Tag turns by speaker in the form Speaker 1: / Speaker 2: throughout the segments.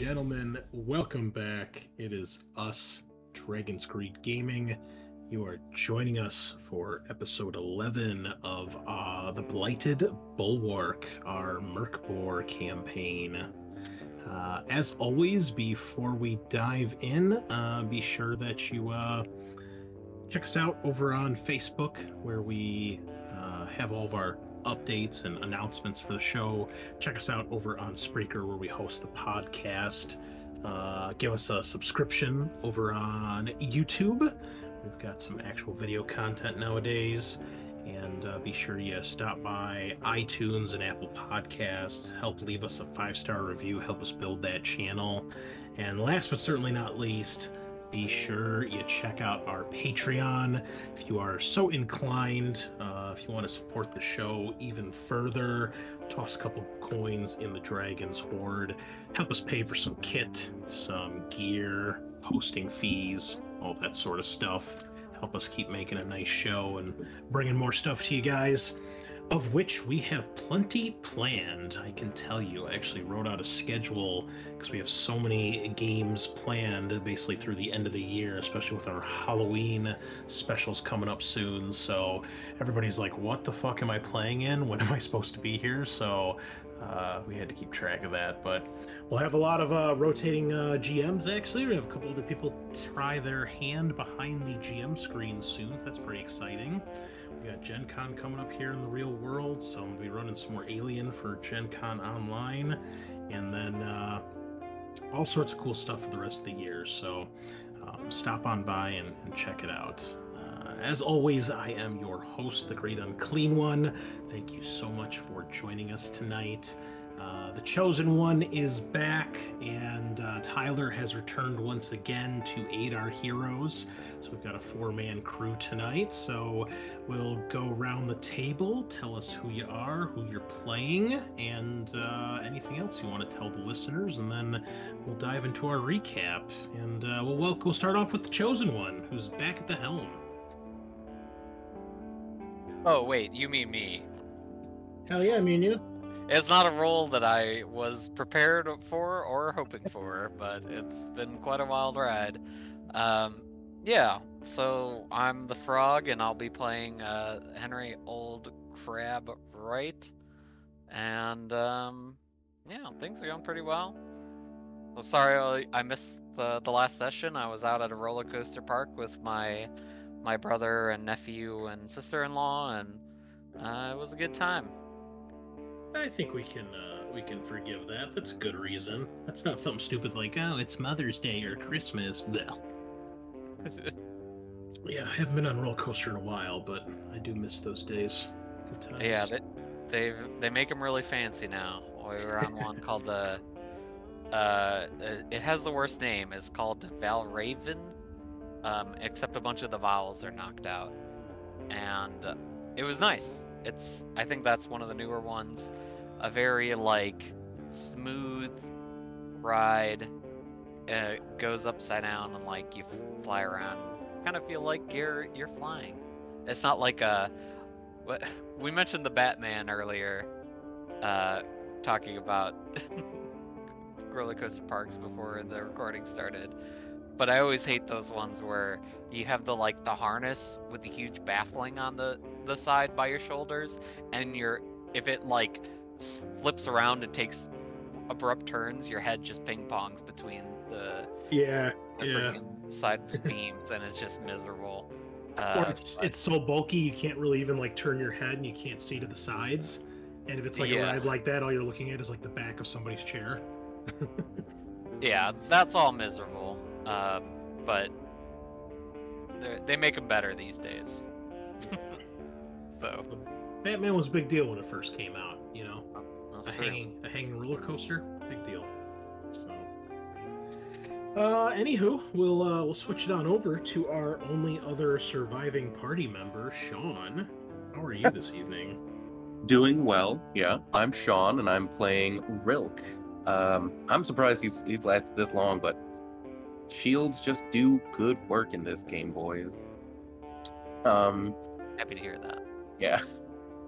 Speaker 1: gentlemen, welcome back. It is us, Dragon's Greed Gaming. You are joining us for episode 11 of the Blighted Bulwark, our Merkbor campaign. As always, before we dive in, be sure that you check us out over on Facebook, where we have all of our updates and announcements for the show. Check us out over on Spreaker, where we host the podcast. Give us a subscription over on YouTube. We've got some actual video content nowadays. And be sure you stop by iTunes and Apple Podcasts. Help leave us a 5-star review. Help us build that channel. And last but certainly not least, be sure you check out our Patreon if you are so inclined. If you want to support the show even further, toss a couple coins in the Dragon's Hoard. Help us pay for some kit, some gear, hosting fees, all that sort of stuff. Help us keep making a nice show and bringing more stuff to you guys, of which we have plenty planned. I can tell you, I actually wrote out a schedule because we have so many games planned basically through the end of the year, especially with our Halloween specials coming up soon. So everybody's like, what the fuck am I playing in? When am I supposed to be here? So we had to keep track of that, but we'll have a lot of rotating GMs. Actually, we have a couple other people try their hand behind the GM screen soon. That's pretty exciting. We got Gen Con coming up here in the real world, so I'm going to be running some more Alien for Gen Con Online, and then all sorts of cool stuff for the rest of the year, so stop on by and check it out. As always, I am your host, the Great Unclean One. Thank you so much for joining us tonight. The Chosen One is back, and Tyler has returned once again to aid our heroes. So we've got a 4-man crew tonight. So we'll go around the table, tell us who you are, who you're playing, and anything else you want to tell the listeners, and then we'll dive into our recap. And we'll start off with the Chosen One, who's back at the helm.
Speaker 2: Oh, wait, you mean me.
Speaker 1: Hell yeah, me and you.
Speaker 2: It's not a role that I was prepared for or hoping for, but it's been quite a wild ride. Yeah, so I'm the Frog, and I'll be playing Henry Old Crab Wright. And, yeah, things are going pretty well. Well, sorry I missed the last session. I was out at a roller coaster park with my brother and nephew and sister-in-law, and it was a good time.
Speaker 1: I think we can forgive that. That's a good reason. That's not something stupid like, oh, it's Mother's Day or Christmas. Yeah, I haven't been on a roller coaster in a while, but I do miss those days. Good times.
Speaker 2: Yeah, they make them really fancy now. We were on one called the it has the worst name. It's called Valraven. Except a bunch of the vowels are knocked out, and it was nice. I think that's one of the newer ones. A very smooth ride. It goes upside down and you fly around. Kind of feel like you're flying. It's not like we mentioned the Batman earlier, talking about roller coaster parks before the recording started. But I always hate those ones where you have the harness with the huge baffling on the side by your shoulders, and if it flips around and takes abrupt turns, your head just ping pongs between the side beams, and it's just miserable.
Speaker 1: Or it's so bulky you can't really even turn your head, and you can't see to the sides. And if it's a ride like that, all you're looking at is the back of somebody's chair.
Speaker 2: Yeah, that's all miserable. But they make them better these days. So
Speaker 1: Batman was a big deal when it first came out, you know.
Speaker 2: A
Speaker 1: hanging roller coaster, big deal. So anywho, we'll switch it on over to our only other surviving party member, Sean. How are you this evening?
Speaker 3: Doing well, yeah. I'm Sean, and I'm playing Rilk. I'm surprised he's lasted this long, but shields just do good work in this game, boys.
Speaker 2: Happy to hear that.
Speaker 3: Yeah.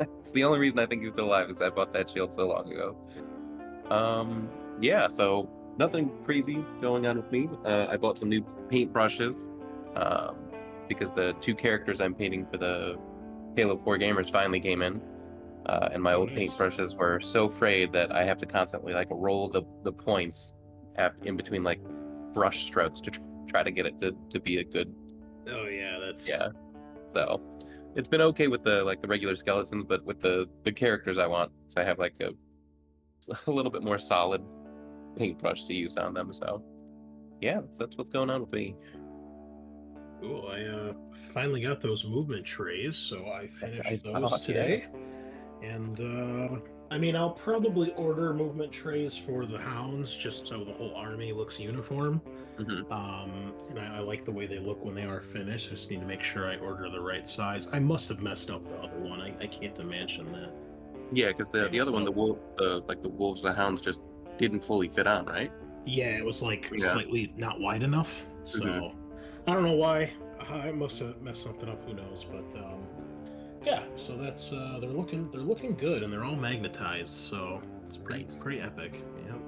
Speaker 3: It's the only reason I think he's still alive, is I bought that shield so long ago. Yeah, so nothing crazy going on with me. I bought some new paintbrushes because the 2 characters I'm painting for the Halo 4 gamers finally came in. And my
Speaker 1: Oh,
Speaker 3: old
Speaker 1: nice.
Speaker 3: paintbrushes were so frayed that I have to constantly like roll the points in between like brush strokes to try to get it to be a good.
Speaker 1: Oh yeah, that's
Speaker 3: Yeah. So it's been okay with the regular skeletons, but with the characters I want, so I have like a little bit more solid paintbrush to use on them. So yeah, that's what's going on with me.
Speaker 1: cool. I finally got those movement trays, so I
Speaker 3: I
Speaker 1: finished
Speaker 3: saw,
Speaker 1: those today. And I mean, I'll probably order movement trays for the hounds just so the whole army looks uniform.
Speaker 3: Mhm.
Speaker 1: And I like the way they look when they are finished. I just need to make sure I order the right size. I must have messed up the other one. I can't imagine that.
Speaker 3: Yeah, because the other one, the wolves, the hounds just didn't fully fit on, right?
Speaker 1: Yeah, it was like
Speaker 3: Yeah.
Speaker 1: slightly not wide enough. So
Speaker 3: Mhm.
Speaker 1: I don't know why. I must have messed something up. Who knows? But yeah. So that's they're looking good, and they're all magnetized. So it's
Speaker 3: Nice.
Speaker 1: pretty epic. Yeah.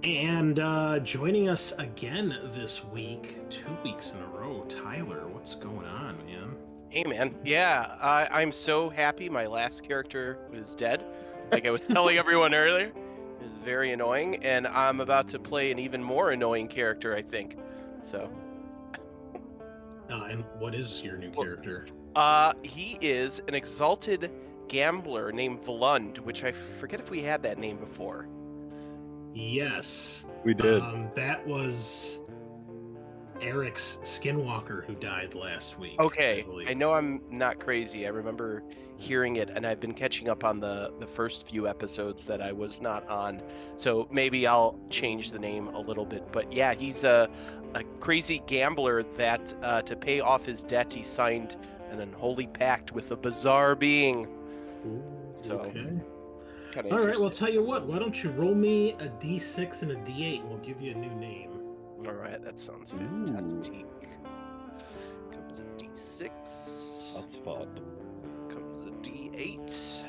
Speaker 1: And joining us again this week, 2 weeks in a row, Tyler. What's going on, man?
Speaker 4: Hey man, yeah, I'm so happy my last character was dead. Like I was telling everyone earlier, it was very annoying, and I'm about to play an even more annoying character, I think. So,
Speaker 1: And what is your new
Speaker 4: Well,
Speaker 1: character?
Speaker 4: he is an exalted gambler named Vlund, which I forget if we had that name before.
Speaker 1: Yes,
Speaker 5: We did.
Speaker 1: that was Eric's Skinwalker who died last week.
Speaker 4: Okay, I
Speaker 1: believe.
Speaker 4: know I'm not crazy. I remember hearing it, and I've been catching up on the first few episodes that I was not on. So maybe I'll change the name a little bit. But yeah, he's a crazy gambler that to pay off his debt, he signed an unholy pact with a bizarre being.
Speaker 1: Ooh,
Speaker 4: So,
Speaker 1: okay.
Speaker 4: Kind of
Speaker 1: All right.
Speaker 4: interesting.
Speaker 1: Well, tell you what. Why don't you roll me a D6 and a D8, and we'll give you a new name.
Speaker 4: All right, that sounds
Speaker 5: Ooh.
Speaker 4: fantastic. Comes a D6.
Speaker 5: That's fun.
Speaker 4: Comes a D8.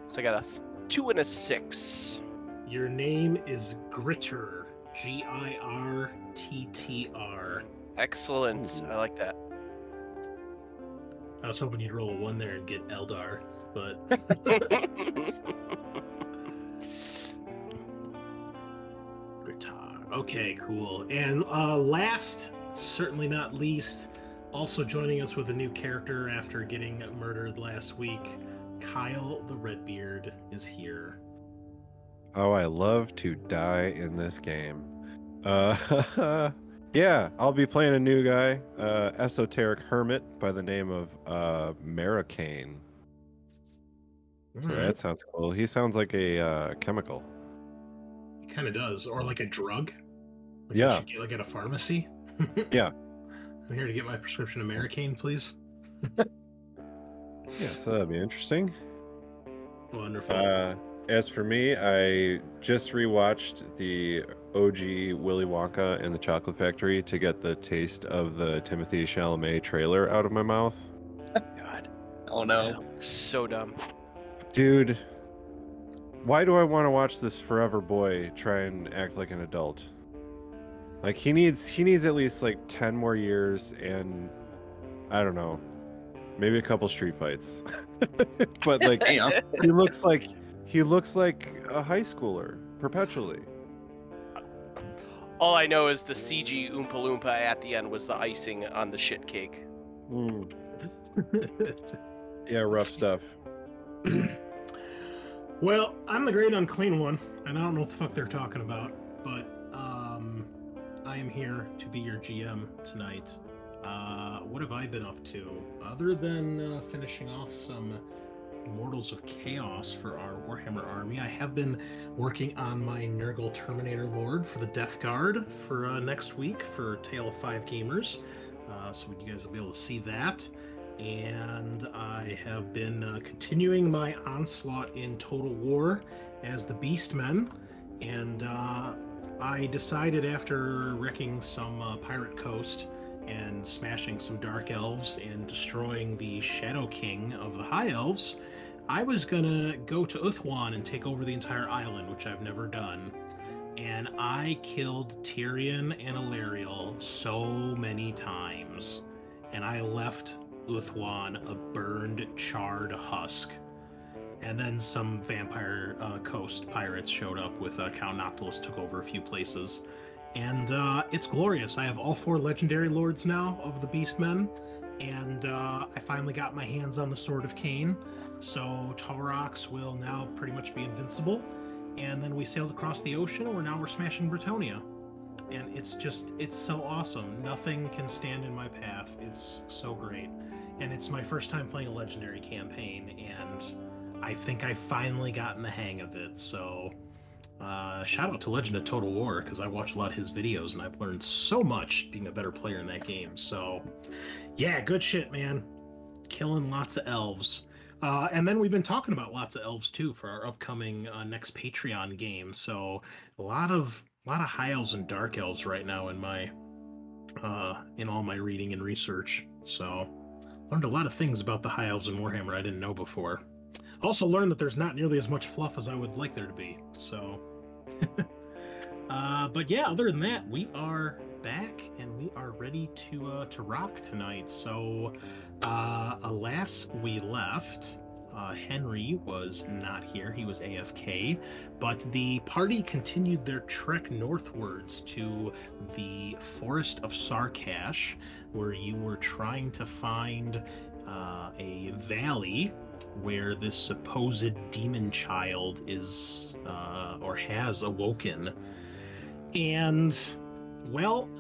Speaker 4: So I got a 2 and a 6.
Speaker 1: Your name is Gritter. Girttr.
Speaker 4: Excellent.
Speaker 5: Ooh.
Speaker 4: I like that.
Speaker 1: I was hoping you'd roll a 1 there and get Eldar, but Gritar. Okay, cool. And last, certainly not least, also joining us with a new character after getting murdered last week, Kyle the Redbeard is here.
Speaker 5: Oh, I love to die in this game. Yeah, I'll be playing a new guy, esoteric hermit by the name of Maricane. So that sounds cool. He sounds like a chemical.
Speaker 1: He kind of does, or like a drug. Like
Speaker 5: Yeah.
Speaker 1: you should get like at a pharmacy.
Speaker 5: Yeah.
Speaker 1: I'm here to get my prescription of Maricane, please.
Speaker 5: Yeah, so that'd be interesting.
Speaker 1: Wonderful.
Speaker 5: As for me, I just rewatched the OG Willy Wonka and the Chocolate Factory to get the taste of the Timothy Chalamet trailer out of my mouth.
Speaker 4: God.
Speaker 3: Oh no.
Speaker 4: So dumb.
Speaker 5: Dude, why do I want to watch this forever boy try and act like an adult? Like he needs at least like 10 more years and I don't know, maybe a couple street fights. But like
Speaker 3: Damn.
Speaker 5: he looks like a high schooler perpetually.
Speaker 4: All I know is the CG Oompa Loompa at the end was the icing on the shit cake.
Speaker 5: Mm. Yeah, rough stuff.
Speaker 1: Well, I'm the great unclean one, and I don't know what the fuck they're talking about, but I am here to be your GM tonight. What have I been up to? Other than finishing off some Mortals of Chaos for our Warhammer army, I have been working on my Nurgle Terminator Lord for the Death Guard for next week for Tale of Five Gamers. So you guys will be able to see that. And I have been continuing my onslaught in Total War as the Beastmen. And I decided after wrecking some Pirate Coast and smashing some Dark Elves and destroying the Shadow King of the High Elves, I was gonna go to Uthwan and take over the entire island, which I've never done. And I killed Tyrion and Illyriel so many times. And I left Uthwan a burned, charred husk. And then some vampire coast pirates showed up with Count Noctilus, took over a few places. And it's glorious. I have all 4 legendary lords now of the Beastmen. And I finally got my hands on the Sword of Cain. So Taurox will now pretty much be invincible. And then we sailed across the ocean, and we're smashing Britonia. And it's so awesome. Nothing can stand in my path. It's so great. And it's my first time playing a legendary campaign, and I think I've finally gotten the hang of it. So shout out to Legend of Total War, because I watch a lot of his videos, and I've learned so much being a better player in that game. So yeah, good shit, man. Killing lots of elves. And then we've been talking about lots of elves too for our upcoming next Patreon game. So a lot of high elves and dark elves right now in my in all my reading and research. So learned a lot of things about the high elves in Warhammer I didn't know before. Also learned that there's not nearly as much fluff as I would like there to be. So, but yeah, other than that, we are back and we are ready to rock tonight. So. Alas, we left. Henry was not here. He was AFK. But the party continued their trek northwards to the Forest of Sarkash, where you were trying to find a valley where this supposed demon child is or has awoken. And, well,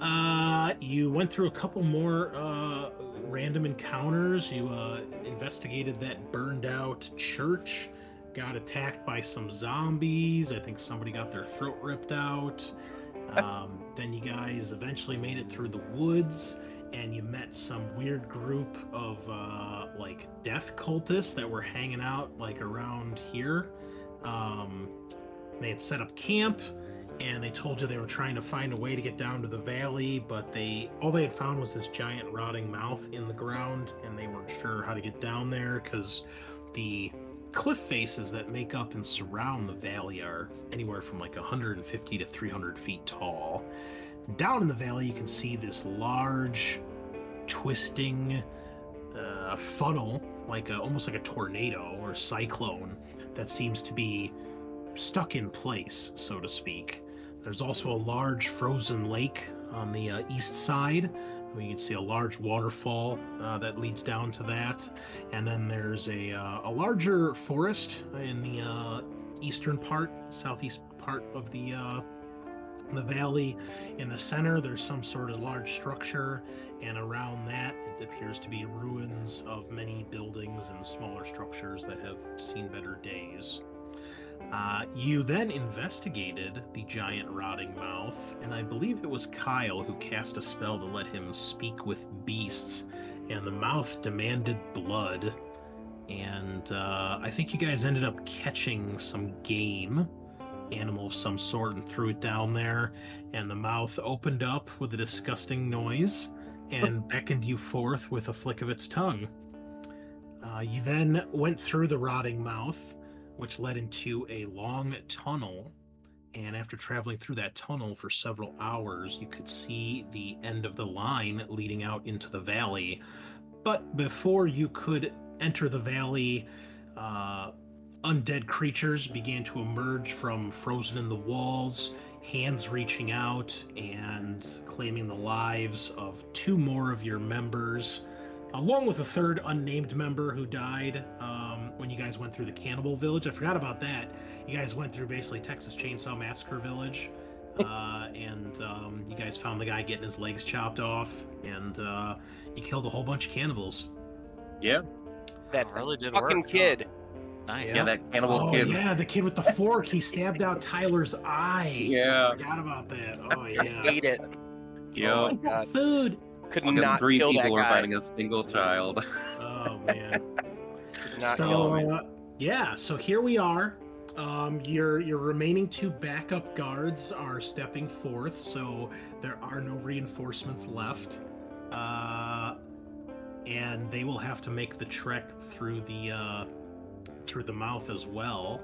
Speaker 1: you went through a couple more random encounters. You investigated that burned out church, got attacked by some zombies. I think somebody got their throat ripped out. Then you guys eventually made it through the woods, and you met some weird group of like death cultists that were hanging out like around here. They had set up camp, and they told you they were trying to find a way to get down to the valley, but all they had found was this giant rotting mouth in the ground, and they weren't sure how to get down there because the cliff faces that make up and surround the valley are anywhere from like 150 to 300 feet tall. Down in the valley, you can see this large, twisting funnel, like almost like a tornado or a cyclone that seems to be stuck in place, so to speak. There's also a large frozen lake on the east side. You can see a large waterfall that leads down to that. And then there's a larger forest in the eastern part, southeast part of the valley. In the center, there's some sort of large structure, and around that, it appears to be ruins of many buildings and smaller structures that have seen better days. You then investigated the giant rotting mouth, and I believe it was Kyle who cast a spell to let him speak with beasts, and the mouth demanded blood. And I think you guys ended up catching some game, animal of some sort, and threw it down there, and the mouth opened up with a disgusting noise and beckoned you forth with a flick of its tongue. You then went through the rotting mouth, which led into a long tunnel, and after traveling through that tunnel for several hours, you could see the end of the line leading out into the valley. But before you could enter the valley, undead creatures began to emerge from frozen in the walls, hands reaching out and claiming the lives of 2 more of your members, along with a 3rd unnamed member who died when you guys went through the cannibal village. I forgot about that. You guys went through basically Texas Chainsaw Massacre village, and you guys found the guy getting his legs chopped off, and you killed a whole bunch of cannibals.
Speaker 3: Yeah.
Speaker 4: That
Speaker 2: really did
Speaker 4: fucking
Speaker 2: work.
Speaker 4: kid.
Speaker 2: Nice.
Speaker 3: Yeah, that cannibal
Speaker 1: Oh
Speaker 3: kid.
Speaker 1: yeah, the kid with the fork. He stabbed out Tyler's eye.
Speaker 3: Yeah.
Speaker 1: I forgot about that. Oh
Speaker 4: I
Speaker 1: yeah.
Speaker 4: hate it.
Speaker 3: Yeah.
Speaker 4: Oh my God.
Speaker 1: Food.
Speaker 4: Could
Speaker 3: Fucking
Speaker 4: not
Speaker 3: 3
Speaker 4: kill that
Speaker 3: people were
Speaker 4: guy.
Speaker 3: fighting a single child.
Speaker 1: Oh man.
Speaker 4: Could not kill him.
Speaker 1: Yeah, so here we are. Your remaining 2 backup guards are stepping forth, so there are no reinforcements left. And they will have to make the trek through the through the mouth as well.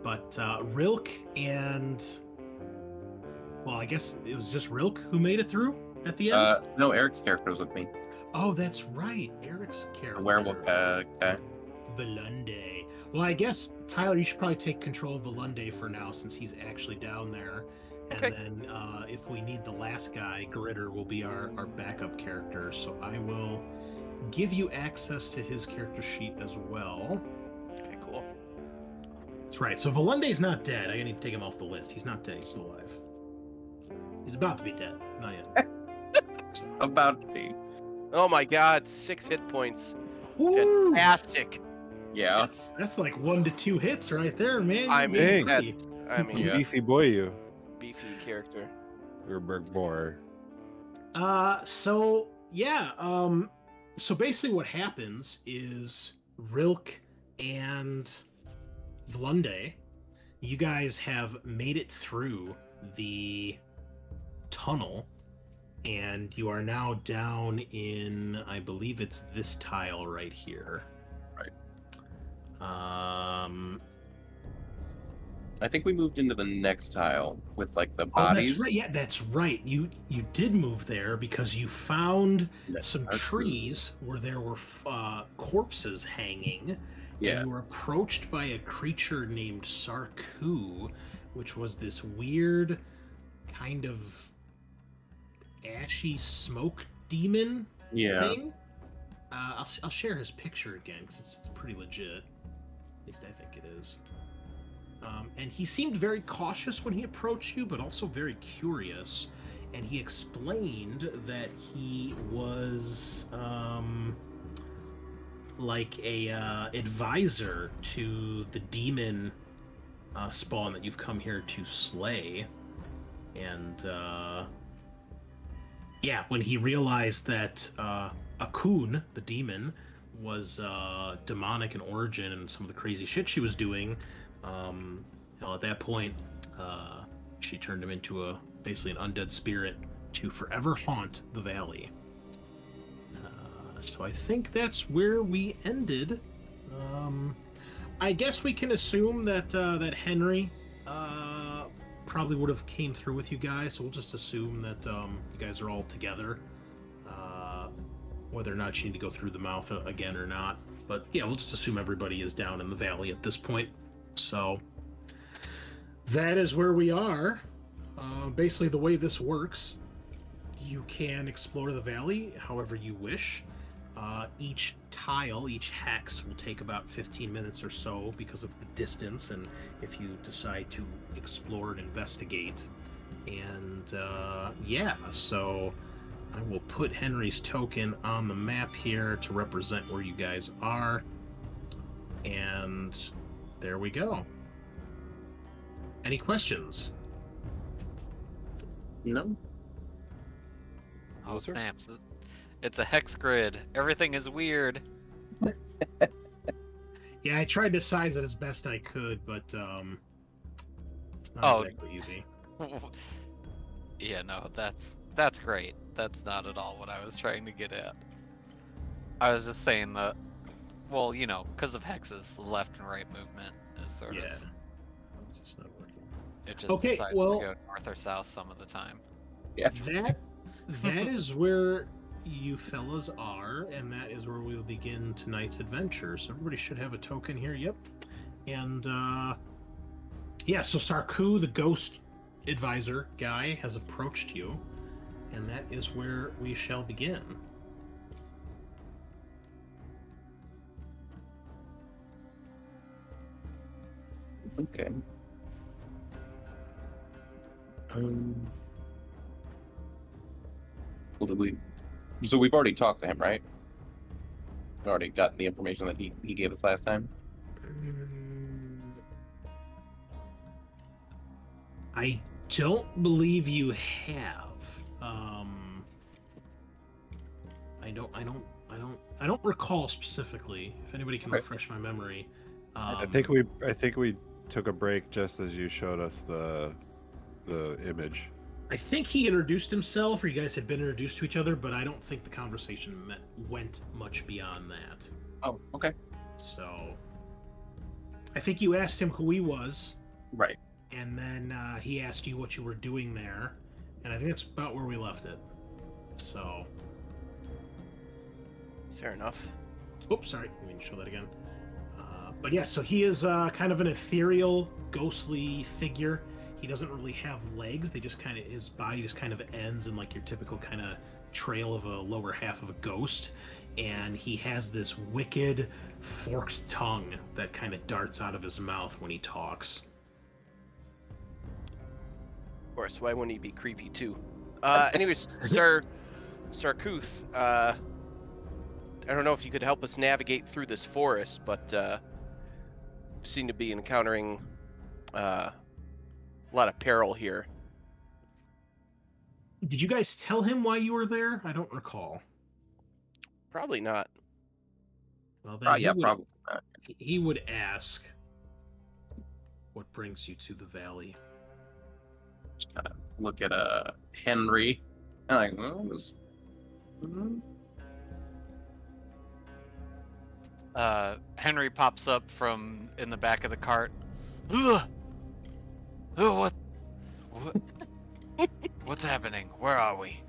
Speaker 1: But Rilk and, well, I guess it was just Rilk who made it through at the end.
Speaker 3: No, Eric's character was with me.
Speaker 1: Oh, that's right, Eric's character.
Speaker 3: The werewolf guy.
Speaker 1: Volunde. Well, I guess Tyler, you should probably take control of Volunde for now, since he's actually down there. And
Speaker 4: Okay.
Speaker 1: then if we need the last guy, Gritter will be our backup character. So I will give you access to his character sheet as well.
Speaker 4: Okay, cool.
Speaker 1: That's right. So Volunde's not dead. I need to take him off the list. He's not dead. He's still alive. He's about to be dead. Not yet.
Speaker 3: About to be.
Speaker 4: Oh my God, 6 hit points.
Speaker 1: Woo!
Speaker 4: Fantastic.
Speaker 3: Yeah.
Speaker 1: That's like 1 to 2 hits right there, man.
Speaker 4: I
Speaker 1: You're
Speaker 4: mean,
Speaker 1: pretty.
Speaker 3: Yeah.
Speaker 5: Beefy boy, you.
Speaker 4: beefy character.
Speaker 5: You're a big boy.
Speaker 1: So yeah, so basically what happens is Rilk and Vlunde, you guys have made it through the tunnel, and you are now down in, I believe it's this tile right here.
Speaker 3: Right.
Speaker 1: I
Speaker 3: think we moved into the next tile with like the
Speaker 1: Oh,
Speaker 3: bodies.
Speaker 1: that's right. Yeah, that's right. You did move there because you found
Speaker 3: That's
Speaker 1: some
Speaker 3: true.
Speaker 1: trees where there were corpses hanging.
Speaker 3: Yeah.
Speaker 1: And you were approached by a creature named Sarku, which was this weird kind of ashy smoke demon
Speaker 3: Yeah.
Speaker 1: thing. I'll share his picture again because it's pretty legit. At least I think it is. And he seemed very cautious when he approached you, but also very curious. And he explained that he was like a advisor to the demon spawn that you've come here to slay. And yeah, when he realized that Akun, the demon, was demonic in origin and some of the crazy shit she was doing, at that point, she turned him into basically an undead spirit to forever haunt the valley. So I think that's where we ended. I guess we can assume that that Henry probably would have came through with you guys. So we'll just assume that you guys are all together. Whether or not you need to go through the mouth again or not. But yeah, we'll just assume everybody is down in the valley at this point. So that is where we are. Basically, the way this works, you can explore the valley however you wish. Each tile, each hex will take about 15 minutes or so because of the distance, and if you decide to explore and investigate. And yeah, so I will put Henry's token on the map here to represent where you guys are. And there we go. Any questions?
Speaker 3: No.
Speaker 2: Oh,
Speaker 5: No, sir.
Speaker 2: snaps. It's a hex grid. Everything is weird.
Speaker 1: Yeah, I tried to size it as best I could, but it's not
Speaker 2: Oh.
Speaker 1: exactly easy.
Speaker 2: Yeah, no, that's great. That's not at all what I was trying to get at. I was just saying that, well, you know, because of hexes, the left and right movement is sort
Speaker 1: Yeah.
Speaker 2: of,
Speaker 1: It's just not working.
Speaker 2: it just
Speaker 1: Okay,
Speaker 2: decides
Speaker 1: well-
Speaker 2: to go north or south some of the time.
Speaker 3: Yeah.
Speaker 1: That is where you fellas are, and that is where we will begin tonight's adventure. So everybody should have a token here. Yep. And yeah, so Sarku, the ghost advisor guy, has approached you, and that is where we shall begin.
Speaker 3: Okay. Well, so we've already talked to him, right? We've already gotten the information that he gave us last time.
Speaker 1: I don't believe you have. I don't recall specifically. If anybody can
Speaker 3: Okay.
Speaker 1: refresh my memory.
Speaker 5: I think we took a break just as you showed us the image.
Speaker 1: I think he introduced himself, or you guys had been introduced to each other, but I don't think the conversation went much beyond that.
Speaker 3: Oh, okay.
Speaker 1: So, I think you asked him who he was,
Speaker 3: Right.
Speaker 1: and then he asked you what you were doing there, and I think that's about where we left it. So,
Speaker 4: Fair enough.
Speaker 1: oops, sorry, let me show that again. But yeah, so he is kind of an ethereal, ghostly figure. He doesn't really have legs. They just kind of, his body just kind of ends in like your typical kind of trail of a lower half of a ghost. And he has this wicked, forked tongue that kind of darts out of his mouth when he talks.
Speaker 4: Of course, why wouldn't he be creepy too? Anyways, Sarkuth, I don't know if you could help us navigate through this forest, but seem to be encountering a lot of peril here.
Speaker 1: Did you guys tell him why you were there? I don't recall.
Speaker 4: Probably not.
Speaker 1: Well, then
Speaker 3: Yeah, probably not.
Speaker 1: he would ask, what brings you to the valley?
Speaker 3: Just gotta look at Henry. And like, well, this...
Speaker 2: Henry pops up from in the back of the cart. Ugh! Oh, what's happening? Where are we?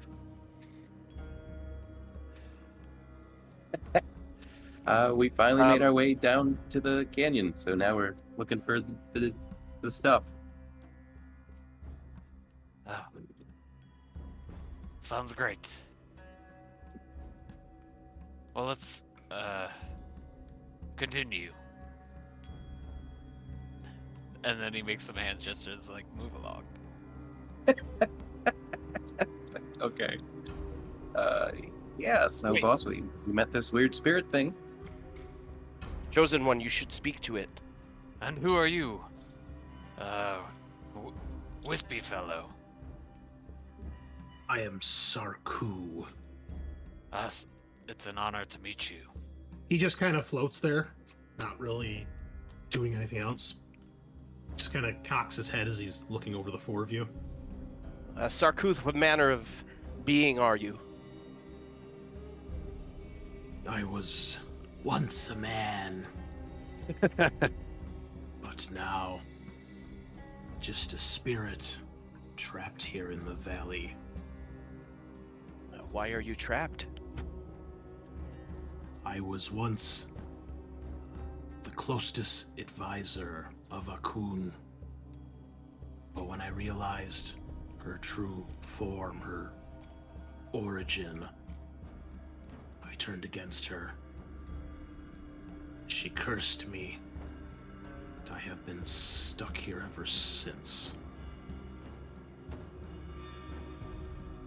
Speaker 3: We finally made our way down to the canyon, so now we're looking for the stuff.
Speaker 2: Oh. Sounds great. Well, let's continue. And then he makes some hand gestures like, move along.
Speaker 3: Okay. Yeah, so
Speaker 2: Wait.
Speaker 3: boss, we met this weird spirit thing.
Speaker 4: Chosen one, you should speak to it.
Speaker 2: And who are you? Wispy fellow.
Speaker 1: I am Sarku.
Speaker 2: It's an honor to meet you.
Speaker 1: He just kind of floats there, not really doing anything else. Just kind of cocks his head as he's looking over the four of you.
Speaker 4: Sarkuth, what manner of being are you?
Speaker 1: I was once a man, but now just a spirit trapped here in the valley.
Speaker 4: Why are you trapped?
Speaker 1: I was once the closest advisor of Akun, but when I realized her true form, her origin, I turned against her. She cursed me. I have been stuck here ever since.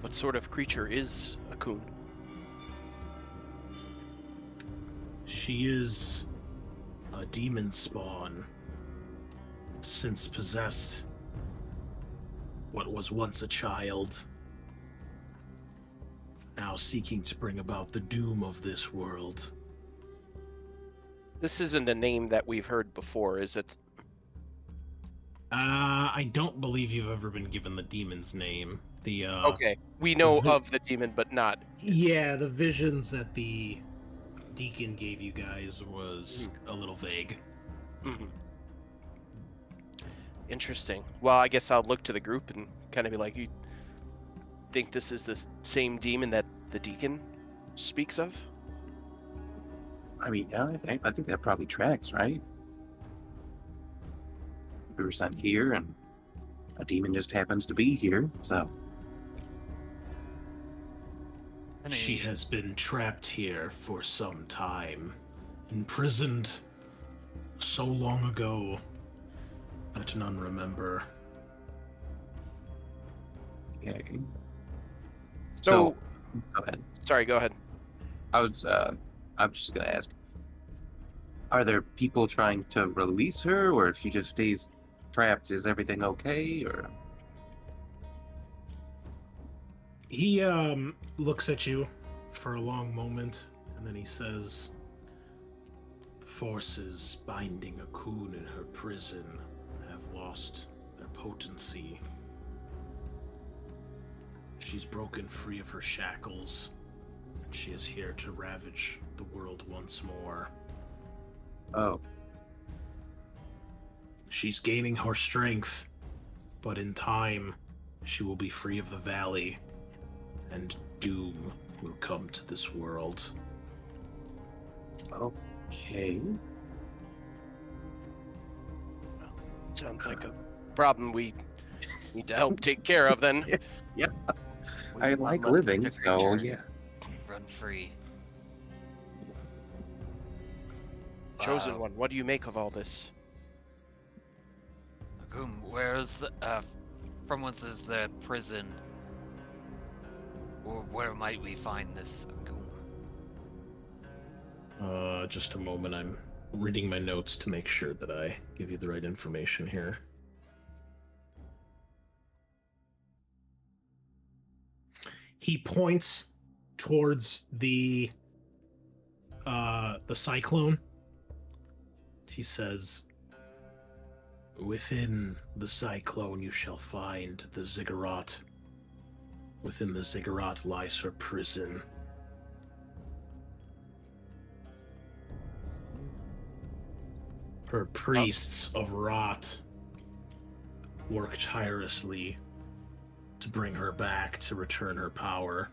Speaker 4: What sort of creature is Akun?
Speaker 1: She is a demon spawn, since possessed what was once a child, now seeking to bring about the doom of this world.
Speaker 4: This isn't a name that we've heard before, is it?
Speaker 1: I don't believe you've ever been given the demon's name. The
Speaker 4: Okay, we know of the demon, but not.
Speaker 1: Yeah, the visions that the deacon gave you guys was a little vague.
Speaker 4: Mhm. Interesting. Well, I guess I'll look to the group and kind of be like, you think this is the same demon that the deacon speaks of?
Speaker 3: I mean, yeah, I think that probably tracks, right? We were sent here, and a demon just happens to be here, so...
Speaker 1: She has been trapped here for some time, imprisoned so long ago that none remember.
Speaker 3: Okay.
Speaker 4: So,
Speaker 3: Go ahead.
Speaker 4: sorry, go ahead.
Speaker 3: I'm just gonna ask, are there people trying to release her, or if she just stays trapped, is everything okay, or...
Speaker 1: He looks at you for a long moment, and then he says, "The forces binding Akun in her prison have lost their potency. She's broken free of her shackles, and she is here to ravage the world once more."
Speaker 3: Oh.
Speaker 1: She's gaining her strength, but in time, she will be free of the valley, and doom will come to this world.
Speaker 3: Okay.
Speaker 4: Sounds like a problem we need to help take care of then.
Speaker 3: Yeah.
Speaker 2: We
Speaker 3: I
Speaker 2: want
Speaker 3: like
Speaker 2: less
Speaker 3: living,
Speaker 2: than a
Speaker 3: so
Speaker 2: creature.
Speaker 3: yeah.
Speaker 2: Run free.
Speaker 4: Chosen one, what do you make of all this?
Speaker 2: Where's the, from whence is the prison? Or where might we find this Agum?
Speaker 1: Just a moment. I'm reading my notes to make sure that I give you the right information here. He points towards the cyclone. He says, "Within the cyclone you shall find the Ziggurat. Within the Ziggurat lies her prison." Her priests of rot work tirelessly to bring her back, to return her power.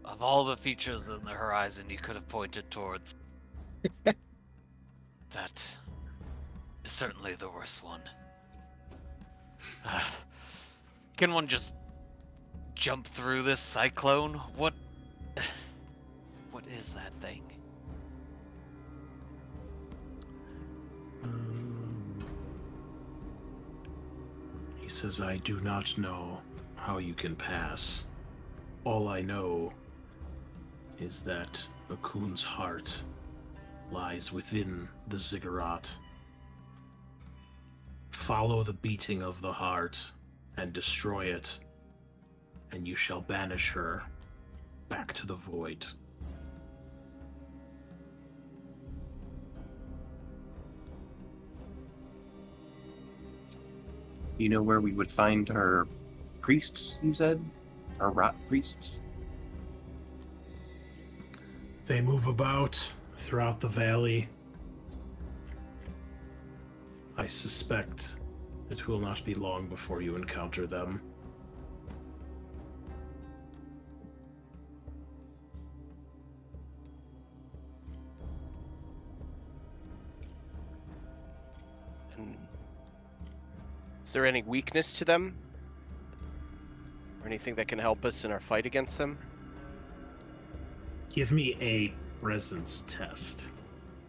Speaker 2: Of all the features in the horizon you could have pointed towards, that is certainly the worst one. Can one just jump through this cyclone? What is that thing?
Speaker 1: He says, "I do not know how you can pass. All I know is that Akun's heart lies within the Ziggurat. Follow the beating of the heart and destroy it, and you shall banish her back to the void."
Speaker 3: You know where we would find our priests, you said? Our rot priests?
Speaker 1: They move about throughout the valley. I suspect it will not be long before you encounter them.
Speaker 4: Is there any weakness to them? Or anything that can help us in our fight against them?
Speaker 1: Give me a presence test.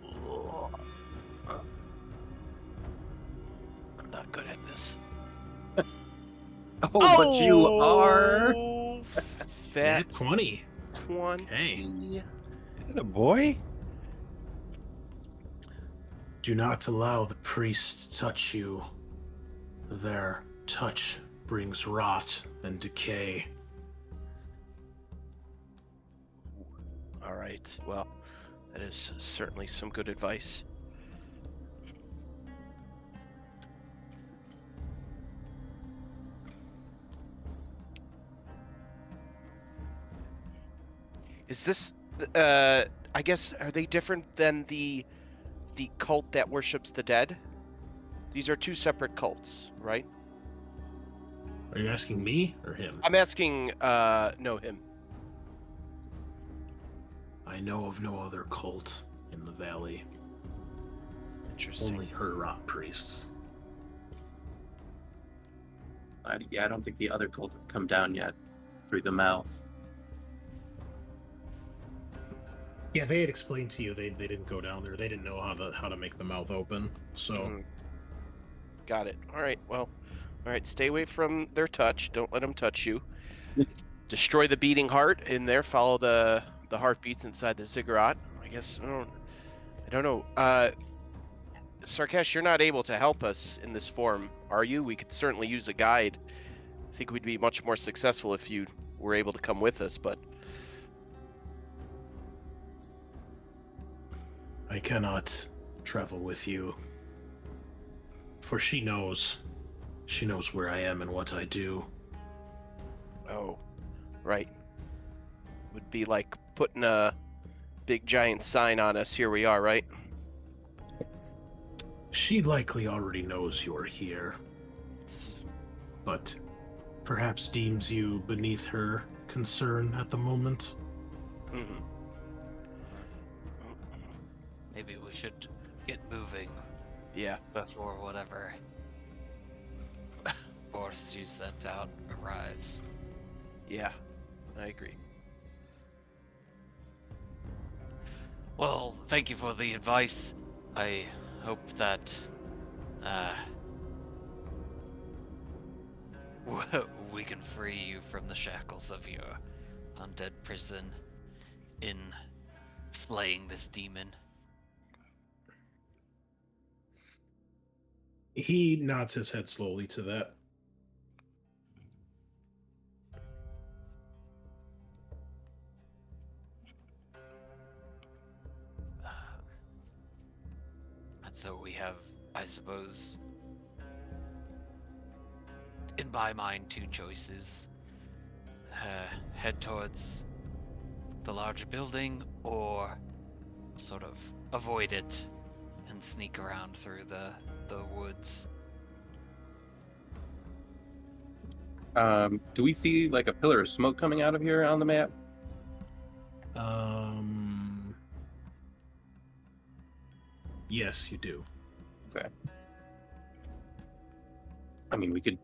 Speaker 4: I'm not good at this.
Speaker 3: But you are.
Speaker 4: Fat
Speaker 1: 20.
Speaker 4: 20.
Speaker 1: Okay.
Speaker 5: A boy?
Speaker 1: Do not allow the priest to touch you. Their touch brings rot and decay.
Speaker 4: All right. Well, that is certainly some good advice. Is this I guess, are they different than the cult that worships the dead? These are two separate cults, right?
Speaker 1: Are you asking me or him?
Speaker 4: I'm asking no, him.
Speaker 1: I know of no other cult in the valley.
Speaker 4: Interesting.
Speaker 1: Only her rot priests.
Speaker 3: Yeah, I don't think the other cult has come down yet through the mouth.
Speaker 1: Yeah, they had explained to you they didn't go down there. They didn't know how to make the mouth open. So
Speaker 4: Mhm. Got it. All right. Well, all right. Stay away from their touch. Don't let them touch you. Destroy the beating heart in there. Follow the heartbeats inside the Ziggurat. I guess I don't know. Sarkesh, you're not able to help us in this form, are you? We could certainly use a guide. I think we'd be much more successful if you were able to come with us, but
Speaker 1: I cannot travel with you. For she knows where I am and what I do.
Speaker 4: oh, right. Would be like putting a big giant sign on us. Here we are, right?
Speaker 1: She likely already knows you're here,
Speaker 4: It's...
Speaker 1: but perhaps deems you beneath her concern at the moment.
Speaker 4: mhm.
Speaker 2: Maybe we should get moving
Speaker 4: Yeah.
Speaker 2: before whatever force you sent out arrives.
Speaker 4: Yeah. I agree.
Speaker 2: Well, thank you for the advice. I hope that we can free you from the shackles of your undead prison in slaying this demon.
Speaker 1: He nods his head slowly to that.
Speaker 2: And so we have, I suppose, in my mind, two choices. Head towards the larger building, or sort of avoid it and sneak around through the woods.
Speaker 3: Do we see like a pillar of smoke coming out of here on the map?
Speaker 1: Yes, you do.
Speaker 3: Okay. I mean, we could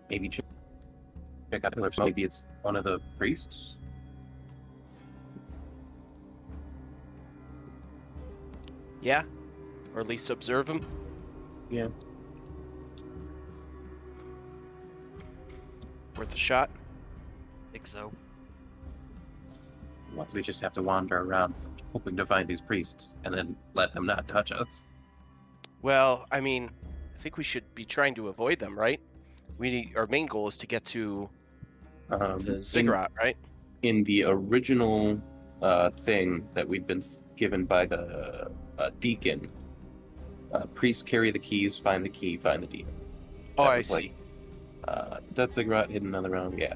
Speaker 3: maybe check out the pillar of smoke. Maybe it's one of the priests.
Speaker 4: Yeah. Or at least observe him.
Speaker 3: Yeah.
Speaker 4: Worth a shot.
Speaker 2: Think so.
Speaker 3: Once we just have to wander around hoping to find these priests and then let them not touch us.
Speaker 4: Well, I mean, I think we should be trying to avoid them, right? Our main goal is to get to the Ziggurat, right?
Speaker 3: In the original thing that we'd been given by the deacon, priests carry the keys, find the key, find the demon.
Speaker 4: Oh,
Speaker 3: That
Speaker 4: I
Speaker 3: was
Speaker 4: see.
Speaker 3: That Ziggurat hidden on the realm, yeah.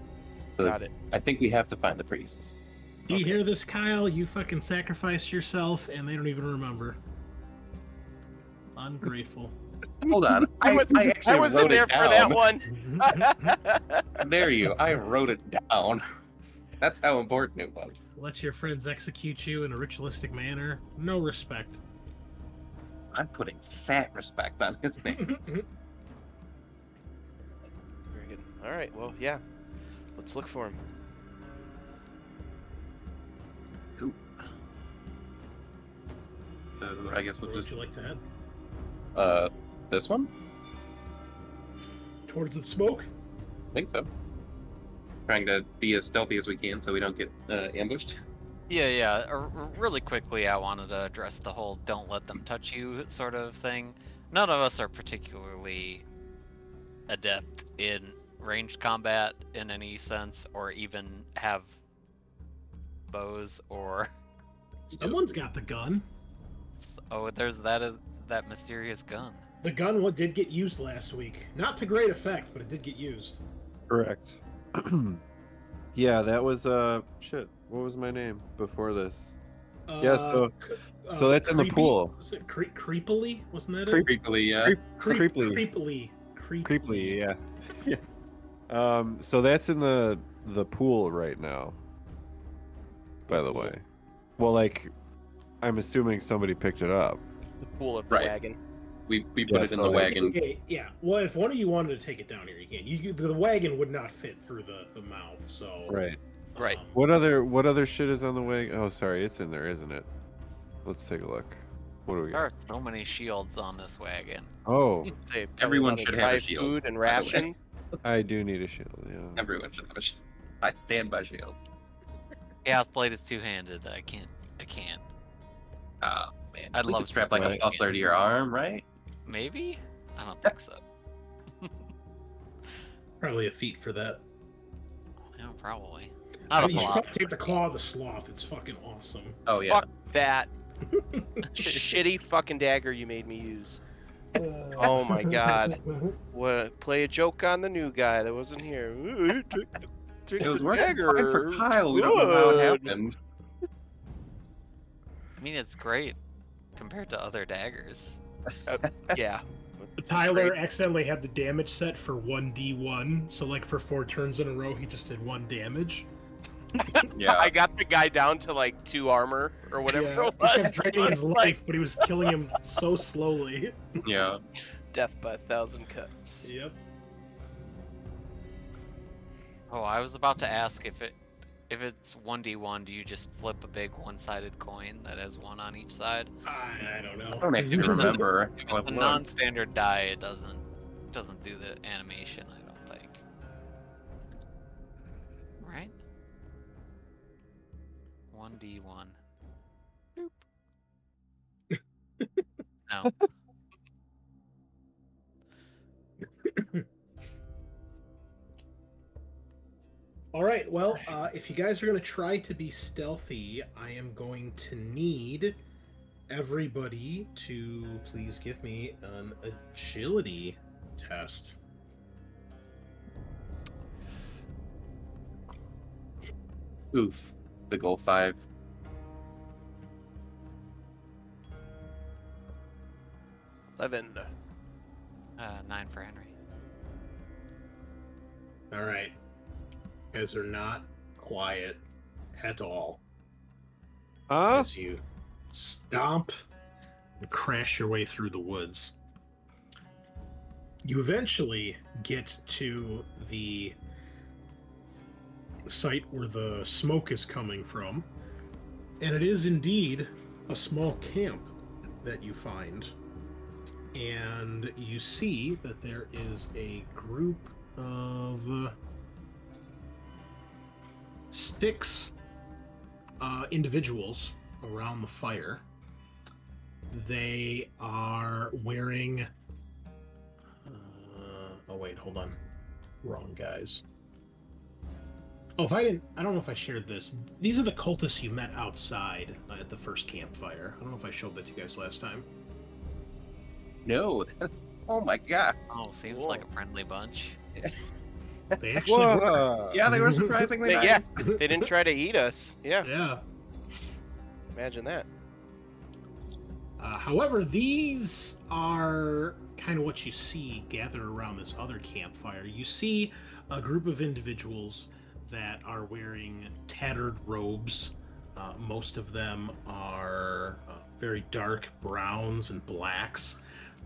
Speaker 3: So
Speaker 4: Got it.
Speaker 3: I think we have to find the priests.
Speaker 1: Do you hear this, Kyle? You fucking sacrificed yourself, and they don't even remember. Ungrateful.
Speaker 3: Hold on, I actually
Speaker 4: I wasn't
Speaker 3: wrote
Speaker 4: there
Speaker 3: it
Speaker 4: for that
Speaker 3: down.
Speaker 4: one.
Speaker 3: There you, I wrote it down. That's how important it was.
Speaker 1: Let your friends execute you in a ritualistic manner. No respect.
Speaker 3: I'm putting fat respect on his name.
Speaker 4: Very good. All right. Well, yeah. Let's look for him.
Speaker 3: Cool. So I guess we'll
Speaker 1: Where would
Speaker 3: just
Speaker 1: you like to head?
Speaker 3: this one?
Speaker 1: Towards the smoke?
Speaker 3: I think so. Trying to be as stealthy as we can so we don't get ambushed.
Speaker 2: Yeah. Really quickly, I wanted to address the whole "don't let them touch you" sort of thing. None of us are particularly adept in ranged combat in any sense, or even have bows or.
Speaker 1: Someone's got the gun.
Speaker 2: Oh, there's that mysterious gun.
Speaker 1: The gun did get used last week. Not to great effect, but it did get used.
Speaker 5: Correct. Yeah, that was shit. What was my name before this? Yeah, so that's in the
Speaker 1: Creepy?
Speaker 5: pool.
Speaker 1: Was it Creepily? Wasn't that
Speaker 3: Creepily, yeah.
Speaker 5: Creepily.
Speaker 1: Creepily.
Speaker 5: Creepily, yeah. Yeah. So that's in the pool right now. By the way. Well, like, I'm assuming somebody picked it up.
Speaker 4: The pool of the
Speaker 3: Right.
Speaker 4: wagon.
Speaker 3: We put
Speaker 5: Yeah,
Speaker 3: it in
Speaker 5: so
Speaker 3: the
Speaker 5: like-
Speaker 3: wagon.
Speaker 1: Okay, yeah. Well, if one of you wanted to take it down here, you can. The wagon would not fit through the mouth, so.
Speaker 5: Right.
Speaker 2: Right.
Speaker 5: What other shit is on the way? Oh, sorry, it's in there, isn't it? Let's take a look. What do we
Speaker 2: There are
Speaker 5: got?
Speaker 2: so many shields on this wagon.
Speaker 5: Oh,
Speaker 4: Say,
Speaker 3: Everyone
Speaker 4: wanna
Speaker 3: should have a
Speaker 4: try
Speaker 3: shield,
Speaker 4: Food and
Speaker 3: by the way.
Speaker 4: rations.
Speaker 5: I do need a shield. Yeah.
Speaker 3: Everyone should have a shield. I stand by shields.
Speaker 2: Chaos Blade is two-handed. I can't.
Speaker 3: Oh, man.
Speaker 2: I'd
Speaker 3: We
Speaker 2: love
Speaker 3: could strap
Speaker 2: to
Speaker 3: like a
Speaker 2: try it.
Speaker 3: buckler to your arm, right?
Speaker 2: Maybe? I don't think so.
Speaker 1: Probably a feat for that.
Speaker 2: Yeah, probably. Not a
Speaker 1: You should
Speaker 2: block.
Speaker 1: take the Claw of the Sloth. It's fucking awesome.
Speaker 3: Oh, yeah.
Speaker 4: Fuck that shitty fucking dagger you made me use. Oh my god. What? Play a joke on the new guy that wasn't here. Ooh, take
Speaker 3: It was
Speaker 4: the
Speaker 3: working
Speaker 4: dagger.
Speaker 3: fine for Kyle. We don't know how it
Speaker 4: Good.
Speaker 3: happened.
Speaker 2: mean, it's great compared to other daggers.
Speaker 4: Yeah.
Speaker 1: Tyler
Speaker 4: Great.
Speaker 1: accidentally had the damage set for 1d1, so like for 4 turns in a row, he just did 1 damage.
Speaker 3: Yeah.
Speaker 4: I got the guy down to like 2 armor or whatever
Speaker 1: Yeah,
Speaker 4: it was.
Speaker 1: he kept draining his
Speaker 4: Like,
Speaker 1: life, but he was killing him so slowly.
Speaker 3: Yeah.
Speaker 4: death by 1,000 cuts.
Speaker 1: Yep.
Speaker 2: Oh, I was about to ask if it's 1d1, do you just flip a big one-sided coin that has 1 on each side?
Speaker 1: I don't know.
Speaker 3: I don't actually
Speaker 2: If it's a-
Speaker 3: remember
Speaker 2: If
Speaker 3: how
Speaker 2: it's
Speaker 3: it
Speaker 2: a
Speaker 3: looked.
Speaker 2: non-standard die, it doesn't do the animation, I don't think. Right? 1d1. Boop. No.
Speaker 1: All right, well, if you guys are going to try to be stealthy, I am going to need everybody to please give me an agility test.
Speaker 3: Oof. Big ol' 5.
Speaker 4: Eleven.
Speaker 2: 9 for Henry.
Speaker 1: All right. You guys are not quiet at all as you stomp and crash your way through the woods. You eventually get to the site where the smoke is coming from, and it is indeed a small camp that you find. And you see that there is a group of 6 individuals around the fire. They are wearing... oh wait, hold on. Wrong guys. Oh, I don't know if I shared this. These are the cultists you met outside at the first campfire. I don't know if I showed that to you guys last time.
Speaker 3: No. Oh my god.
Speaker 2: Oh, seems
Speaker 4: Whoa.
Speaker 2: like a friendly bunch.
Speaker 1: They actually were.
Speaker 5: Whoa.
Speaker 3: Yeah, they were surprisingly
Speaker 4: Yeah,
Speaker 3: nice.
Speaker 4: they didn't try to eat us. Yeah,
Speaker 1: Yeah.
Speaker 4: imagine that.
Speaker 1: However, these are kind of what you see gathered around this other campfire. You see a group of individuals that are wearing tattered robes. Most of them are very dark browns and blacks.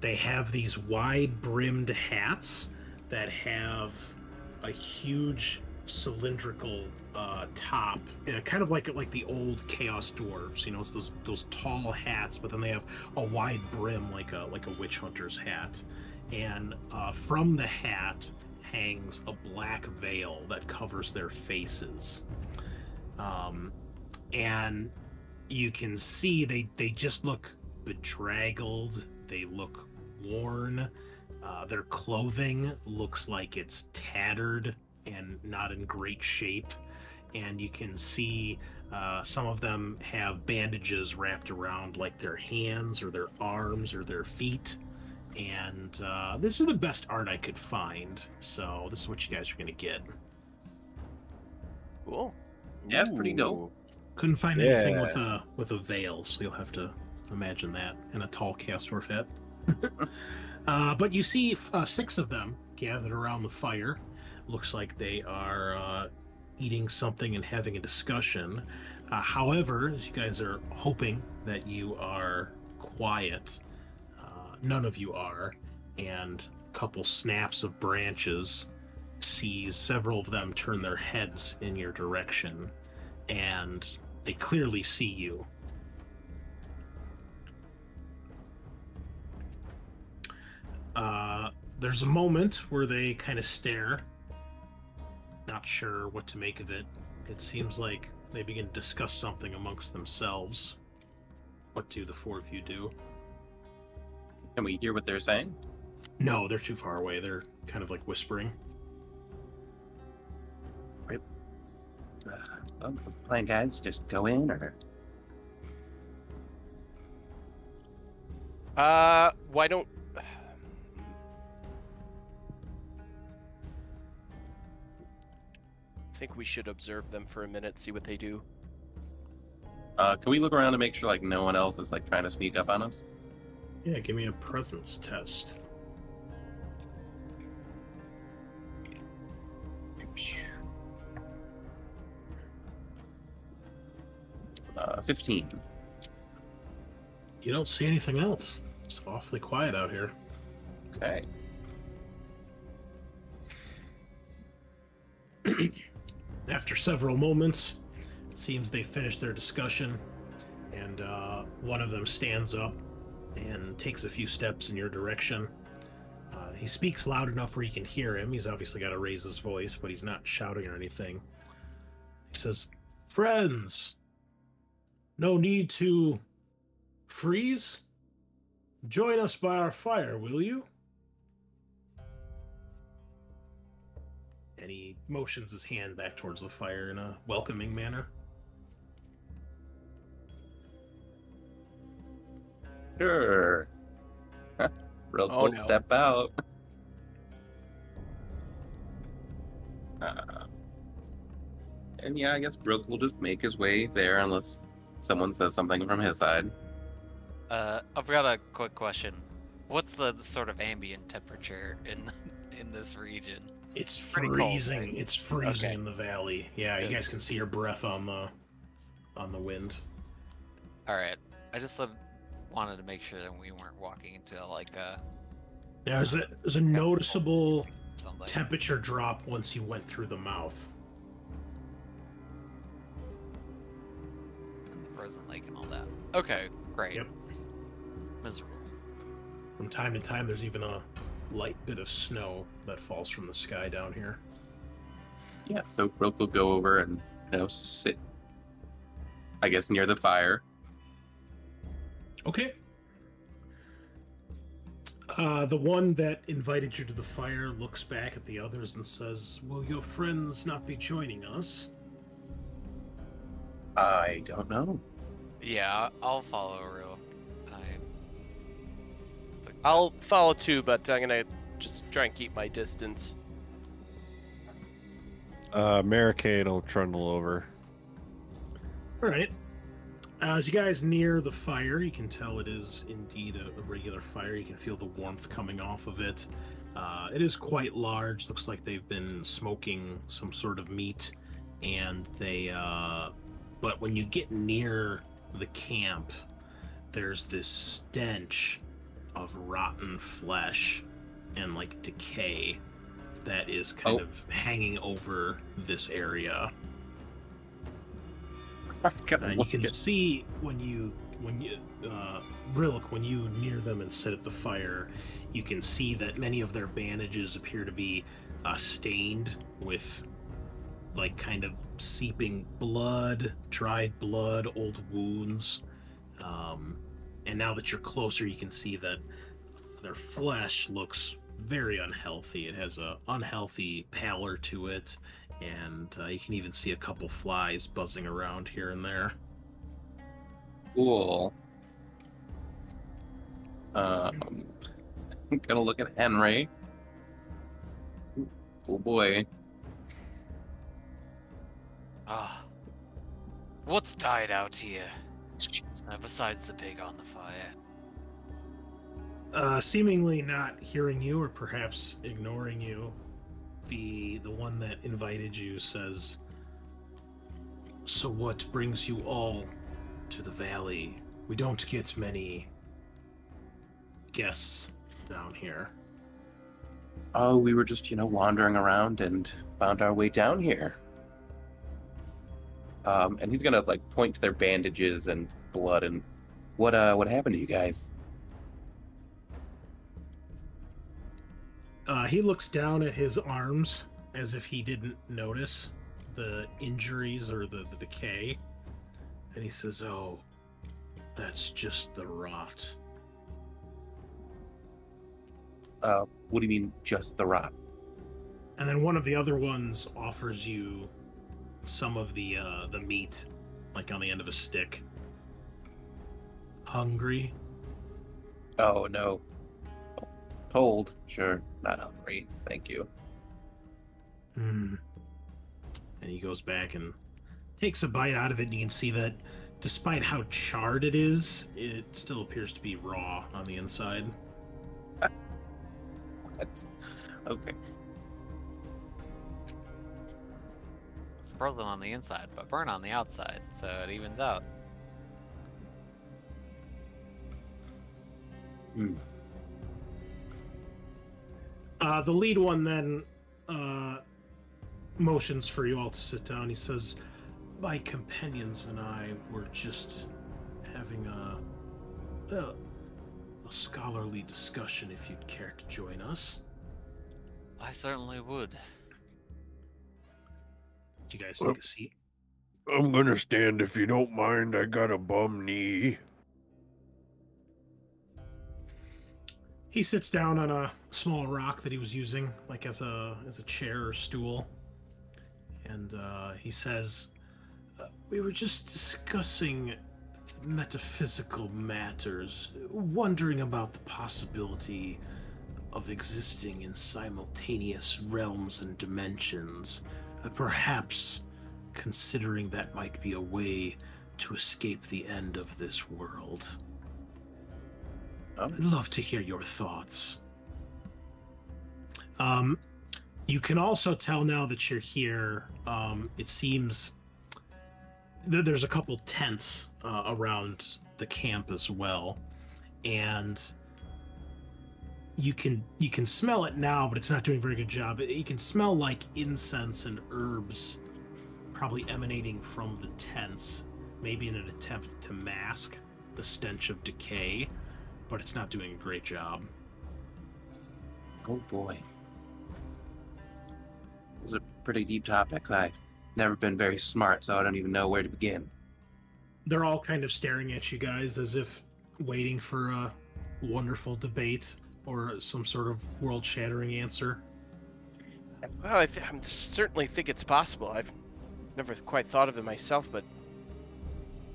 Speaker 1: They have these wide-brimmed hats that have a huge cylindrical top, kind of like the old Chaos Dwarves. You know, it's those tall hats, but then they have a wide brim like a witch hunter's hat. And from the hat hangs a black veil that covers their faces. And you can see they just look bedraggled. They look worn. Their clothing looks like it's tattered and not in great shape. And you can see some of them have bandages wrapped around like their hands or their arms or their feet. And this is the best art I could find. So this is what you guys are going to get.
Speaker 4: Cool.
Speaker 3: Yeah, it's pretty dope.
Speaker 1: Couldn't find anything
Speaker 5: Yeah.
Speaker 1: with a veil, so you'll have to imagine that, and a tall Castor hat. But you see 6 of them gathered around the fire. Looks like they are eating something and having a discussion. However, as you guys are hoping that you are quiet, none of you are, and a couple snaps of branches sees several of them turn their heads in your direction, and they clearly see you. There's a moment where they kind of stare, not sure what to make of it. It seems like they begin to discuss something amongst themselves. What do the 4 of you do?
Speaker 3: Can we hear what they're saying?
Speaker 1: No, they're too far away. They're kind of like whispering.
Speaker 3: Well, what's the plan, guys? Just go in, or
Speaker 4: Why don't... I think we should observe them for a minute, see what they do.
Speaker 3: Can we look around and make sure like no one else is like trying to sneak up on us?
Speaker 1: Yeah, give me a presence test.
Speaker 3: 15.
Speaker 1: You don't see anything else. It's awfully quiet out here.
Speaker 3: Okay.
Speaker 1: After several moments, it seems they finished their discussion, and one of them stands up and takes a few steps in your direction. He speaks loud enough where you can hear him. He's obviously got to raise his voice, but he's not shouting or anything. He says, "Friends, no need to freeze. Join us by our fire, will you?" And he motions his hand back towards the fire in a welcoming manner.
Speaker 3: Sure. Real cool.
Speaker 4: no.
Speaker 3: Step out. And yeah, I guess Brooke will just make his way there unless someone says something from his side.
Speaker 2: I've got a quick question. What's the sort of ambient temperature in this region?
Speaker 1: It's
Speaker 4: Pretty cold,
Speaker 1: freezing.
Speaker 4: right?
Speaker 1: It's freezing
Speaker 4: Okay.
Speaker 1: in the valley. Yeah, you guys can see your breath on the wind.
Speaker 2: All right. I just wanted to make sure that we weren't walking into like
Speaker 1: Yeah, there's a noticeable
Speaker 2: something.
Speaker 1: temperature drop once you went through the mouth.
Speaker 2: Frozen lake and all that. Okay, great.
Speaker 1: Yep.
Speaker 2: Miserable.
Speaker 1: From time to time, there's even a light bit of snow that falls from the sky down here.
Speaker 3: Yeah, so Brooke will go over and sit, I guess, near the fire.
Speaker 1: Okay. The one that invited you to the fire looks back at the others and says, "Will your friends not be joining us?"
Speaker 3: I don't know.
Speaker 2: Yeah, I'll follow real.
Speaker 4: I'll follow too, but I'm gonna just try and keep my distance.
Speaker 5: Maricade will trundle over.
Speaker 1: All right. As you guys near the fire, you can tell it is indeed a regular fire. You can feel the warmth coming off of it. It is quite large. Looks like they've been smoking some sort of meat, and they. But when you get near the camp, there's this stench of rotten flesh and like decay that is kind of hanging over this area. And you can see when you Rilk, when you near them and sit at the fire, you can see that many of their bandages appear to be stained with like kind of seeping blood, dried blood, old wounds. And now that you're closer, you can see that their flesh looks very unhealthy. It has a unhealthy pallor to it, and you can even see a couple flies buzzing around here and there.
Speaker 3: Cool. I'm gonna look at Henry. Oh boy.
Speaker 2: Ah, what's died out here? Besides the pig on the fire.
Speaker 1: Seemingly not hearing you, or perhaps ignoring you, the one that invited you says, "So what brings you all to the valley? We don't get many guests down here."
Speaker 3: Oh, we were just, wandering around and found our way down here. And he's gonna point to their bandages and blood and what happened to you guys?
Speaker 1: He looks down at his arms as if he didn't notice the injuries or the decay, and he says, "Oh, that's just the rot."
Speaker 3: What do you mean, just the rot?
Speaker 1: And then one of the other ones offers you some of the meat, like on the end of a stick. Hungry?
Speaker 3: Oh no. Cold, sure. Not hungry. Thank you.
Speaker 1: And he goes back and takes a bite out of it, and you can see that despite how charred it is, it still appears to be raw on the inside.
Speaker 3: That's okay.
Speaker 2: It's frozen on the inside, but burnt on the outside, so it evens out.
Speaker 1: The lead one then motions for you all to sit down. He says, "My companions and I were just having a scholarly discussion. If you'd care to join us."
Speaker 2: I certainly would.
Speaker 1: Do you guys take a seat?
Speaker 5: I'm gonna stand if you don't mind. I got a bum knee.
Speaker 1: He sits down on a small rock that he was using, like as a chair or stool, and he says, "We were just discussing metaphysical matters, wondering about the possibility of existing in simultaneous realms and dimensions, perhaps considering that might be a way to escape the end of this world. I'd love to hear your thoughts." You can also tell now that you're here, it seems there's a couple tents around the camp as well, and you can smell it now, but it's not doing a very good job. You can smell like incense and herbs probably emanating from the tents, maybe in an attempt to mask the stench of decay, but it's not doing a great job.
Speaker 3: Oh boy. Those are pretty deep topics. I've never been very smart, so I don't even know where to begin.
Speaker 1: They're all kind of staring at you guys as if waiting for a wonderful debate or some sort of world-shattering answer.
Speaker 4: Well, I certainly think it's possible. I've never quite thought of it myself, but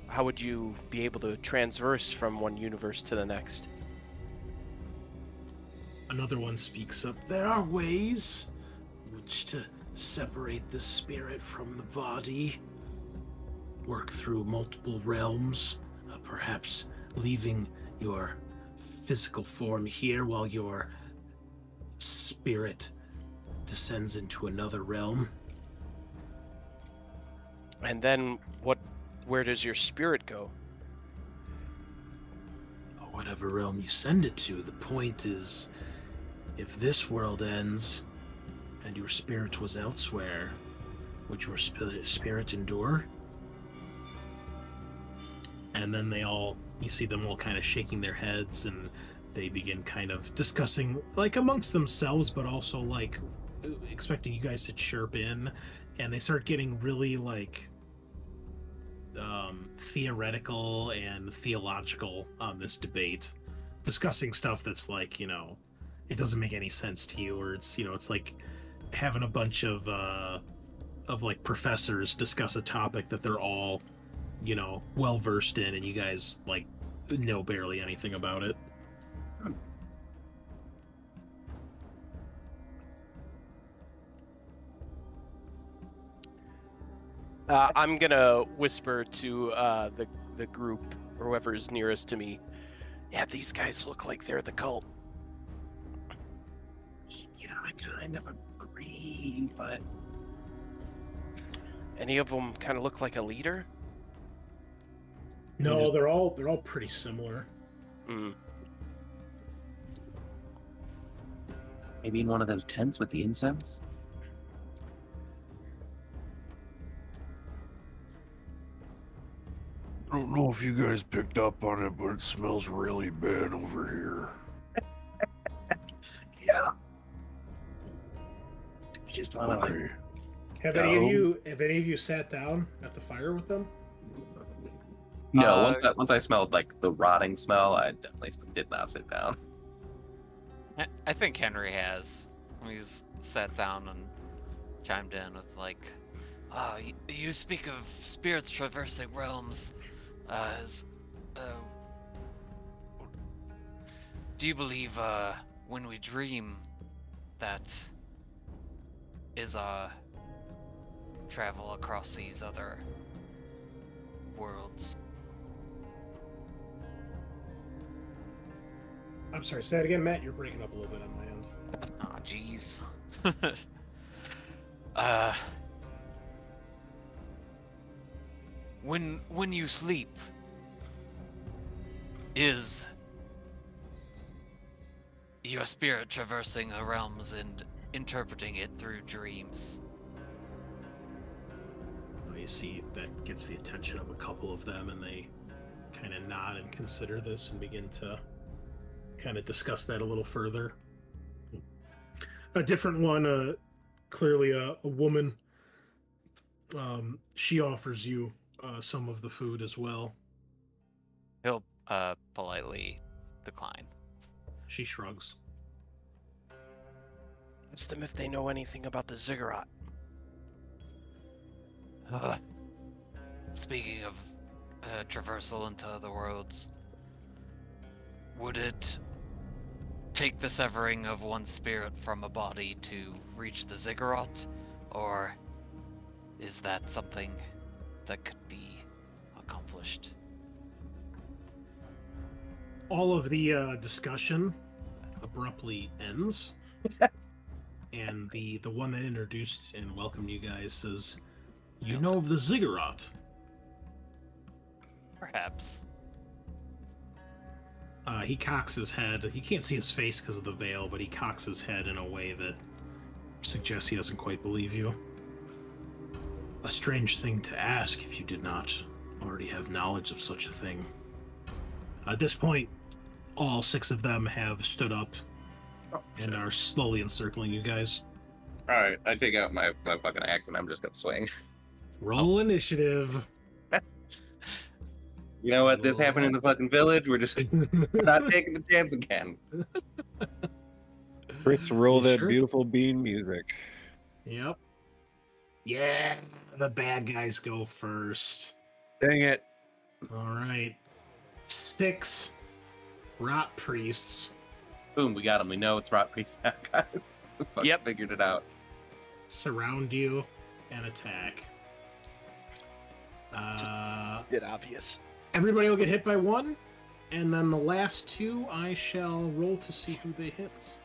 Speaker 4: how would you be able to transverse from one universe to the next?
Speaker 1: Another one speaks up. "There are ways which to separate the spirit from the body, work through multiple realms, perhaps leaving your physical form here while your spirit descends into another realm."
Speaker 4: And then where does your spirit go?
Speaker 1: Whatever realm you send it to. The point is, if this world ends and your spirit was elsewhere, would your spirit endure? And then you see them all kind of shaking their heads, and they begin kind of discussing, like amongst themselves, but also like expecting you guys to chirp in, and they start getting really like theoretical and theological on this debate, discussing stuff that's like, it doesn't make any sense to you, or it's it's like having a bunch of like professors discuss a topic that they're all well versed in, and you guys like know barely anything about it.
Speaker 4: I'm gonna whisper to the group or whoever is nearest to me. Yeah, these guys look like they're the cult.
Speaker 3: Yeah, I kind of agree, but
Speaker 4: Any of them kind of look like a leader?
Speaker 1: No, they're all pretty similar.
Speaker 3: maybe in one of those tents with the incense?
Speaker 5: I don't know if you guys picked up on it, but it smells really bad over here.
Speaker 3: Yeah. Just want to
Speaker 5: Okay.
Speaker 1: Have any of you sat down at the fire with them?
Speaker 3: No, once I smelled like the rotting smell, I definitely did not sit down.
Speaker 2: I think Henry has. He's sat down and chimed in with like, you speak of spirits traversing realms. Do you believe when we dream that is travel across these other worlds?
Speaker 1: I'm sorry, say that again, Matt. You're breaking up a little bit on my end.
Speaker 2: Oh, jeez. When you sleep, is your spirit traversing the realms and interpreting it through dreams?
Speaker 1: You see that gets the attention of a couple of them, and they kind of nod and consider this and begin to kind of discuss that a little further. A different one, clearly a woman, she offers you some of the food as well.
Speaker 2: He'll politely decline.
Speaker 1: She shrugs.
Speaker 4: Ask them if they know anything about the Ziggurat.
Speaker 2: Speaking of traversal into other worlds, would it take the severing of one spirit from a body to reach the Ziggurat, or is that something that could be accomplished?
Speaker 1: All of the discussion abruptly ends, and the one that introduced and welcomed you guys says, "You know of the Ziggurat?"
Speaker 2: Perhaps.
Speaker 1: He cocks his head. You can't see his face because of the veil, but he cocks his head in a way that suggests he doesn't quite believe you. A strange thing to ask if you did not already have knowledge of such a thing. At this point, all 6 of them have stood up and are slowly encircling you guys.
Speaker 3: Alright, I take out my fucking axe and I'm just gonna swing.
Speaker 1: Roll initiative.
Speaker 3: You know what? This happened in the fucking village. We're just not taking the chance again.
Speaker 5: Chris, roll
Speaker 1: You
Speaker 5: that
Speaker 1: sure?
Speaker 5: beautiful bean music.
Speaker 1: Yep. Yeah, the bad guys go first.
Speaker 5: Dang it.
Speaker 1: All right. 6 rot priests
Speaker 3: Boom, we got him. We know it's Rot Priest now, guys. We fucking
Speaker 4: Yep.
Speaker 3: figured it out.
Speaker 1: surround you and attack.
Speaker 4: Bit obvious.
Speaker 1: Everybody will get hit by 1, and then the last 2 I shall roll to see who they hit.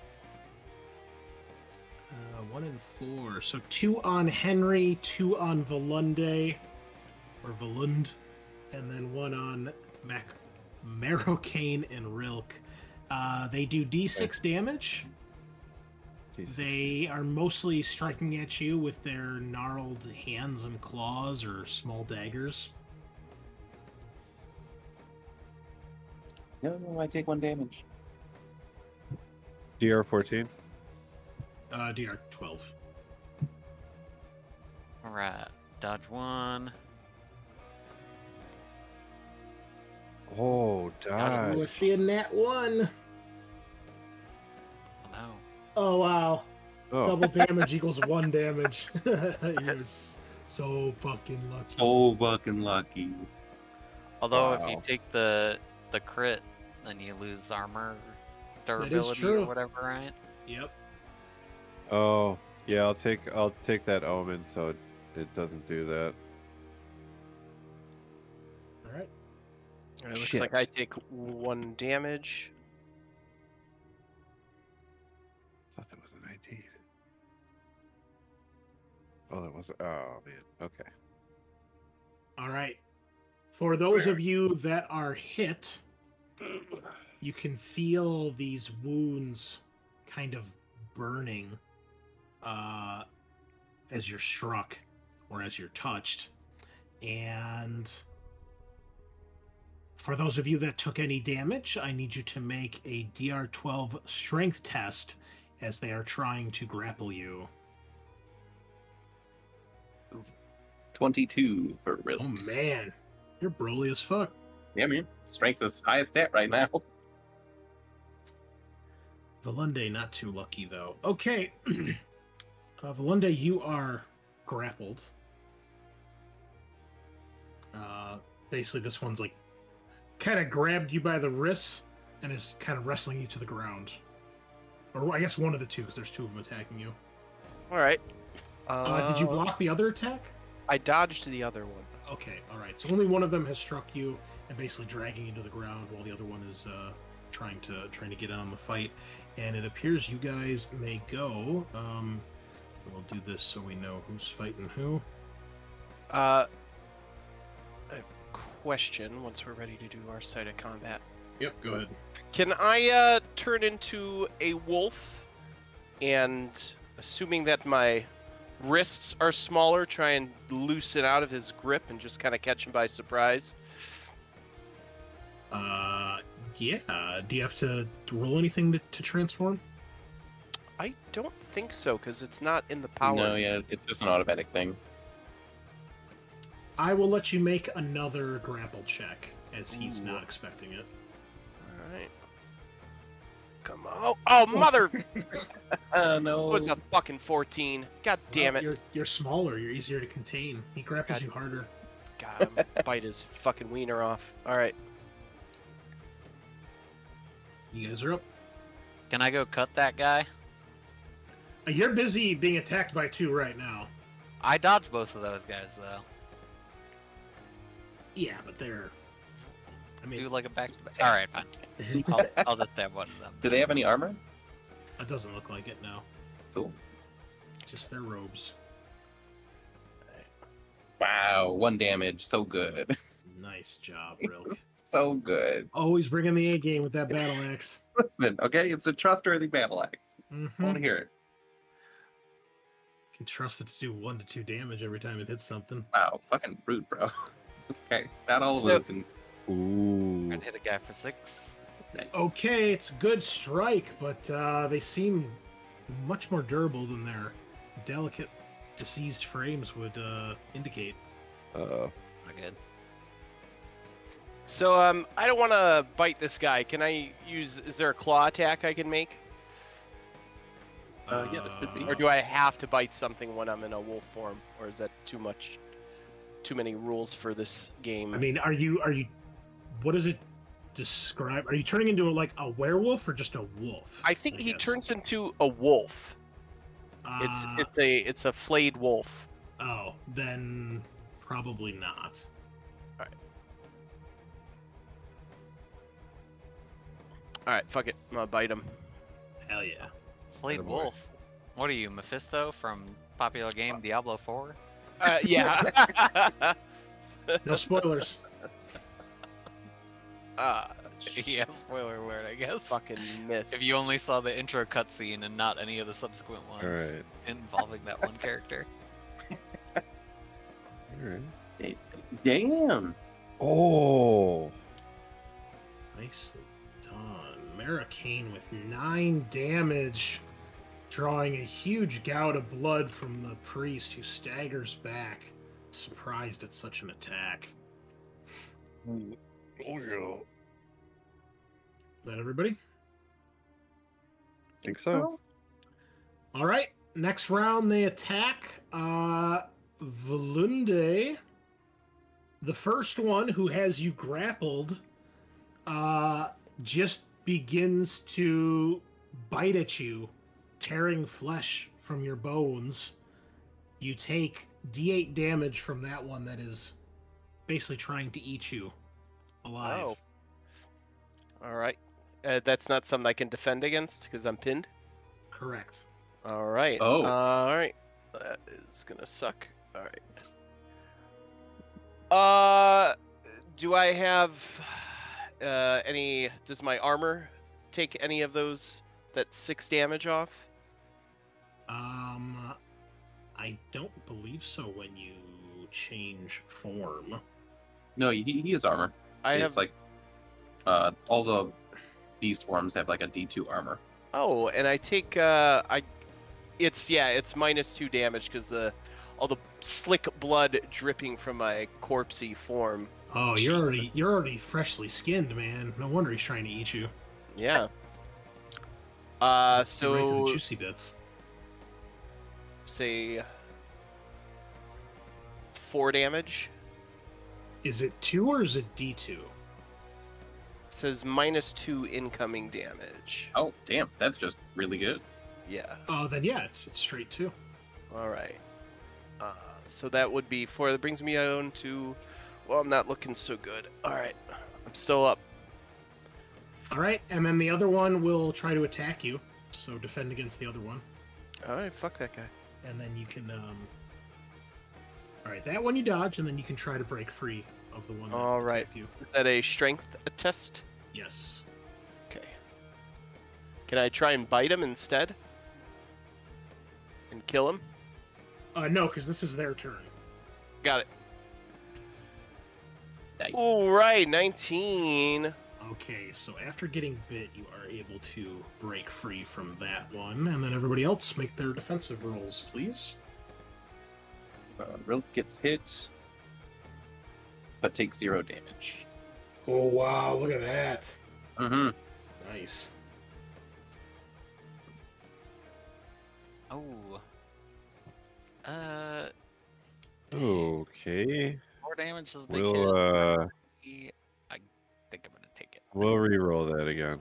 Speaker 1: 1 and 4. So 2 on Henry, 2 on Volunde, or Volund, and then 1 on Marrowcane and Rilk. They do D6 damage.
Speaker 5: Jesus.
Speaker 1: They are mostly striking at you with their gnarled hands and claws or small daggers.
Speaker 3: No, I take 1 damage.
Speaker 5: DR 14.
Speaker 1: DR 12.
Speaker 2: Alright, dodge 1.
Speaker 5: Oh, dodge.
Speaker 1: We're seeing that 1.
Speaker 2: Oh no.
Speaker 1: Oh, wow.
Speaker 5: Oh,
Speaker 1: Double damage equals 1 damage. You're so fucking lucky.
Speaker 3: So fucking lucky.
Speaker 2: Although if you
Speaker 5: Wow.
Speaker 2: take the crit, then you lose armor durability
Speaker 1: true.
Speaker 2: or whatever, right?
Speaker 1: Yep.
Speaker 5: oh, yeah. I'll take that omen, so it doesn't do that.
Speaker 1: All right.
Speaker 4: It looks
Speaker 5: Shit.
Speaker 4: like I take 1 damage.
Speaker 5: I thought that was an ID. Oh, that was. Oh man. Okay.
Speaker 1: All right. For those of you that are hit, you can feel these wounds kind of burning as you're struck or as you're touched. And for those of you that took any damage, I need you to make a DR 12 strength test as they are trying to grapple you.
Speaker 3: 22 for real.
Speaker 1: Oh man, you're broly as fuck.
Speaker 3: Yeah, man. Strength's his highest stat right now.
Speaker 1: Volunde, not too lucky though. Okay, Volunde, you are grappled. Basically, this one's like kind of grabbed you by the wrists and is kind of wrestling you to the ground. Or I guess one of the two, because there's 2 of them attacking you.
Speaker 4: All right.
Speaker 1: Did you block the other attack?
Speaker 4: I dodged the other one.
Speaker 1: Okay, all right. So only one of them has struck you and basically dragging you to the ground, while the other one is trying to get in on the fight, and it appears you guys may go. We'll do this so we know who's fighting who.
Speaker 4: A question once we're ready to do our site of combat.
Speaker 1: Yep, go ahead.
Speaker 4: Can I turn into a wolf and, assuming that my wrists are smaller, try and loosen out of his grip and just kind of catch him by surprise?
Speaker 1: Yeah. Do you have to roll anything to transform?
Speaker 4: I don't think so, because it's not in the power.
Speaker 3: No, yeah, it's just an automatic thing.
Speaker 1: I will let you make another grapple check, as he's
Speaker 4: Ooh.
Speaker 1: not expecting it.
Speaker 4: Alright. Come on. Oh, mother!
Speaker 3: No.
Speaker 4: It was a fucking 14. God damn
Speaker 1: Well,
Speaker 4: it.
Speaker 1: You're smaller. You're easier to contain. He grapples
Speaker 4: God.
Speaker 1: you harder.
Speaker 4: God, I'm gonna bite his fucking wiener off. Alright.
Speaker 1: You guys are up.
Speaker 2: Can I go cut that guy?
Speaker 1: You're busy being attacked by two right now.
Speaker 2: I dodged both of those guys though.
Speaker 1: Yeah, but they're. I mean,
Speaker 2: Do like a back. All right, fine. I'll just stab one of them.
Speaker 3: Do they have any armor?
Speaker 1: it doesn't look like it now.
Speaker 3: Cool.
Speaker 1: Just their robes.
Speaker 3: Wow, 1 damage. So good.
Speaker 1: Nice job, Rilk.
Speaker 3: So good.
Speaker 1: Always bringing the A game with that battle axe.
Speaker 3: Listen, okay? It's a trustworthy battle axe. I
Speaker 1: Mm-hmm.
Speaker 3: want to hear it.
Speaker 1: Can trust it to do 1 to 2 damage every time it hits something.
Speaker 3: Wow, fucking rude, bro. Okay, not all of
Speaker 4: So-
Speaker 3: those can.
Speaker 5: Ooh.
Speaker 2: Gonna hit a guy for 6.
Speaker 3: Nice.
Speaker 1: Okay, it's a good strike, but they seem much more durable than their delicate, diseased frames would indicate.
Speaker 2: Not good.
Speaker 4: So, I don't want to bite this guy. Can I use... Is there a claw attack I can make?
Speaker 3: Yeah, there should be.
Speaker 4: Or do I have to bite something when I'm in a wolf form? Or is that too much... Too many rules for this game?
Speaker 1: I mean, are you? What does it describe? Are you turning into like a werewolf or just a wolf?
Speaker 4: I think he
Speaker 1: guess?
Speaker 4: turns into a wolf. It's a flayed wolf.
Speaker 1: Oh, then probably not.
Speaker 4: All right, fuck it. I'm gonna bite him.
Speaker 1: Hell yeah.
Speaker 2: Flayed
Speaker 5: Attaboy.
Speaker 2: Wolf. What are you, Mephisto from popular game Diablo 4?
Speaker 4: Yeah.
Speaker 1: No spoilers.
Speaker 2: Yeah, spoiler alert, I guess.
Speaker 4: Fucking missed.
Speaker 2: If you only saw the intro cutscene and not any of the subsequent ones
Speaker 5: Alright.
Speaker 2: involving that one character.
Speaker 5: Alright.
Speaker 3: Damn.
Speaker 5: Oh.
Speaker 1: Nicely done. Mara Kane with 9 damage, drawing a huge gout of blood from the priest, who staggers back, surprised at such an attack.
Speaker 5: Oh yeah.
Speaker 1: Is that everybody?
Speaker 5: Think so.
Speaker 1: All right. Next round, they attack Volunde. The first one, who has you grappled, just begins to bite at you, tearing flesh from your bones. You take D8 damage from that one that is basically trying to eat you alive.
Speaker 4: Oh. All right. That's not something I can defend against because I'm pinned.
Speaker 1: Correct.
Speaker 4: All right.
Speaker 3: Oh.
Speaker 4: All right. That is gonna suck. All right. Do I have any? Does my armor take any of those? That 6 damage off?
Speaker 1: I don't believe so when you change form.
Speaker 3: No, he has armor.
Speaker 4: I
Speaker 3: It's
Speaker 4: have.
Speaker 3: like all the beast forms have like a D2 armor.
Speaker 4: Oh, and I take It's -2 damage because all the slick blood dripping from my corpsey form.
Speaker 1: Oh, you're already freshly skinned, man. No wonder he's trying to eat you.
Speaker 4: Yeah.
Speaker 1: Get right to the
Speaker 4: So
Speaker 1: juicy bits.
Speaker 4: say 4 damage.
Speaker 1: Is it 2 or is it D2?
Speaker 4: It says -2 incoming damage.
Speaker 3: Oh, damn, that's just really good.
Speaker 4: Yeah.
Speaker 1: Oh, then yeah, it's straight 2.
Speaker 4: All right. So that would be 4. That brings me down to. Well, I'm not looking so good. All right. I'm still up.
Speaker 1: All right, and then the other one will try to attack you. So defend against the other one,
Speaker 4: All right, fuck that guy.
Speaker 1: and then you can. All right, that one you dodge, and then you can try to break free of the one that
Speaker 4: All right.
Speaker 1: attacked you.
Speaker 4: Is that a strength test?
Speaker 1: Yes.
Speaker 4: Okay. Can I try and bite him instead? And kill him?
Speaker 1: No, because this is their turn.
Speaker 4: Got it.
Speaker 3: Nice.
Speaker 4: All right, 19.
Speaker 1: Okay, so after getting bit, you are able to break free from that one, and then everybody else make their defensive rolls, please.
Speaker 3: Rilk gets hit, but takes 0 damage.
Speaker 1: Oh wow, look at that!
Speaker 3: Mm-hmm.
Speaker 1: Nice.
Speaker 2: Oh.
Speaker 5: Okay.
Speaker 2: 4 damage is a big
Speaker 5: We'll
Speaker 2: hit. I think I'm gonna take it.
Speaker 5: we'll re-roll that again.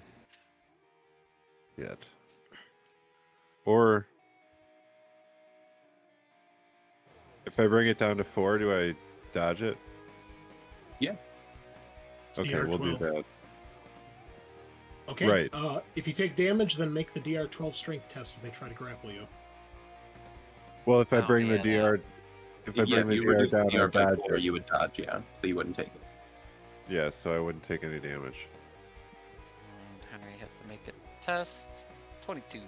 Speaker 5: Yet. Or if I bring it down to 4, do I dodge it?
Speaker 3: Yeah.
Speaker 1: It's
Speaker 5: Okay,
Speaker 1: DR
Speaker 5: we'll do
Speaker 1: 12.
Speaker 5: that.
Speaker 1: Okay.
Speaker 5: Right.
Speaker 1: If you take damage, then make the DR12 strength test as they try to grapple you.
Speaker 5: Well, if I
Speaker 2: Oh,
Speaker 5: bring the
Speaker 2: yeah.
Speaker 5: DR, if I
Speaker 3: Yeah,
Speaker 5: bring
Speaker 3: if
Speaker 5: the
Speaker 3: you
Speaker 5: DR
Speaker 3: reduce the
Speaker 5: down, I
Speaker 3: DR by
Speaker 5: dodge
Speaker 3: 4,
Speaker 5: it.
Speaker 3: you would dodge, yeah, so you wouldn't take it.
Speaker 5: Yeah, so I wouldn't take any damage.
Speaker 2: And Henry has to make a test. 22.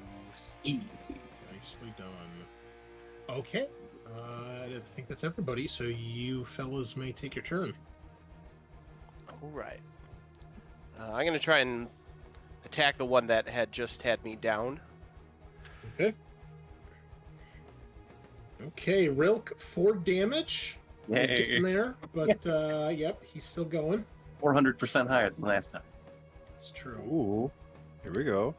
Speaker 3: Easy.
Speaker 1: Nicely done. Okay. I think that's everybody, so you fellas may take your turn.
Speaker 4: All right. I'm going to try and attack the one that had just had me down.
Speaker 1: Okay. Okay, Rilk, 4 damage. We're getting there, but yep, he's still going.
Speaker 3: 400% higher than last time.
Speaker 1: It's true.
Speaker 5: Ooh, here we go.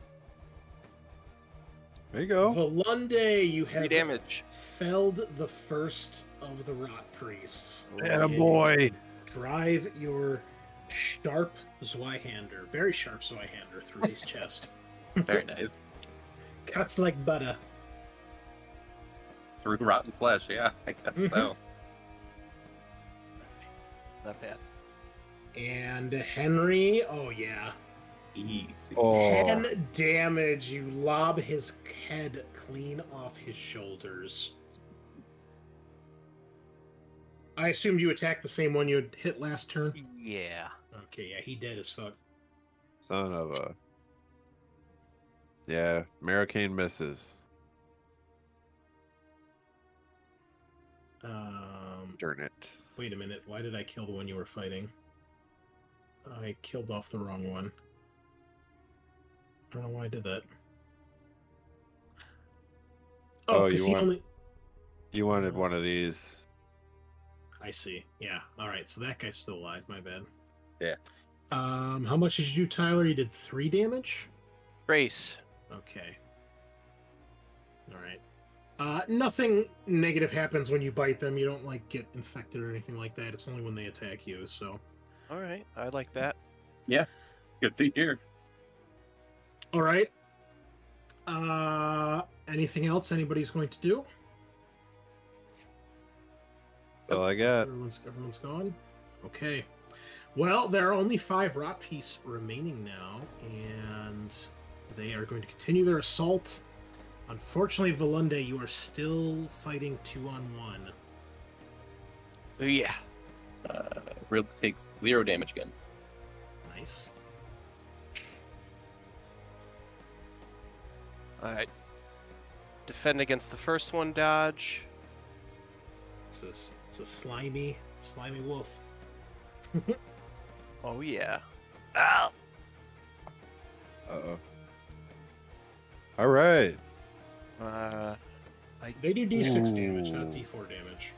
Speaker 5: There you go.
Speaker 1: Volunde, you
Speaker 4: 3
Speaker 1: have
Speaker 4: damage.
Speaker 1: felled the first of the rot priests.
Speaker 5: Attaboy.
Speaker 1: Drive your sharp Zweihander, very sharp Zweihander, through his chest.
Speaker 3: Very nice.
Speaker 1: Cuts like butter.
Speaker 3: Through rotten flesh, yeah, I guess so.
Speaker 2: Not bad.
Speaker 1: And Henry, oh yeah.
Speaker 3: Easy.
Speaker 5: Oh.
Speaker 1: 10 damage. You lob his head clean off his shoulders. I assumed you attacked the same one you had hit last turn?
Speaker 2: Yeah.
Speaker 1: Okay, yeah, he dead as fuck.
Speaker 5: Son of a. Yeah, Maricane misses. Darn it.
Speaker 1: Wait a minute. Why did I kill the one you were fighting? I killed off the wrong one. I don't know why I did that.
Speaker 5: Oh,
Speaker 1: because
Speaker 5: you
Speaker 1: he
Speaker 5: want-
Speaker 1: only...
Speaker 5: You wanted one of these.
Speaker 1: I see. Yeah. All right. So that guy's still alive. My bad.
Speaker 3: Yeah.
Speaker 1: How much did you do, Tyler? You did 3 damage?
Speaker 4: Grace.
Speaker 1: Okay. All right. Nothing negative happens when you bite them. You don't like get infected or anything like that. It's only when they attack you. So.
Speaker 4: All right, I like that.
Speaker 3: Good to hear.
Speaker 1: All right. Anything else anybody's going to do?
Speaker 5: That's all I got.
Speaker 1: Everyone's gone. Okay. Well, there are only 5 rot piece remaining now, and they are going to continue their assault. Unfortunately, Volunde, you are still fighting 2-on-1.
Speaker 4: Yeah.
Speaker 3: Real takes 0 damage again.
Speaker 1: Nice.
Speaker 4: All right. Defend against the first one, dodge.
Speaker 1: It's a slimy wolf.
Speaker 4: Oh, yeah. Ow!
Speaker 5: Uh-oh. All right.
Speaker 1: They do D6 damage, not
Speaker 5: Ooh.
Speaker 1: D4 damage.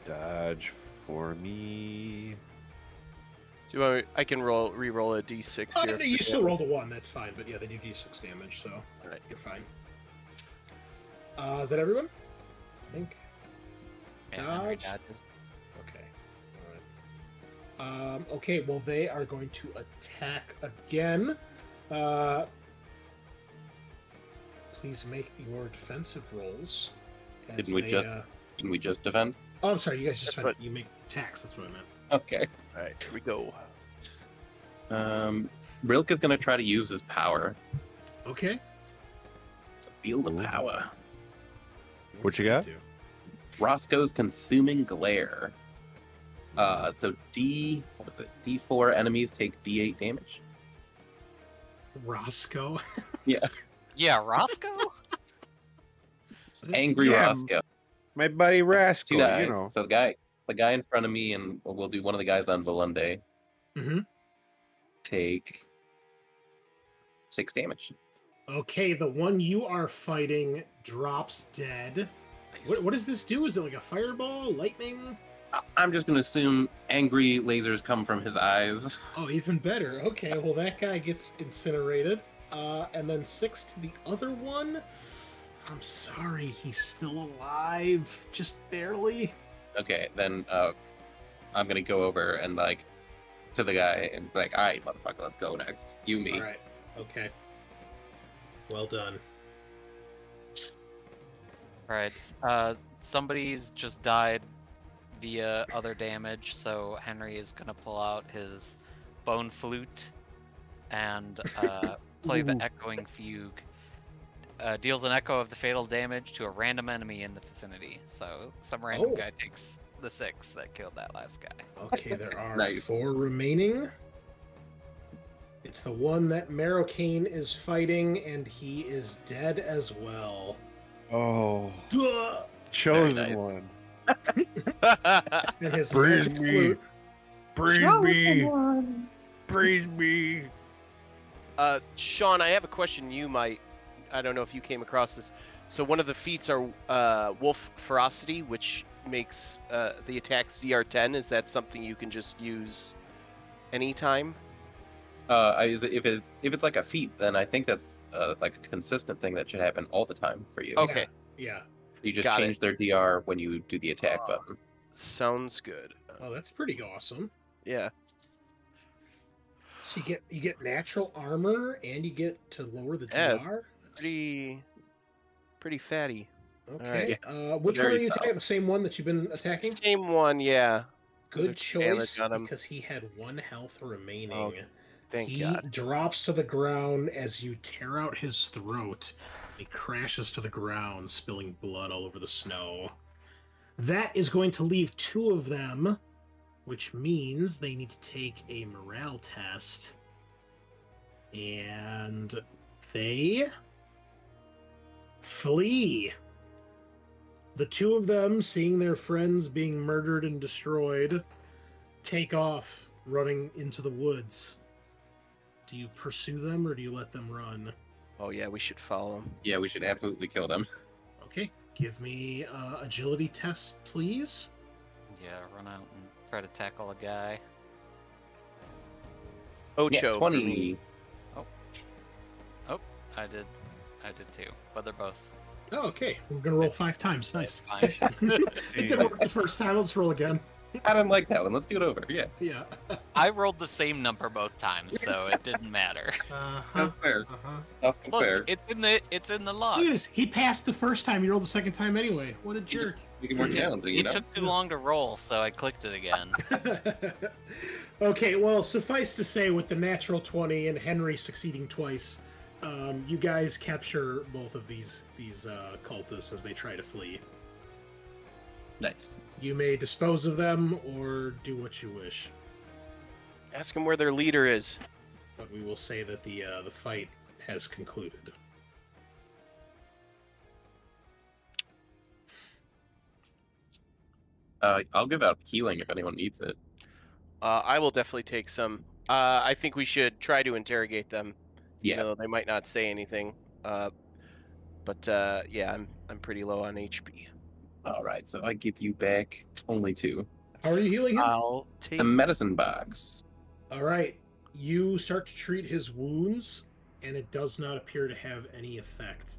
Speaker 5: Dodge for me.
Speaker 4: Do you want me, I can re-roll a d6 here.
Speaker 1: You still rolled a 1, that's fine, but yeah, they do D6 damage, so
Speaker 4: Alright.
Speaker 1: you're fine. Is that everyone? I think.
Speaker 2: And Henry
Speaker 1: Dodge.
Speaker 2: dodges.
Speaker 1: Okay. All right. Okay, well, they are going to attack again. Please make your defensive rolls. as
Speaker 3: Didn't we
Speaker 1: they,
Speaker 3: just- Didn't we just defend?
Speaker 1: Oh, I'm sorry, you guys just
Speaker 4: That's
Speaker 1: found you make attacks, that's what I meant.
Speaker 3: Okay.
Speaker 4: All right, here we go.
Speaker 3: Rilk is gonna try to use his power.
Speaker 1: Okay.
Speaker 3: To feel the power.
Speaker 5: What you got?
Speaker 1: Do?
Speaker 3: Roscoe's consuming glare. So D4 enemies take D8 damage.
Speaker 1: Roscoe.
Speaker 2: Yeah, Roscoe?
Speaker 3: Just angry
Speaker 5: Yeah,
Speaker 3: Roscoe.
Speaker 5: My buddy Rascal,
Speaker 3: Two guys.
Speaker 5: you know.
Speaker 3: So the guy in front of me, and we'll do one of the guys on Volunde.
Speaker 1: Mm-hmm.
Speaker 3: Take 6 damage.
Speaker 1: Okay, the one you are fighting drops dead. What does this do? Is it like a fireball, lightning?
Speaker 3: I'm just gonna assume angry lasers come from his eyes.
Speaker 1: Oh, even better. Okay, well that guy gets incinerated. And then 6 to the other one. I'm sorry, he's still alive, just barely.
Speaker 3: Okay, then I'm gonna go over and like to the guy and be like, all right, motherfucker, let's go next. You, me.
Speaker 1: All right. Okay. Well done.
Speaker 2: Alright, somebody's just died via other damage, so Henry is gonna pull out his bone flute and play the echoing fugue. Deals an echo of the fatal damage to a random enemy in the vicinity. So some random guy takes the 6 that killed that last guy.
Speaker 1: Okay, there are
Speaker 3: Nice.
Speaker 1: 4 remaining. It's the one that Marrowcane is fighting, and he is dead as well.
Speaker 5: Oh,
Speaker 1: Ugh!
Speaker 5: chosen
Speaker 3: nice.
Speaker 5: one.
Speaker 1: And his
Speaker 5: Praise
Speaker 1: magic
Speaker 5: me.
Speaker 1: flute.
Speaker 5: Praise me. Praise me.
Speaker 4: Sean, I have a question. I don't know if you came across this. So one of the feats are Wolf Ferocity, which makes the attacks DR10. Is that something you can just use anytime?
Speaker 3: If it's like a feat, then I think that's like a consistent thing that should happen all the time for you.
Speaker 4: Okay.
Speaker 1: Yeah.
Speaker 3: You just
Speaker 4: Got
Speaker 3: change their DR when you do the attack button.
Speaker 4: Sounds good.
Speaker 1: Oh, that's pretty awesome.
Speaker 4: Yeah.
Speaker 1: So you get natural armor, and you get to lower the
Speaker 4: Yeah,
Speaker 1: DR. That's
Speaker 4: Pretty fatty.
Speaker 1: okay. Which one are
Speaker 3: Very
Speaker 1: you
Speaker 3: tough.
Speaker 1: attacking? The same one that you've been attacking?
Speaker 4: Same one, yeah.
Speaker 1: Good
Speaker 4: Good
Speaker 1: choice,
Speaker 4: damage on him.
Speaker 1: because he had 1 health remaining.
Speaker 4: Oh, Thank
Speaker 1: he
Speaker 4: God.
Speaker 1: drops to the ground as you tear out his throat. He crashes to the ground, spilling blood all over the snow. That is going to leave 2 of them, which means they need to take a morale test. And they flee. The 2 of them, seeing their friends being murdered and destroyed, take off, running into the woods. Do you pursue them, or do you let them run?
Speaker 4: Oh yeah, we should follow him.
Speaker 3: Yeah, we should absolutely kill them.
Speaker 1: Okay, give me agility test, please.
Speaker 2: Yeah, run out and try to tackle a guy.
Speaker 4: Ocho.
Speaker 3: Yeah,
Speaker 4: for
Speaker 3: 20.
Speaker 4: me.
Speaker 2: I did too, but they're both
Speaker 1: Oh, okay. We're gonna roll 5 times. Nice.
Speaker 2: fine.
Speaker 1: It didn't work the first time. Let's roll again.
Speaker 3: I didn't like that one. Let's do it over. Yeah,
Speaker 1: Yeah.
Speaker 2: I rolled the same number both times, so it didn't matter.
Speaker 1: Uh-huh.
Speaker 3: that's fair.
Speaker 1: Uh-huh.
Speaker 3: That's
Speaker 2: Look,
Speaker 3: fair.
Speaker 2: it's in the log.
Speaker 1: Look at this. He passed the first time. You rolled the second time anyway. What a jerk.
Speaker 3: Make it more challenging, you
Speaker 2: It
Speaker 3: know?
Speaker 2: took too long to roll, so I clicked it again.
Speaker 1: Okay, well, suffice to say, with the natural 20 and Henry succeeding twice, you guys capture both of these cultists as they try to flee.
Speaker 3: Nice.
Speaker 1: You may dispose of them or do what you wish,
Speaker 4: Ask him where their leader is.
Speaker 1: but we will say that the fight has concluded.
Speaker 3: I'll give out healing if anyone needs it.
Speaker 4: I will definitely take some. I think we should try to interrogate them.
Speaker 3: Yeah.
Speaker 4: Even though they might not say anything. But yeah, I'm pretty low on HP.
Speaker 3: All right, so I give you back only 2.
Speaker 1: How are you healing him?
Speaker 4: I'll take.
Speaker 3: A medicine box.
Speaker 1: All right. You start to treat his wounds, and it does not appear to have any effect.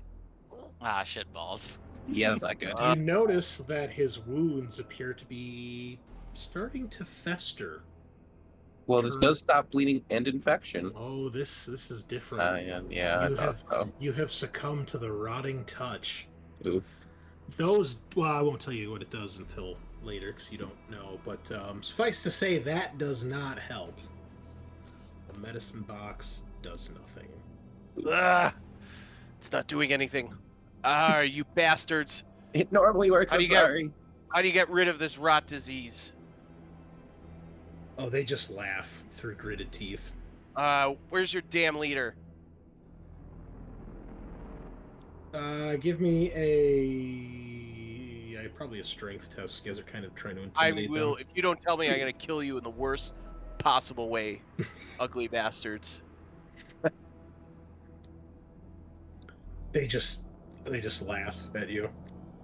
Speaker 2: Ah, shit balls.
Speaker 3: Yeah, that's not good.
Speaker 1: You notice that his wounds appear to be starting to fester.
Speaker 3: Well, this does stop bleeding and infection.
Speaker 1: Oh, this is different.
Speaker 3: Yeah, I
Speaker 1: You
Speaker 3: thought
Speaker 1: have
Speaker 3: so.
Speaker 1: you have succumbed to the rotting touch.
Speaker 3: Oof.
Speaker 1: Those, well, I won't tell you what it does until later because you don't know. But suffice to say, that does not help. A medicine box does nothing.
Speaker 4: Ugh, it's not doing anything. Ah, you bastards!
Speaker 3: It normally works.
Speaker 4: How do
Speaker 3: I'm
Speaker 4: you get-
Speaker 3: sorry.
Speaker 4: How do you get rid of this rot disease?
Speaker 1: Oh, they just laugh through gritted teeth.
Speaker 4: Where's your damn leader?
Speaker 1: Give me probably a strength test. You guys are kind of trying to
Speaker 4: I
Speaker 1: intimidate
Speaker 4: will.
Speaker 1: them.
Speaker 4: If you don't tell me, I'm gonna kill you in the worst possible way. Ugly bastards.
Speaker 1: They just laugh at you.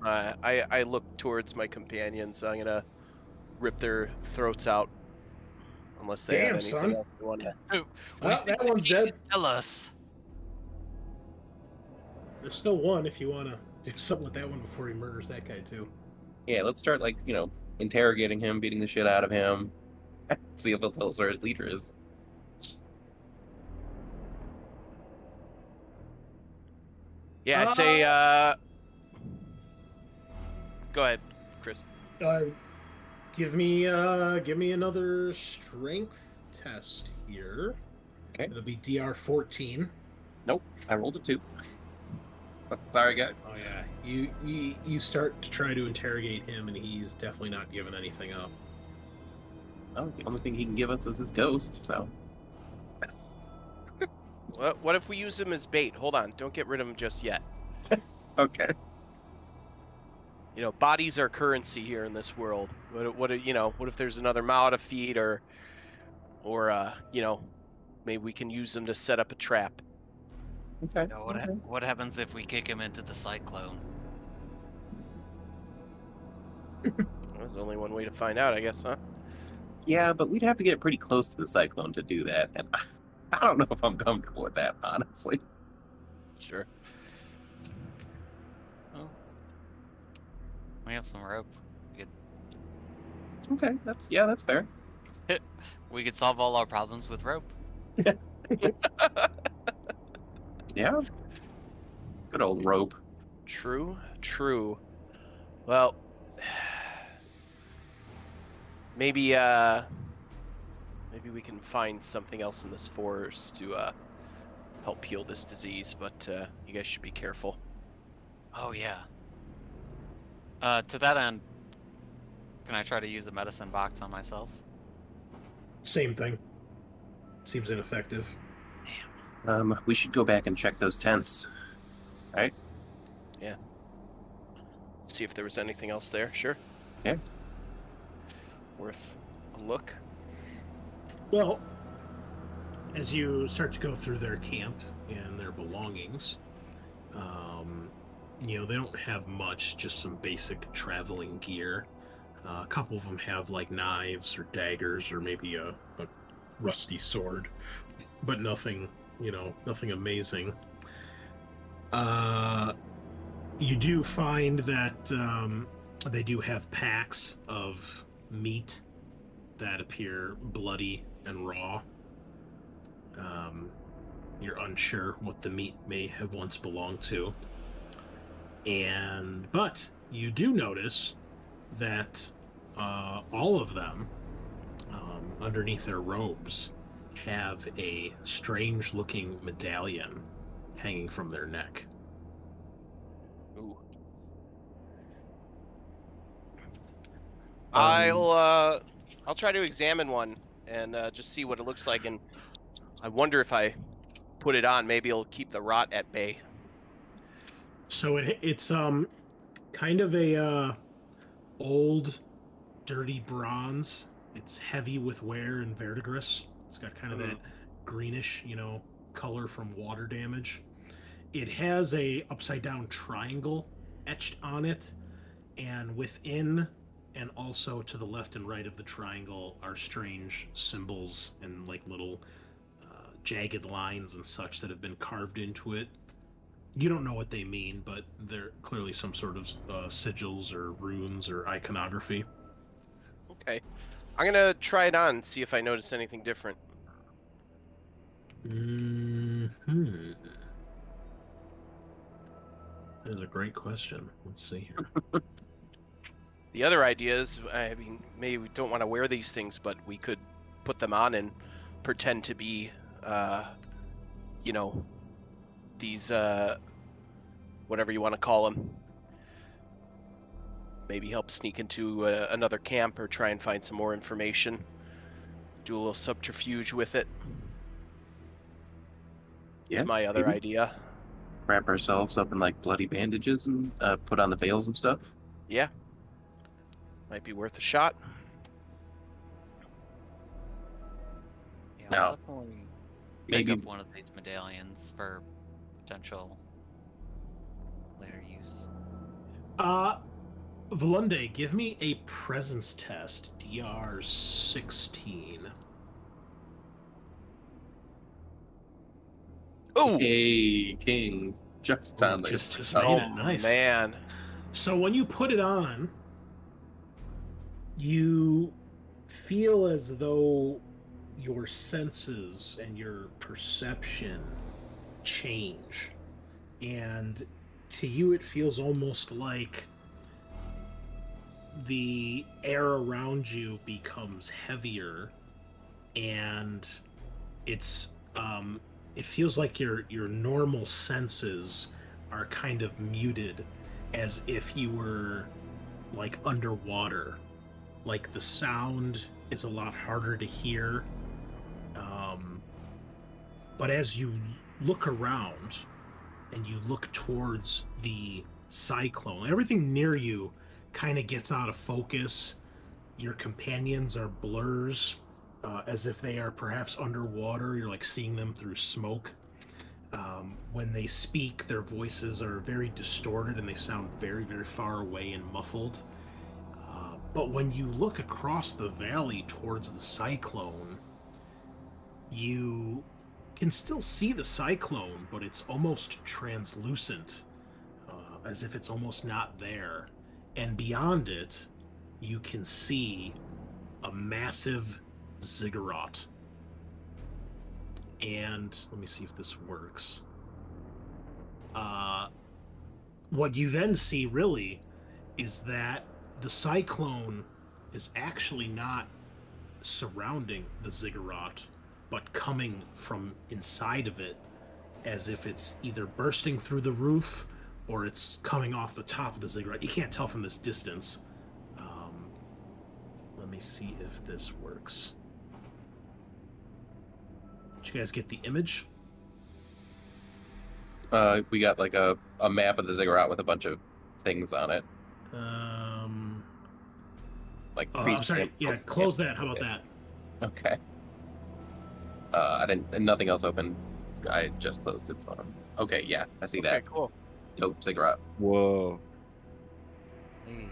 Speaker 4: I look towards my companions. I'm gonna rip their throats out. Unless they have
Speaker 1: Damn,
Speaker 4: anything
Speaker 1: son.
Speaker 4: else they want to.
Speaker 1: Oh, that one's dead.
Speaker 2: Tell us.
Speaker 1: There's still one if you want to do something with that one before he murders that guy too.
Speaker 3: Yeah, let's start interrogating him, beating the shit out of him. See if he'll tell us where his leader is.
Speaker 4: Yeah, I say. Go ahead, Chris.
Speaker 1: Give me another strength test here.
Speaker 3: Okay.
Speaker 1: It'll be DR 14.
Speaker 3: Nope, I rolled a 2. Sorry, guys.
Speaker 1: Oh yeah, you start to try to interrogate him, and he's definitely not giving anything up.
Speaker 3: Oh, the only thing he can give us is his ghost, so.
Speaker 4: What if we use him as bait? Hold on, don't get rid of him just yet.
Speaker 3: Okay.
Speaker 4: You know, bodies are currency here in this world. What if there's another Mao to feed, or maybe we can use them to set up a trap.
Speaker 3: Okay.
Speaker 2: You know, what happens if we kick him into the cyclone?
Speaker 4: There's only one way to find out, I guess, huh?
Speaker 3: Yeah, but we'd have to get pretty close to the cyclone to do that, and I don't know if I'm comfortable with that, honestly.
Speaker 4: Sure.
Speaker 2: Well, we have some rope.
Speaker 3: Okay, that's fair.
Speaker 2: We could solve all our problems with rope.
Speaker 3: Yeah. Good old rope.
Speaker 4: True. Well, maybe we can find something else in this forest to help heal this disease, but you guys should be careful.
Speaker 2: Oh yeah. To that end, can I try to use a medicine box on myself?
Speaker 1: Same thing. Seems ineffective.
Speaker 3: We should go back and check those tents. Right?
Speaker 4: Yeah. See if there was anything else there. Sure.
Speaker 3: Yeah.
Speaker 4: Worth a look.
Speaker 1: Well, as you start to go through their camp and their belongings, they don't have much, just some basic traveling gear. A couple of them have like knives or daggers or maybe a rusty sword, but nothing amazing. You do find that they do have packs of meat that appear bloody and raw. You're unsure what the meat may have once belonged to. But you do notice that all of them, underneath their robes, have a strange-looking medallion hanging from their neck.
Speaker 4: Ooh. I'll try to examine one and just see what it looks like, and I wonder if I put it on, maybe it'll keep the rot at bay.
Speaker 1: So it's kind of a old, dirty bronze. It's heavy with wear and verdigris. It's got kind of that greenish, color from water damage. It has a upside down triangle etched on it, and within and also to the left and right of the triangle are strange symbols and like little jagged lines and such that have been carved into it. You don't know what they mean, but they're clearly some sort of sigils or runes or iconography.
Speaker 4: Okay. I'm gonna try it on and see if I notice anything different.
Speaker 1: That is a great question. Let's see here.
Speaker 4: The other idea is, maybe we don't want to wear these things, but we could put them on and pretend to be you know, these whatever you want to call them. Maybe help sneak into another camp or try and find some more information. Do a little subterfuge with it.
Speaker 3: Yeah,
Speaker 4: It's my other
Speaker 3: maybe.
Speaker 4: idea.
Speaker 3: Wrap ourselves up in like bloody bandages and put on the veils and stuff.
Speaker 4: Yeah. Might be worth a shot.
Speaker 2: Yeah,
Speaker 3: Now,
Speaker 2: I'll definitely pick
Speaker 3: maybe
Speaker 2: up one of these medallions for potential later use.
Speaker 1: Volunde, give me a presence test, DR 16.
Speaker 4: Ooh!
Speaker 3: hey king, just on the
Speaker 1: Just
Speaker 3: oh,
Speaker 1: made it. Nice.
Speaker 4: Man.
Speaker 1: So when you put it on, you feel as though your senses and your perception change. And to you, it feels almost like the air around you becomes heavier, and it's it feels like your normal senses are kind of muted, as if you were like underwater. Like the sound is a lot harder to hear. But as you look around and you look towards the cyclone, everything near you kind of gets out of focus. Your companions are blurs, as if they are perhaps underwater. You're like seeing them through smoke. When they speak, their voices are very distorted and they sound very, very far away and muffled. But when you look across the valley towards the cyclone, you can still see the cyclone, but it's almost translucent, as if it's almost not there. And beyond it, you can see a massive ziggurat. And let me see if this works. What you then see really is that the cyclone is actually not surrounding the ziggurat, but coming from inside of it, as if it's either bursting through the roof or it's coming off the top of the ziggurat. You can't tell from this distance. Let me see if this works. Did you guys get the image?
Speaker 3: we got like a map of the ziggurat with a bunch of things on it, like
Speaker 1: I'm sorry.
Speaker 3: pre-stamped
Speaker 1: Yeah,
Speaker 3: books.
Speaker 1: close that. How about that?
Speaker 3: Okay. I didn't. And nothing else open. I just closed it. So okay, yeah, I see
Speaker 4: Okay,
Speaker 3: that.
Speaker 4: cool.
Speaker 3: Dope ziggurat.
Speaker 5: Whoa.
Speaker 2: Hey.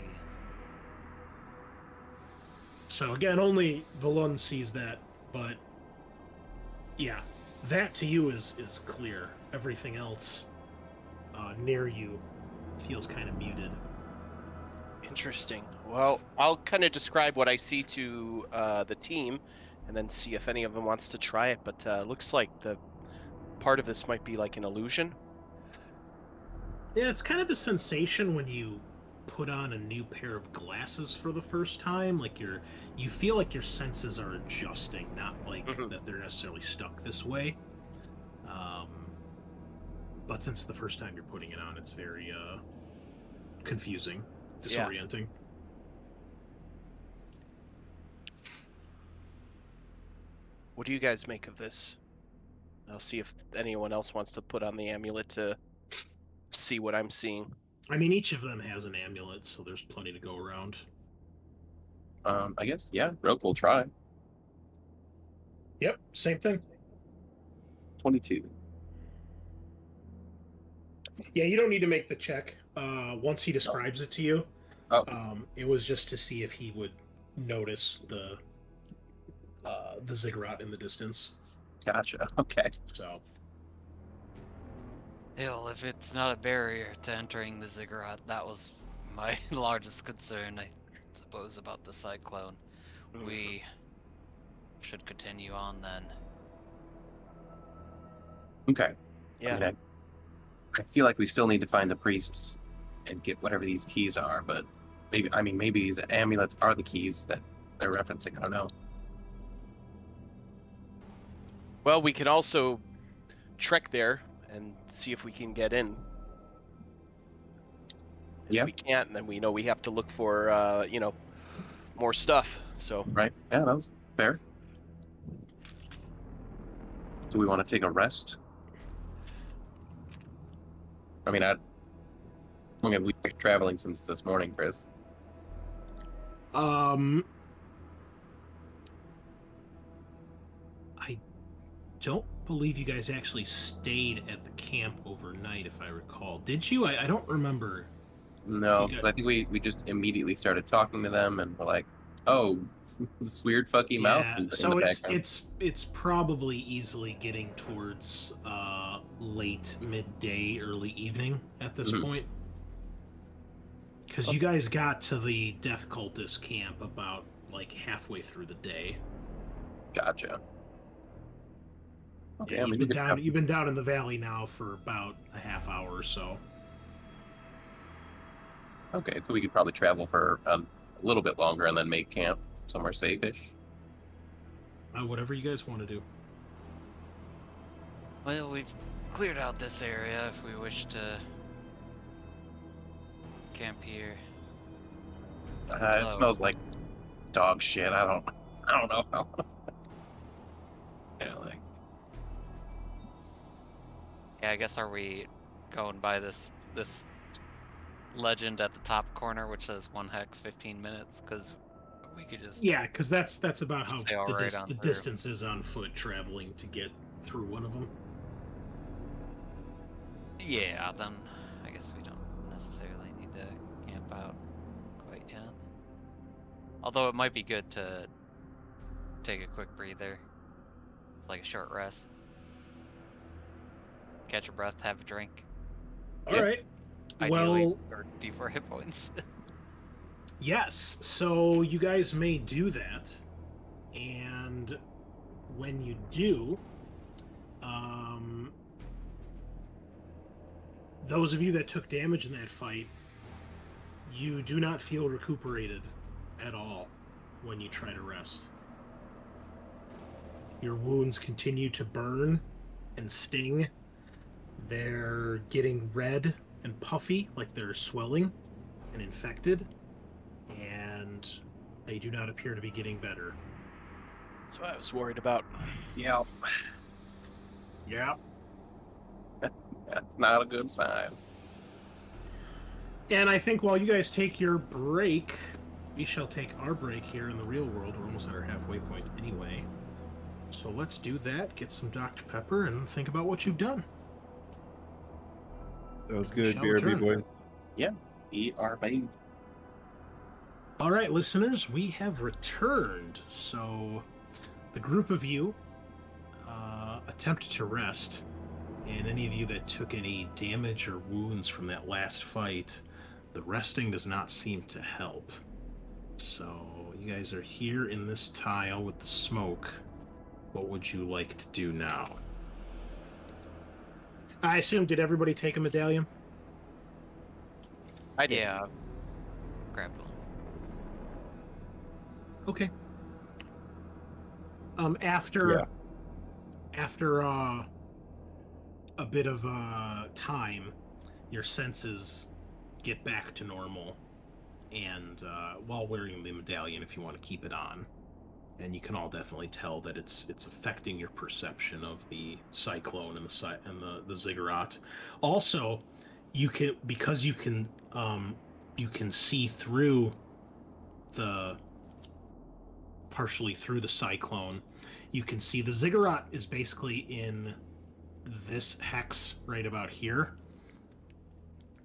Speaker 1: So again, only Valun sees that, but yeah, that to you is clear. Everything else near you feels kind of muted.
Speaker 4: Interesting. Well, I'll kind of describe what I see to the team, and then see if any of them wants to try it. But looks like the part of this might be like an illusion.
Speaker 1: Yeah, it's kind of the sensation when you put on a new pair of glasses for the first time. Like you feel like your senses are adjusting, not like that they're necessarily stuck this way. But since the first time you're putting it on, it's very confusing, disorienting.
Speaker 4: What do you guys make of this? I'll see if anyone else wants to put on the amulet to see what I'm seeing.
Speaker 1: I mean, each of them has an amulet, so there's plenty to go around.
Speaker 3: I guess yeah. Roke will try.
Speaker 1: Yep, same thing.
Speaker 3: 22.
Speaker 1: Yeah, you don't need to make the check. Once he describes it to you, it was just to see if he would notice the ziggurat in the distance.
Speaker 3: Gotcha. Okay.
Speaker 1: So,
Speaker 2: Hell, if it's not a barrier to entering the ziggurat, that was my largest concern, I suppose, about the cyclone. We should continue on then.
Speaker 3: Okay.
Speaker 4: Yeah.
Speaker 3: I mean, I feel like we still need to find the priests and get whatever these keys are, but maybe these amulets are the keys that they're referencing. I don't know.
Speaker 4: Well, we can also trek there and see if we can get in.
Speaker 3: Yeah.
Speaker 4: If we can't, then we know we have to look for, more stuff. So
Speaker 3: Right. Yeah, that was fair. Do we want to take a rest? I mean, we've been traveling since this morning, Chris.
Speaker 1: I don't believe you guys actually stayed at the camp overnight, if I recall. Did you? I don't remember.
Speaker 3: No,
Speaker 1: You
Speaker 3: because
Speaker 1: got-
Speaker 3: I think we just immediately started talking to them, and we're like, oh, this weird fucky mouth
Speaker 1: Yeah,
Speaker 3: in the
Speaker 1: so
Speaker 3: background.
Speaker 1: it's probably easily getting towards late midday, early evening at this
Speaker 3: Mhm.
Speaker 1: point. Because you guys got to the Death Cultist camp about like halfway through the day.
Speaker 3: Gotcha. Okay,
Speaker 1: Yeah,
Speaker 3: I mean, we could have-
Speaker 1: you've been down in the valley now for about a half hour or so.
Speaker 3: Okay, so we could probably travel for a little bit longer and then make camp somewhere safe-ish.
Speaker 1: Whatever you guys want to do.
Speaker 2: Well, we've cleared out this area if we wish to camp here.
Speaker 3: It
Speaker 2: Hello.
Speaker 3: smells like dog shit. I don't know how. Yeah, like
Speaker 2: Yeah, I guess are we going by this legend at the top corner which says 1 hex 15 minutes? Because we could just
Speaker 1: Yeah, because that's about how
Speaker 2: Stay all right on
Speaker 1: the
Speaker 2: through.
Speaker 1: distance is on foot traveling to get through one of them.
Speaker 2: Yeah, then I guess we don't necessarily need to camp out quite yet. Although it might be good to take a quick breather, like a short rest, catch your breath, have a drink.
Speaker 1: All
Speaker 3: Yeah.
Speaker 1: right.
Speaker 2: Ideally,
Speaker 1: Well,
Speaker 2: or D4 hit points.
Speaker 1: yes. So you guys may do that, and when you do, those of you that took damage in that fight, you do not feel recuperated at all when you try to rest. Your wounds continue to burn and sting. They're getting red and puffy, like they're swelling and infected, and they do not appear to be getting better.
Speaker 4: that's what I was worried about.
Speaker 3: yeah,
Speaker 1: Yeah.
Speaker 3: that's not a good sign.
Speaker 1: And I think while you guys take your break, we shall take our break here in the real world. We're almost at our halfway point anyway. So let's do that, get some Dr. Pepper, and think about what you've done.
Speaker 5: That was good,
Speaker 1: Shall
Speaker 5: BRB
Speaker 1: return.
Speaker 5: boys.
Speaker 3: Eat our baby.
Speaker 1: All right, listeners, we have returned. So the group of you attempt to rest, and any of you that took any damage or wounds from that last fight, the resting does not seem to help. So you guys are here in this tile with the smoke. What would you like to do now? I assume, did everybody take a medallion?
Speaker 4: I did.
Speaker 2: Yeah. Grab one.
Speaker 1: Okay. After a bit of time, your senses get back to normal, and while wearing the medallion, if you want to keep it on, and you can all definitely tell that it's affecting your perception of the cyclone and the ziggurat. Also, you can see through partially through the cyclone. You can see the ziggurat is basically in this hex right about here,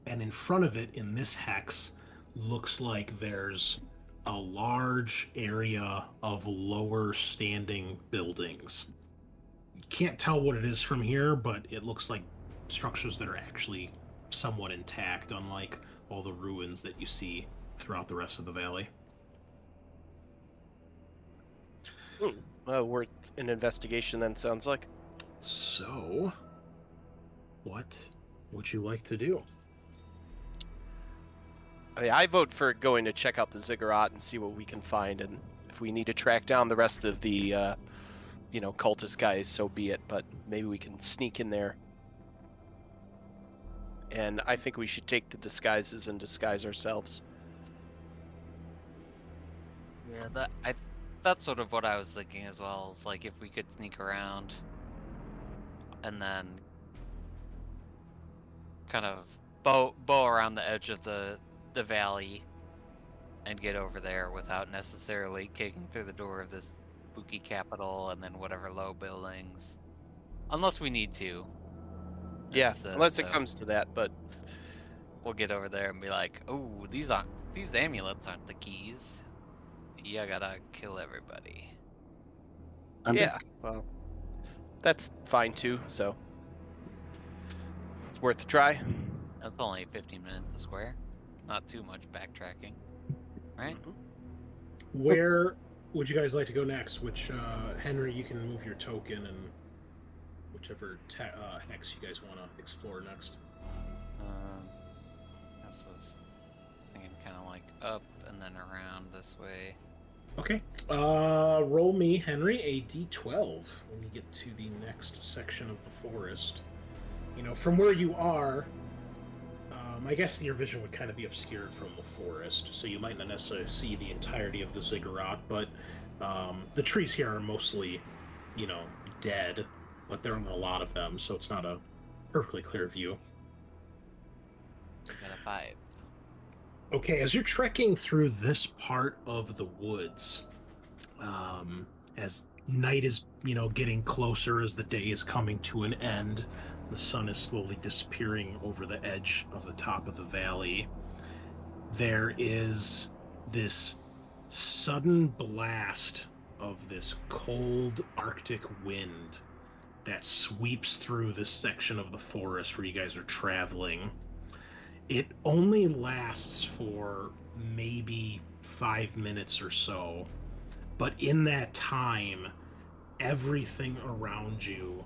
Speaker 1: and in front of it in this hex looks like there's a large area of lower standing buildings. You can't tell what it is from here, but it looks like structures that are actually somewhat intact, unlike all the ruins that you see throughout the rest of the valley.
Speaker 4: Worth an investigation then, sounds like.
Speaker 1: So, what would you like to do?
Speaker 4: I mean, I vote for going to check out the Ziggurat and see what we can find, and if we need to track down the rest of the cultist guys, so be it. But maybe we can sneak in there. And I think we should take the disguises and disguise ourselves.
Speaker 2: Yeah, that's sort of what I was thinking as well. Is like if we could sneak around, and then kind of bow around the edge of the valley, and get over there without necessarily kicking through the door of this spooky capital and then whatever low buildings, unless we need to.
Speaker 4: Yeah,
Speaker 2: As,
Speaker 4: unless it
Speaker 2: so
Speaker 4: comes to that. But
Speaker 2: we'll get over there and be like, "Oh, these amulets aren't the keys. You gotta kill everybody."
Speaker 4: yeah, well, that's fine too. So it's worth a try.
Speaker 2: That's only 15 minutes a square. Not too much backtracking, right?
Speaker 4: Mhm.
Speaker 1: Where would you guys like to go next? Which Henry, you can move your token, and whichever hex you guys want to explore next.
Speaker 2: I was thinking kind of like up and then around this way.
Speaker 1: Okay. Roll me, Henry, a d12 when you get to the next section of the forest. From where you are, I guess your vision would kind of be obscured from the forest, so you might not necessarily see the entirety of the Ziggurat, but the trees here are mostly, dead, but there aren't a lot of them, so it's not a perfectly clear view.
Speaker 2: Got a 5.
Speaker 1: Okay, as you're trekking through this part of the woods, as night is, getting closer, as the day is coming to an end, the sun is slowly disappearing over the edge of the top of the valley, there is this sudden blast of this cold Arctic wind that sweeps through this section of the forest where you guys are traveling. It only lasts for maybe 5 minutes or so, but in that time, everything around you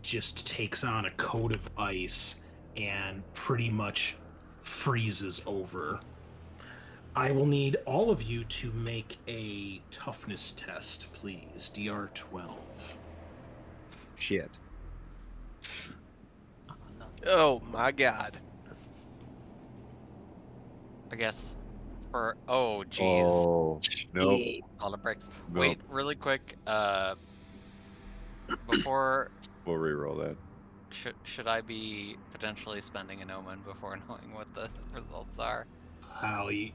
Speaker 1: just takes on a coat of ice and pretty much freezes over. I will need all of you to make a toughness test, please. DR 12.
Speaker 5: Shit.
Speaker 4: Oh my God.
Speaker 2: I guess for jeez.
Speaker 5: Oh, nope.
Speaker 2: All the bricks.
Speaker 5: Nope.
Speaker 2: Wait, really quick. Before
Speaker 5: We'll re-roll that.
Speaker 2: should I be potentially spending an omen before knowing what the results are?
Speaker 1: I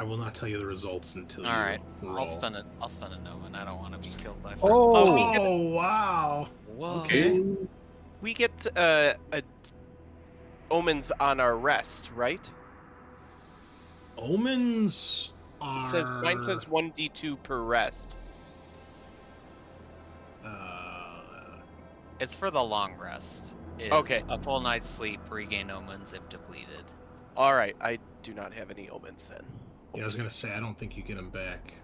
Speaker 1: will not tell you the results until
Speaker 2: All right,
Speaker 1: roll.
Speaker 2: I'll spend an omen. I don't want to be killed by first.
Speaker 1: Oh, wow.
Speaker 2: Whoa.
Speaker 5: Okay.
Speaker 4: We get omens on our rest, right?
Speaker 1: Omens are...
Speaker 4: Mine says 1d2 per rest.
Speaker 2: It's for the long rest.
Speaker 4: Okay.
Speaker 2: A full night's sleep, regain omens if depleted.
Speaker 4: All right, I do not have any omens then.
Speaker 1: Yeah, I was gonna say I don't think you get them back.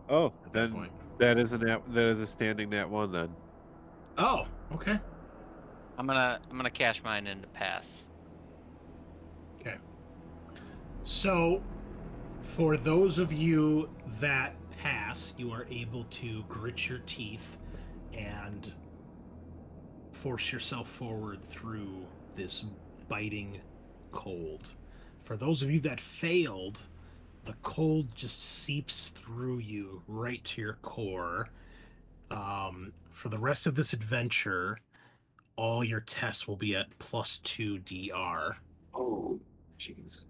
Speaker 5: Oh,
Speaker 1: At that
Speaker 5: then
Speaker 1: point.
Speaker 5: that is a standing nat 1 then.
Speaker 1: Oh, okay.
Speaker 2: I'm gonna cash mine into pass.
Speaker 1: Okay. So, for those of you that pass, you are able to grit your teeth and force yourself forward through this biting cold. For those of you that failed, the cold just seeps through you right to your core. For the rest of this adventure, all your tests will be at +2 DR.
Speaker 3: Oh, jeez.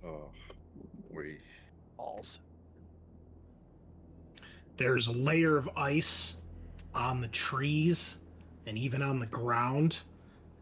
Speaker 5: Oh, wait.
Speaker 4: Balls.
Speaker 1: There's a layer of ice on the trees and even on the ground.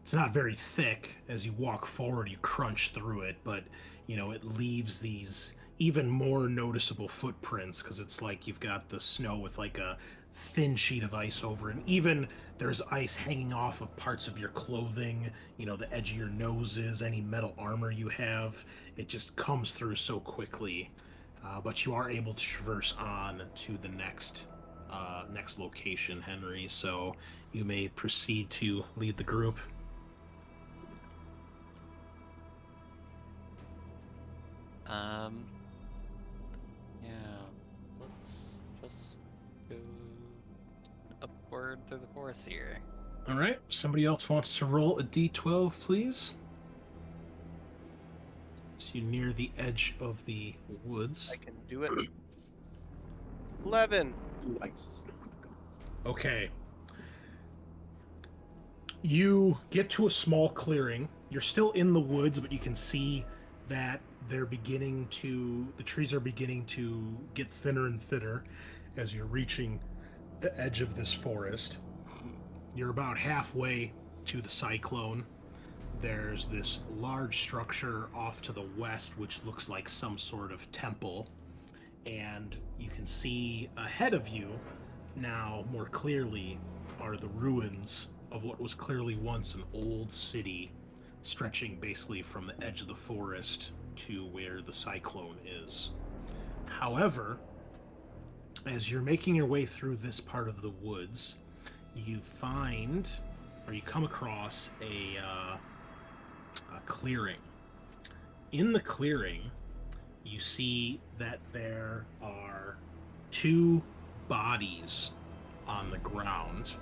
Speaker 1: It's not very thick. As you walk forward, you crunch through it, but it leaves these even more noticeable footprints because it's like you've got the snow with like a thin sheet of ice over it. And even there's ice hanging off of parts of your clothing, the edge of your noses, any metal armor you have. It just comes through so quickly. But you are able to traverse on to the next location, Henry. So you may proceed to lead the group.
Speaker 2: Yeah. Let's just go forward through the forest here.
Speaker 1: All right. Somebody else wants to roll a d12, please. So you near the edge of the woods.
Speaker 4: I can do it. 11.
Speaker 3: Nice.
Speaker 1: Okay. You get to a small clearing. You're still in the woods, but you can see that the trees are beginning to get thinner and thinner as you're reaching the edge of this forest. You're about halfway to the cyclone. There's this large structure off to the west, which looks like some sort of temple. And you can see ahead of you, now more clearly, are the ruins of what was clearly once an old city, stretching basically from the edge of the forest to where the cyclone is. However, as you're making your way through this part of the woods, you come across a clearing. In the clearing, you see that there are 2 bodies on the ground.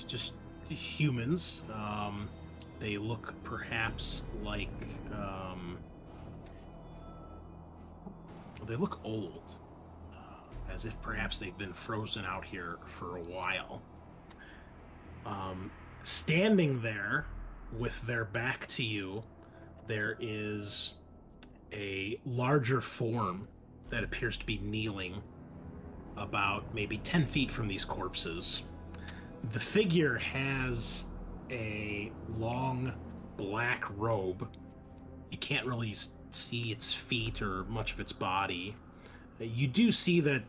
Speaker 1: Just humans. They look perhaps like they look old, as if perhaps they've been frozen out here for a while. Standing there with their back to you, there is a larger form that appears to be kneeling about maybe 10 feet from these corpses. The figure has a long black robe. You can't really see its feet or much of its body. You do see that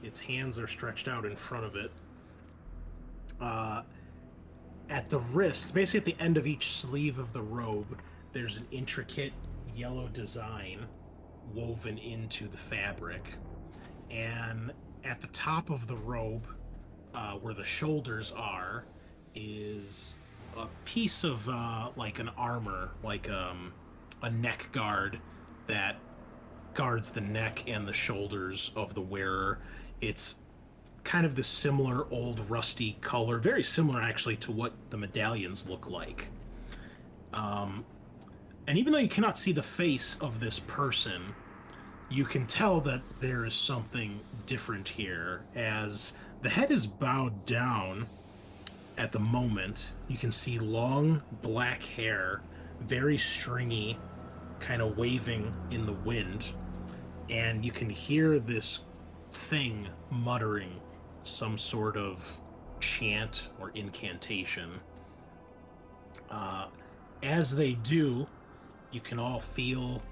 Speaker 1: its hands are stretched out in front of it. At the wrist, basically at the end of each sleeve of the robe, there's an intricate yellow design woven into the fabric. And at the top of the robe, where the shoulders are, is a piece of like an armor, like a neck guard that guards the neck and the shoulders of the wearer. It's kind of this similar old rusty color, very similar actually to what the medallions look like. And even though you cannot see the face of this person, you can tell that there is something different here, as the head is bowed down at the moment. You can see long black hair, very stringy, kind of waving in the wind, and you can hear this thing muttering some sort of chant or incantation. As they do, you can all feel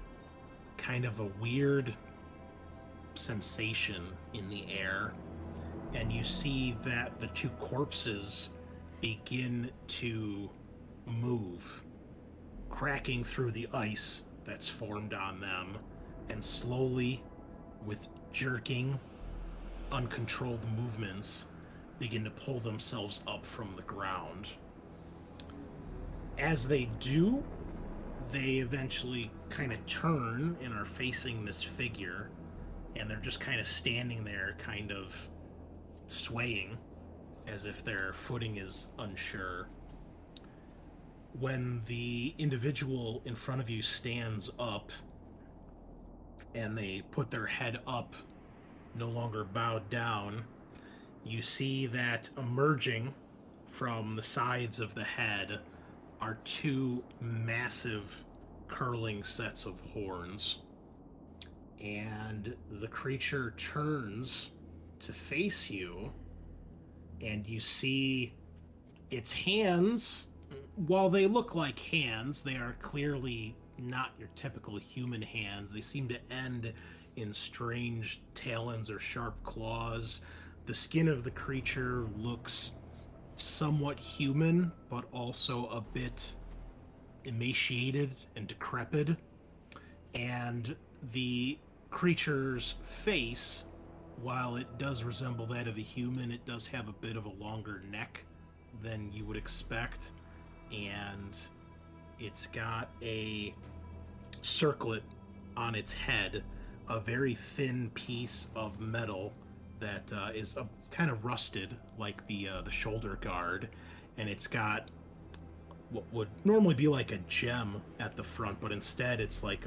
Speaker 1: kind of a weird sensation in the air, and you see that the 2 corpses begin to move, cracking through the ice that's formed on them, and slowly, with jerking, uncontrolled movements, begin to pull themselves up from the ground. As they do, they eventually kind of turn and are facing this figure, and they're just kind of standing there, kind of swaying, as if their footing is unsure. When the individual in front of you stands up, and they put their head up, no longer bowed down, you see that emerging from the sides of the head are 2 massive curling sets of horns. And the creature turns to face you, and you see its hands. While they look like hands, they are clearly not your typical human hands. They seem to end in strange talons or sharp claws. The skin of the creature looks somewhat human, but also a bit emaciated and decrepit. And the creature's face, while it does resemble that of a human, it does have a bit of a longer neck than you would expect. And it's got a circlet on its head, a very thin piece of metal that is kind of rusted, like the shoulder guard, and it's got what would normally be like a gem at the front, but instead it's like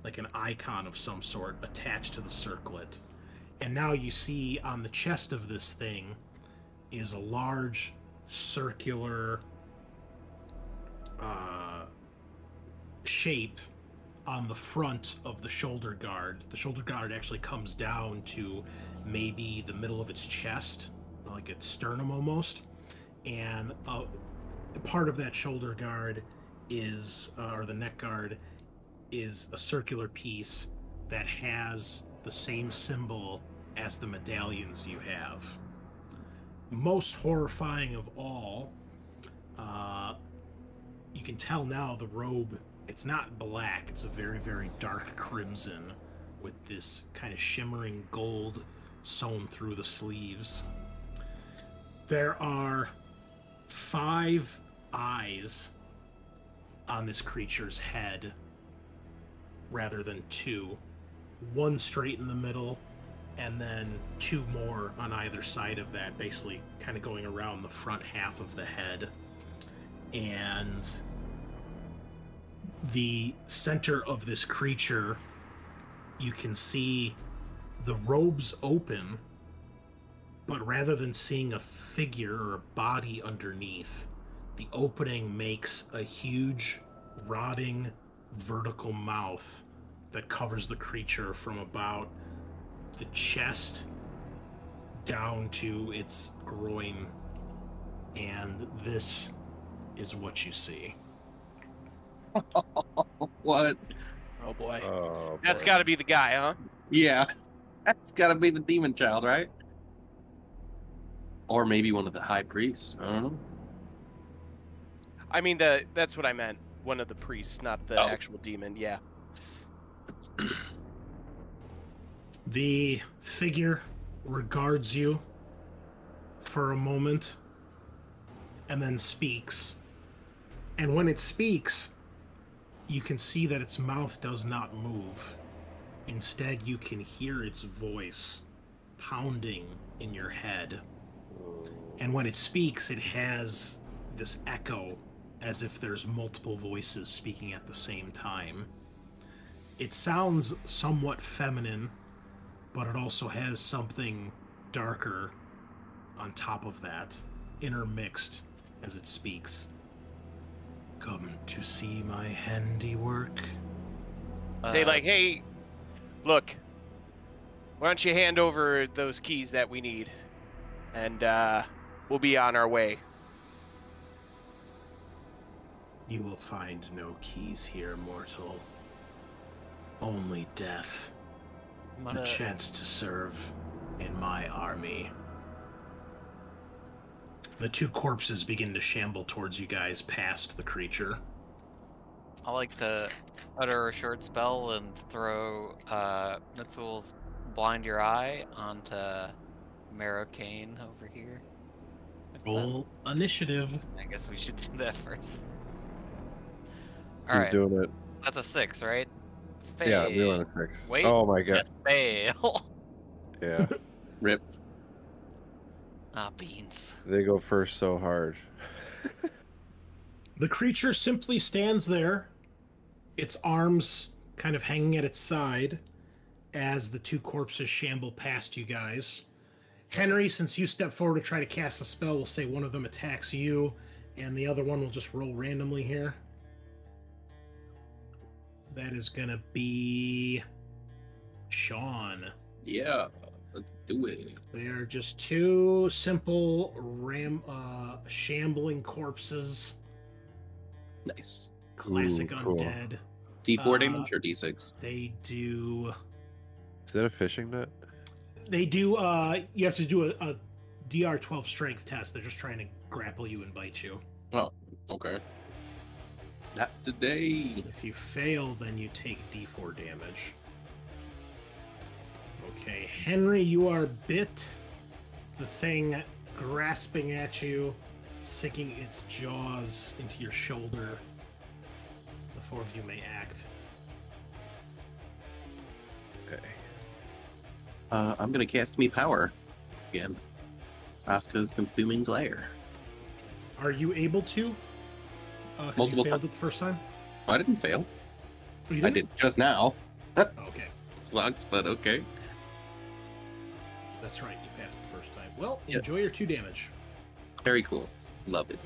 Speaker 1: like an icon of some sort attached to the circlet. And now you see on the chest of this thing is a large circular shape on the front of the shoulder guard. The shoulder guard actually comes down to maybe the middle of its chest, like its sternum almost. And part of that shoulder guard is, or the neck guard, is a circular piece that has the same symbol as the medallions you have. Most horrifying of all, you can tell now the robe, it's not black, it's a very, very dark crimson with this kind of shimmering gold sewn through the sleeves. There are 5 eyes on this creature's head rather than 2. 1 straight in the middle, and then 2 more on either side of that, basically kind of going around the front half of the head. And the center of this creature, you can see the robes open, but rather than seeing a figure or a body underneath, the opening makes a huge, rotting, vertical mouth that covers the creature from about the chest down to its groin. And this is what you see.
Speaker 3: What?
Speaker 4: Oh boy.
Speaker 5: Oh,
Speaker 4: That's
Speaker 5: boy.
Speaker 4: got to be the guy, huh?
Speaker 3: Yeah. That's gotta be the demon child, right? Or maybe one of the high priests. I don't know.
Speaker 4: I mean, that's what I meant. One of the priests, not the actual demon. Yeah.
Speaker 1: The figure regards you for a moment and then speaks. And when it speaks, you can see that its mouth does not move. Instead, you can hear its voice pounding in your head. And when it speaks, it has this echo as if there's multiple voices speaking at the same time. It sounds somewhat feminine, but it also has something darker on top of that, intermixed as it speaks. Come to see my handiwork?
Speaker 4: Say like, hey, look, why don't you hand over those keys that we need, and we'll be on our way.
Speaker 1: You will find no keys here, mortal. Only death. A chance to serve in my army. The 2 corpses begin to shamble towards you guys past the creature.
Speaker 2: I like to utter a short spell and throw Mitzel's Blind Your Eye onto Marrowcane over here.
Speaker 1: Roll initiative.
Speaker 2: I guess we should do that first.
Speaker 5: He's
Speaker 2: Alright,
Speaker 5: doing it.
Speaker 2: that's a 6, right? Fail.
Speaker 5: Yeah, we want to fix.
Speaker 2: Wait,
Speaker 5: Oh my god.
Speaker 2: Yes, fail.
Speaker 5: Yeah,
Speaker 3: Rip.
Speaker 2: Ah, beans.
Speaker 5: they go first so hard.
Speaker 1: The creature simply stands there, its arms kind of hanging at its side as the 2 corpses shamble past you guys. Henry, since you step forward to try to cast a spell, we'll say one of them attacks you, and the other one will just roll randomly here. That is gonna be Sean.
Speaker 3: Yeah. Let's do it.
Speaker 1: They are just 2 simple shambling corpses.
Speaker 3: Nice.
Speaker 1: Classic
Speaker 5: Ooh, cool.
Speaker 1: undead.
Speaker 3: D4 damage or D6?
Speaker 1: They do.
Speaker 5: Is that a fishing net?
Speaker 1: They do. You have to do a DR12 strength test. They're just trying to grapple you and bite you.
Speaker 3: Oh, okay. Not today.
Speaker 1: If you fail, then you take D4 damage. Okay, Henry, you are bit. The thing grasping at you, sinking its jaws into your shoulder. The 4 of you may act.
Speaker 5: Okay.
Speaker 3: I'm gonna cast me power again. Roscoe's consuming glare.
Speaker 1: Are you able to? Because you
Speaker 3: Multiple
Speaker 1: failed
Speaker 3: times.
Speaker 1: it the first time.
Speaker 3: I didn't fail.
Speaker 1: Oh, you
Speaker 3: I
Speaker 1: didn't?
Speaker 3: did just now.
Speaker 1: Okay,
Speaker 3: Sucks, but okay.
Speaker 1: that's right. You passed the first time. Well,
Speaker 3: Yep.
Speaker 1: enjoy your 2 damage.
Speaker 3: Very cool. Love it.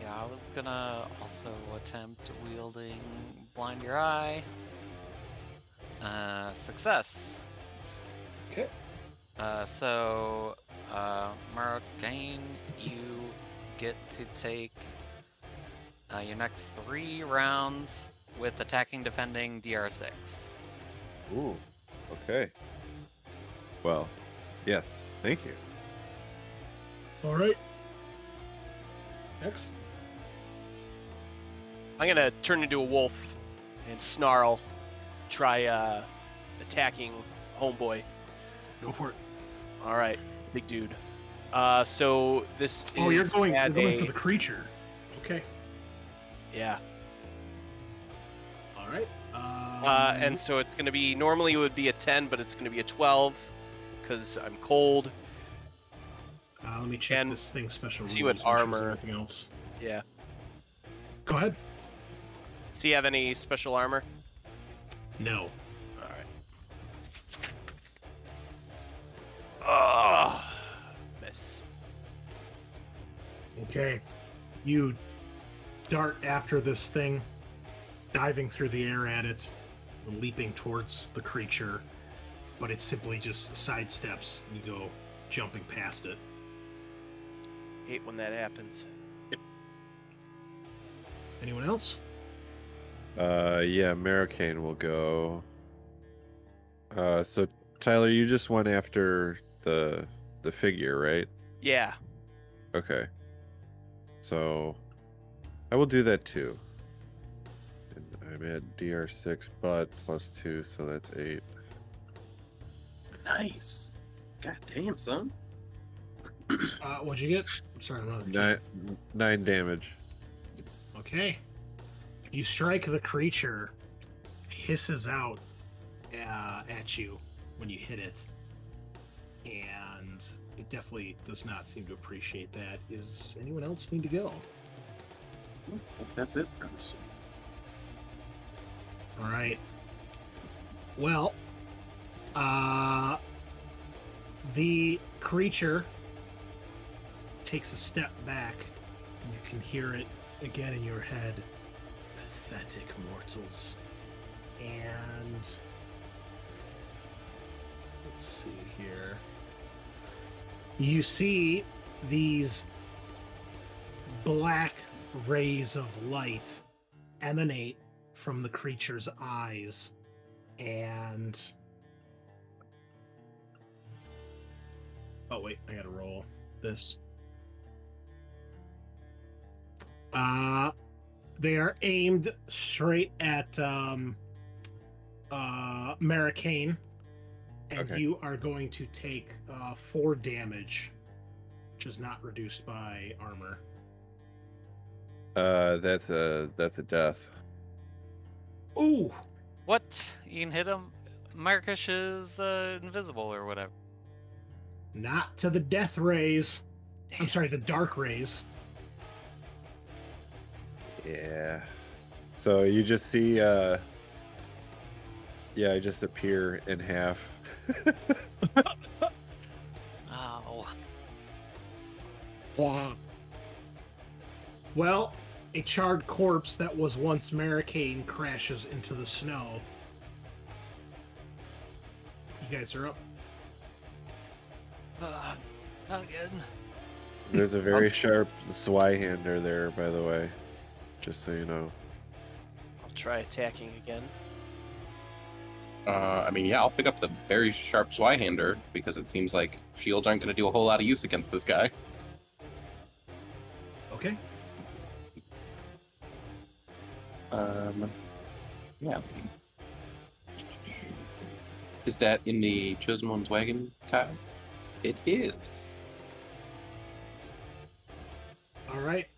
Speaker 2: Yeah, I was gonna also attempt wielding Blind Your Eye. Success.
Speaker 1: Okay.
Speaker 2: So, Murricane, you get to take your next 3 rounds with attacking, defending, DR6.
Speaker 5: Ooh. Okay. Well, yes. Thank you.
Speaker 1: All right. X.
Speaker 4: I'm gonna turn into a wolf and snarl, try attacking homeboy.
Speaker 1: Go for it.
Speaker 4: All right, big dude. So this is
Speaker 1: Oh, you're going
Speaker 4: at
Speaker 1: for the creature. Okay.
Speaker 4: yeah.
Speaker 1: All right.
Speaker 4: And so it's gonna be normally it would be a 10, but it's gonna be a 12 because I'm cold.
Speaker 1: let me check
Speaker 4: and
Speaker 1: this thing's special
Speaker 4: see
Speaker 1: rules.
Speaker 4: what
Speaker 1: make sure there's
Speaker 4: armor-
Speaker 1: Anything else?
Speaker 4: Yeah.
Speaker 1: Go ahead.
Speaker 4: Does he have any special armor?
Speaker 1: No.
Speaker 4: All right. Miss.
Speaker 1: Okay. You dart after this thing, diving through the air at it, leaping towards the creature, but it simply just sidesteps and you go jumping past it.
Speaker 4: Hate when that happens.
Speaker 1: Anyone else?
Speaker 5: Yeah, Maricane will go. So Tyler, you just went after the figure, right?
Speaker 4: Yeah.
Speaker 5: Okay. So I will do that too. And I'm at DR6 but +2, so that's 8.
Speaker 3: Nice. God damn, son.
Speaker 1: What'd you get? I'm sorry, I'm running.
Speaker 5: 9 damage.
Speaker 1: Okay. You strike the creature, hisses out at you when you hit it, and it definitely does not seem to appreciate that. Is anyone else need to go?
Speaker 3: That's it, friends.
Speaker 1: All right. Well, the creature takes a step back. You can hear it again in your head. Pathetic mortals. And let's see here. You see these black rays of light emanate from the creature's eyes, and oh wait, I gotta roll this. They are aimed straight at Maricane, and
Speaker 5: Okay.
Speaker 1: you are going to take 4 damage, which is not reduced by armor.
Speaker 5: That's a death.
Speaker 1: Ooh,
Speaker 2: What? You can hit him? Marcus is invisible or whatever.
Speaker 1: not to the death rays. I'm sorry, the dark rays.
Speaker 5: Yeah. So you just see yeah, I just appear in half.
Speaker 2: Oh.
Speaker 1: Well, a charred corpse that was once Maricane crashes into the snow. You guys are up.
Speaker 2: Not again.
Speaker 5: There's a very sharp Swyhander there, by the way. Just so you know.
Speaker 4: I'll try attacking again.
Speaker 3: I mean, yeah, I'll pick up the very sharp Swyhander because it seems like shields aren't going to do a whole lot of use against this guy.
Speaker 1: Okay.
Speaker 3: Yeah. Is that in the Chosen One's wagon, Kyle? It is.
Speaker 1: All right.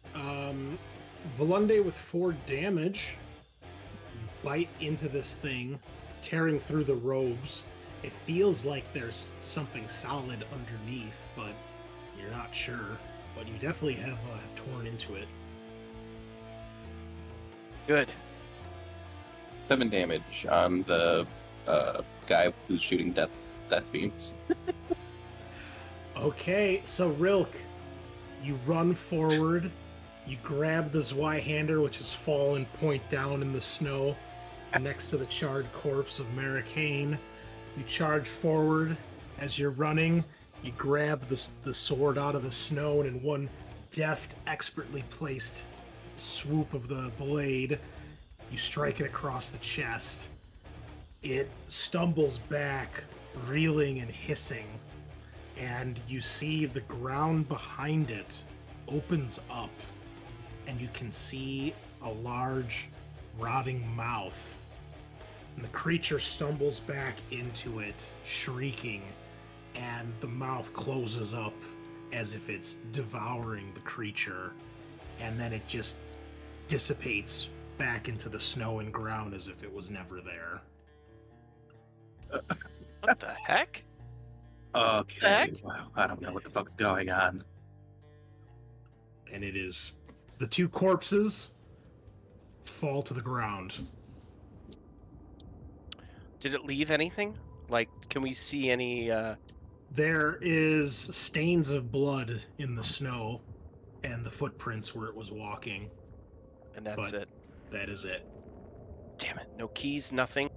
Speaker 1: Volunde with 4 damage. You bite into this thing, tearing through the robes, It feels like there's something solid underneath, but you're not sure. But you definitely have torn into it.
Speaker 4: Good.
Speaker 3: 7 damage on the guy who's shooting death beams.
Speaker 1: Okay, so Rilk, you run forward, you grab the Zweihander, which has fallen point down in the snow next to the charred corpse of Marikane. You charge forward. As you're running, you grab the sword out of the snow, and in one deft, expertly placed swoop of the blade, you strike it across the chest. It stumbles back, reeling and hissing, and you see the ground behind it opens up, and you can see a large, rotting mouth. And the creature stumbles back into it, shrieking, and the mouth closes up as if it's devouring the creature, and then it just dissipates back into the snow and ground as if it was never there.
Speaker 4: What the heck?
Speaker 3: Okay.
Speaker 4: Heck?
Speaker 3: Wow. I don't know what the fuck's going on.
Speaker 1: And it is the two corpses fall to the ground.
Speaker 4: Did it leave anything? Like, can we see any?
Speaker 1: There is stains of blood in the snow and the footprints where it was walking.
Speaker 4: And that's
Speaker 1: But-
Speaker 4: it.
Speaker 1: That is it.
Speaker 4: Damn it! No keys, nothing.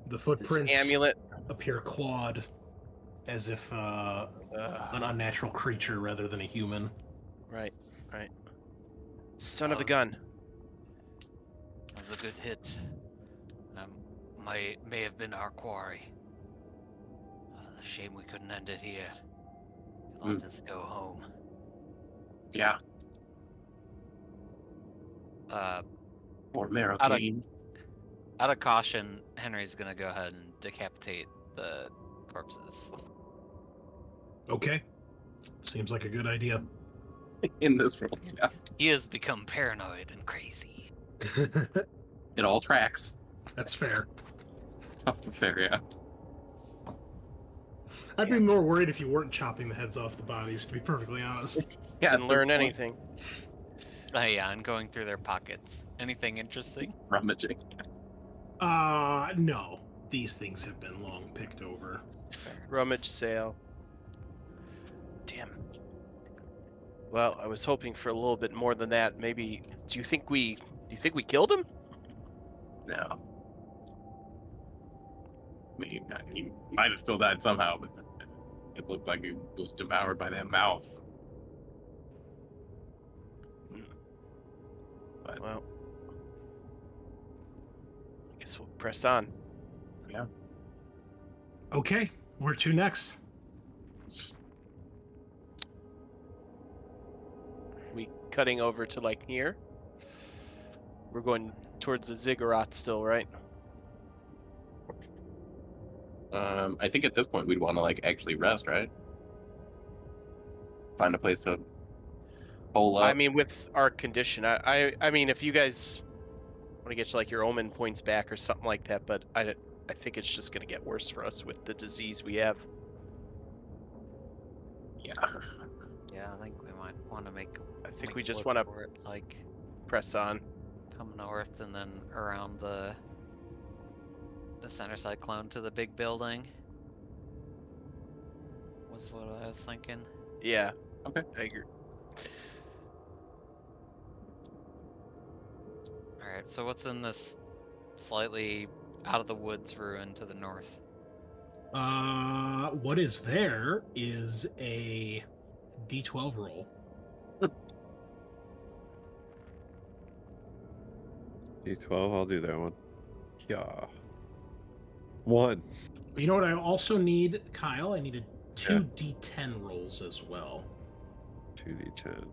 Speaker 1: The
Speaker 4: This
Speaker 1: footprints
Speaker 4: amulet.
Speaker 1: appear clawed, as if an unnatural creature rather than a human.
Speaker 4: Right. Son of a gun.
Speaker 2: That was a good hit. May have been our quarry. Shame we couldn't end it here. Let us go home.
Speaker 3: Yeah. Or Marikane.
Speaker 2: Out of caution, Henry's gonna go ahead and decapitate the corpses.
Speaker 1: Okay. Seems like a good idea.
Speaker 3: In this world, yeah.
Speaker 2: He has become paranoid and crazy.
Speaker 3: It all tracks.
Speaker 1: That's fair.
Speaker 3: Tough to figure out.
Speaker 1: I'd be more worried if you weren't chopping the heads off the bodies, to be perfectly honest.
Speaker 3: Yeah.
Speaker 4: Didn't learn anything.
Speaker 2: Yeah, and going through their pockets. Anything interesting?
Speaker 3: Rummaging.
Speaker 1: No. These things have been long picked over.
Speaker 4: Rummage sale. Damn. Well, I was hoping for a little bit more than that. Maybe. Do you think we killed him?
Speaker 3: No. I mean, he might have still died somehow, but it looked like he was devoured by that mouth. But
Speaker 4: Well, I guess we'll press on.
Speaker 3: yeah.
Speaker 1: Okay, where to next?
Speaker 4: We cutting over to like here. We're going towards the Ziggurat still, right?
Speaker 3: I think at this point we'd want to like actually rest, right? Find a place to hole up.
Speaker 4: I mean, with our condition, I mean, if you guys want to get like your omen points back or something like that, but I think it's just gonna get worse for us with the disease we have.
Speaker 3: yeah.
Speaker 2: Yeah, I think we might want to make.
Speaker 4: I think
Speaker 2: make
Speaker 4: we just
Speaker 2: look
Speaker 4: want to
Speaker 2: for it, like
Speaker 4: press on.
Speaker 2: come north and then around the center cyclone to the big building. Was what I was thinking.
Speaker 4: Yeah.
Speaker 3: Okay.
Speaker 4: I agree.
Speaker 2: Alright, so what's in this slightly out of the woods ruin to the north?
Speaker 1: What is there is a D12 roll.
Speaker 5: D12, I'll do that one. Yeah. 1.
Speaker 1: You know what I also need, Kyle? I needed 2 D10 rolls as well.
Speaker 5: 2d10.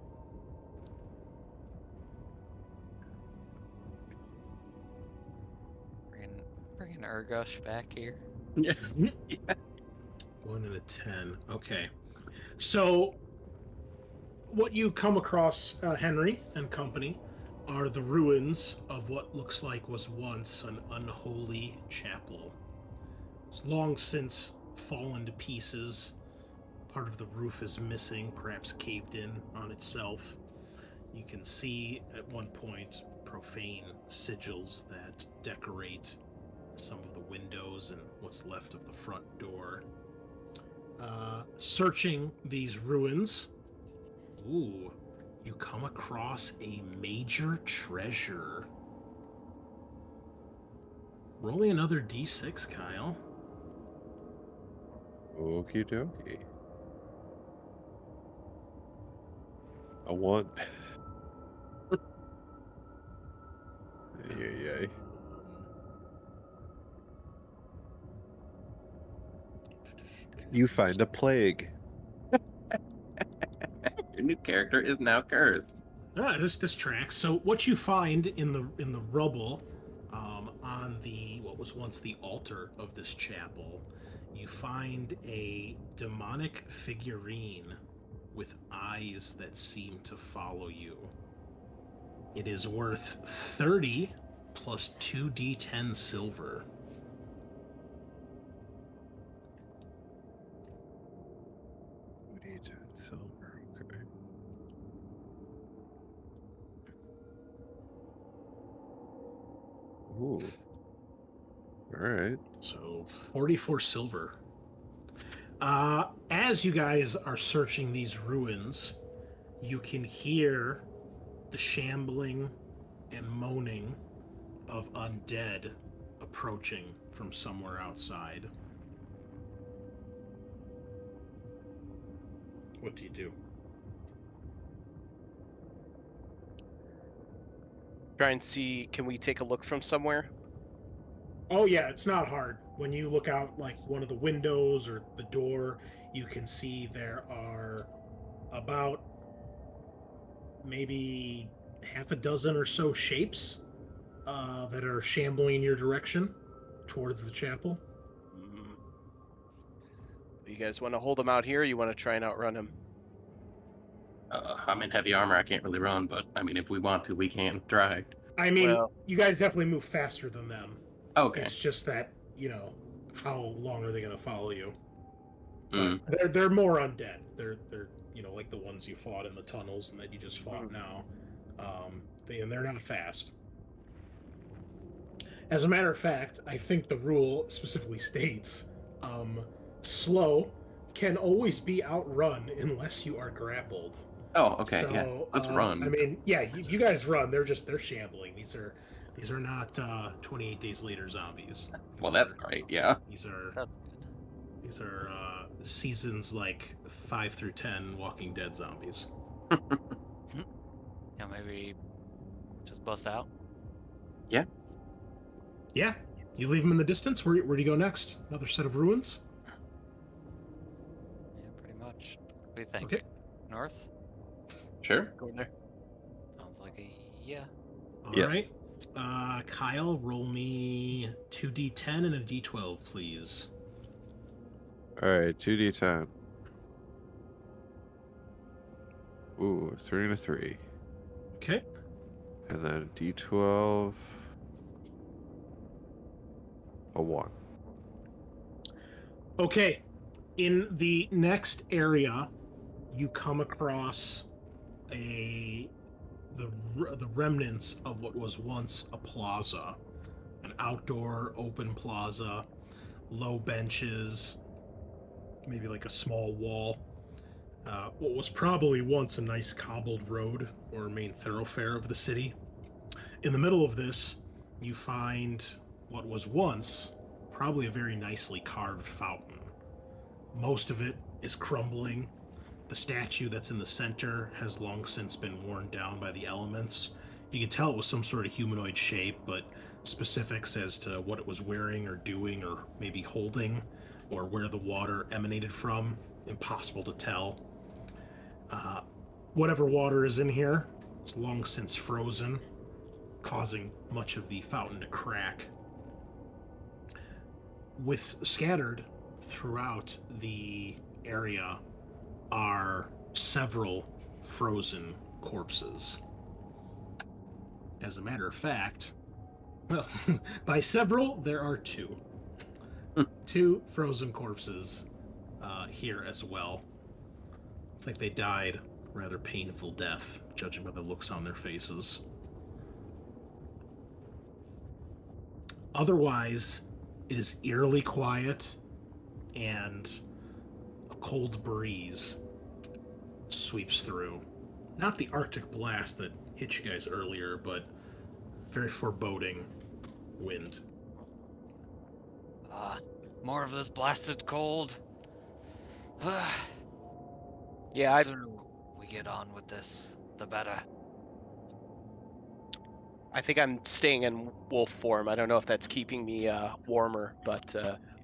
Speaker 2: Bringing Urgosh back here.
Speaker 3: Yeah.
Speaker 1: 1 and a 10. Okay. So, what you come across, Henry and company, are the ruins of what looks like was once an unholy chapel. It's long since fallen to pieces. Part of the roof is missing, perhaps caved in on itself. You can see at one point profane sigils that decorate some of the windows and what's left of the front door. Searching these ruins, ooh, you come across a major treasure. Roll me another d6, Kyle.
Speaker 5: Okie dokie. A 1. Yay. You find a plague.
Speaker 3: Your new character is now cursed.
Speaker 1: This tracks. So what you find in the rubble, on the what was once the altar of this chapel, you find a demonic figurine with eyes that seem to follow you. It is worth 30 plus 2d10 silver.
Speaker 5: Silver, okay. Ooh. All right.
Speaker 1: So 44 silver. As you guys are searching these ruins, you can hear the shambling and moaning of undead approaching from somewhere outside. What do you do?
Speaker 4: Try and see, can we take a look from somewhere?
Speaker 1: Oh yeah, it's not hard. When you look out like one of the windows or the door, you can see there are about maybe half a dozen or so shapes that are shambling in your direction towards the chapel.
Speaker 4: You guys want to hold him out here, or you want to try and outrun him?
Speaker 3: I'm in heavy armor. I can't really run, but I mean, if we want to, we can try.
Speaker 1: I mean,
Speaker 4: Well-
Speaker 1: you guys definitely move faster than them.
Speaker 3: Okay.
Speaker 1: It's just that, how long are they going to follow you?
Speaker 3: Mm.
Speaker 1: But they're more undead. They're like the ones you fought in the tunnels and that you just fought now. They're not fast. As a matter of fact, I think the rule specifically states slow can always be outrun unless you are grappled.
Speaker 3: Oh, okay.
Speaker 1: So,
Speaker 3: Yeah. Let's run.
Speaker 1: I mean, yeah, you guys run. They're shambling. These are not 28 Days Later zombies.
Speaker 3: Well, that's great. Yeah.
Speaker 1: These are
Speaker 2: That's good.
Speaker 1: these are seasons like 5 through 10 Walking Dead zombies.
Speaker 2: Yeah, maybe just bust out.
Speaker 1: Yeah, you leave them in the distance. Where do you go next? Another set of ruins.
Speaker 2: Yeah, pretty much. What do you think?
Speaker 1: Okay.
Speaker 2: North?
Speaker 3: Sure.
Speaker 4: Go in there.
Speaker 2: Sounds like a yeah.
Speaker 1: All
Speaker 5: Yes.
Speaker 1: right. Kyle, roll me 2d10 and a d12, please.
Speaker 5: All right, 2d10. Ooh, 3 and a 3.
Speaker 1: Okay.
Speaker 5: And then d12. A 1.
Speaker 1: Okay. In the next area, you come across the remnants of what was once a plaza, an outdoor open plaza, low benches, maybe like a small wall. What was probably once a nice cobbled road or main thoroughfare of the city. In the middle of this, you find what was once probably a very nicely carved fountain. Most of it is crumbling. The statue that's in the center has long since been worn down by the elements. You can tell it was some sort of humanoid shape, but specifics as to what it was wearing or doing or maybe holding or where the water emanated from, impossible to tell. Whatever water is in here, it's long since frozen, causing much of the fountain to crack. With scattered throughout the area are several frozen corpses. As a matter of fact, well, by several, there are 2. 2 frozen corpses here as well. It's like they died a rather painful death, judging by the looks on their faces. Otherwise, it is eerily quiet, and a cold breeze sweeps through. Not the Arctic blast that hit you guys earlier, but very foreboding wind.
Speaker 2: More of this blasted cold.
Speaker 4: Yeah,
Speaker 2: The sooner we get on with this, the better.
Speaker 4: I think I'm staying in wolf form. I don't know if that's keeping me warmer, but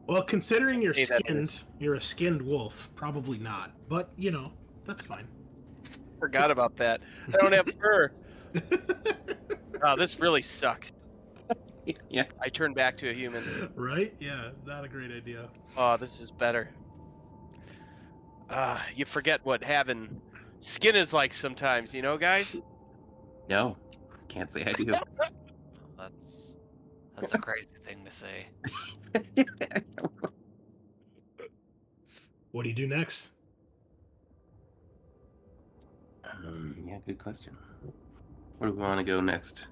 Speaker 1: Well, considering you're
Speaker 4: Hey, that
Speaker 1: skinned, you're a skinned wolf. Probably not, but that's fine.
Speaker 4: forgot about that. I don't have fur. Oh, this really sucks.
Speaker 3: Yeah.
Speaker 4: I turn back to a human.
Speaker 1: Right? Yeah, not a great idea.
Speaker 4: Oh, this is better. You forget what having skin is like sometimes, guys?
Speaker 3: No, can't say I do.
Speaker 2: That's a crazy thing to say.
Speaker 1: What do you do next?
Speaker 3: Yeah, good question. Where do we want to go next?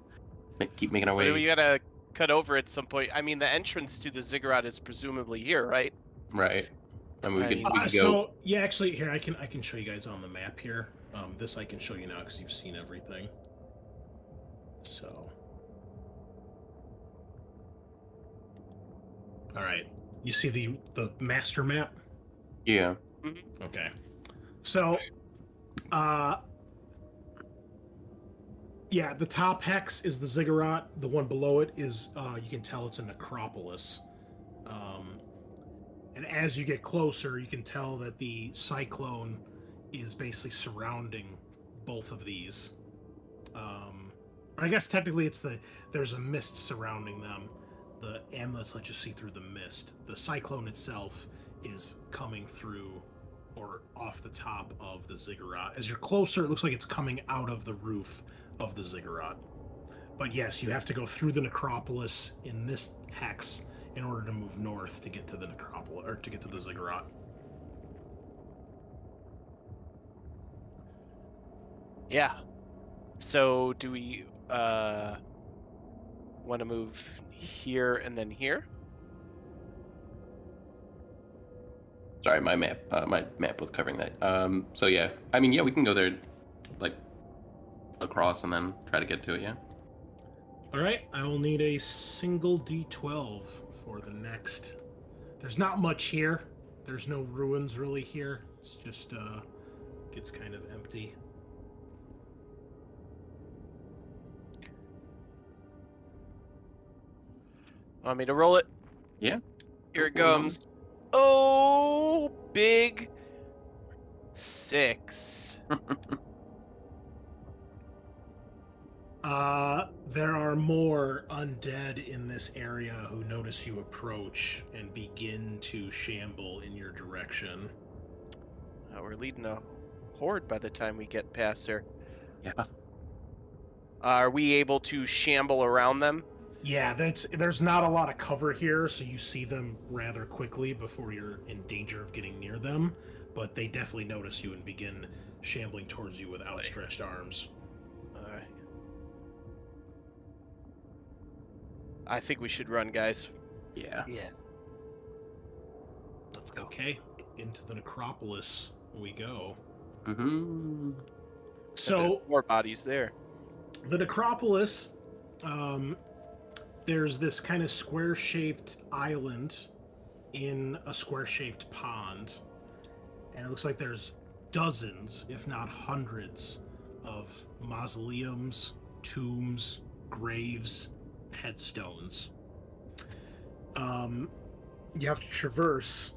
Speaker 3: Keep making our
Speaker 4: But
Speaker 3: way.
Speaker 4: we gotta cut over at some point. I mean, the entrance to the Ziggurat is presumably here, right?
Speaker 3: Right. I mean, we could go.
Speaker 1: So yeah, actually, here I can show you guys on the map here. This I can show you now because you've seen everything. So, all right, you see the master map?
Speaker 3: Yeah.
Speaker 1: Okay. So, yeah, the top hex is the Ziggurat. The one below it is, you can tell it's a necropolis. And as you get closer, you can tell that the cyclone is basically surrounding both of these. I guess technically there's a mist surrounding them. The amulets let you see through the mist. The cyclone itself is coming through or off the top of the Ziggurat. As you're closer, it looks like it's coming out of the roof of the Ziggurat. But yes, you have to go through the necropolis in this hex in order to move north to get to the necropolis, or to get to the Ziggurat.
Speaker 4: Yeah. So do we want to move here and then here?
Speaker 3: Sorry, my map was covering that. So yeah, I mean, yeah, we can go there, like, across and then try to get to it. Yeah.
Speaker 1: All right, I will need a single D12 for the next. There's not much here. There's no ruins really here. It's just gets kind of empty.
Speaker 4: Want me to roll it?
Speaker 3: Yeah.
Speaker 4: Here it comes. Oh, big 6.
Speaker 1: There are more undead in this area who notice you approach and begin to shamble in your direction.
Speaker 4: We're leading a horde by the time we get past there.
Speaker 3: Yeah.
Speaker 4: Are we able to shamble around them?
Speaker 1: Yeah, there's not a lot of cover here, so you see them rather quickly before you're in danger of getting near them, but they definitely notice you and begin shambling towards you with outstretched arms.
Speaker 4: Alright. I think we should run, guys.
Speaker 3: Yeah.
Speaker 2: Yeah. Let's go.
Speaker 1: Okay, into the necropolis we go.
Speaker 3: Mm-hmm.
Speaker 1: So
Speaker 4: More bodies there.
Speaker 1: the necropolis, there's this kind of square-shaped island in a square-shaped pond, and it looks like there's dozens, if not hundreds, of mausoleums, tombs, graves, headstones. You have to traverse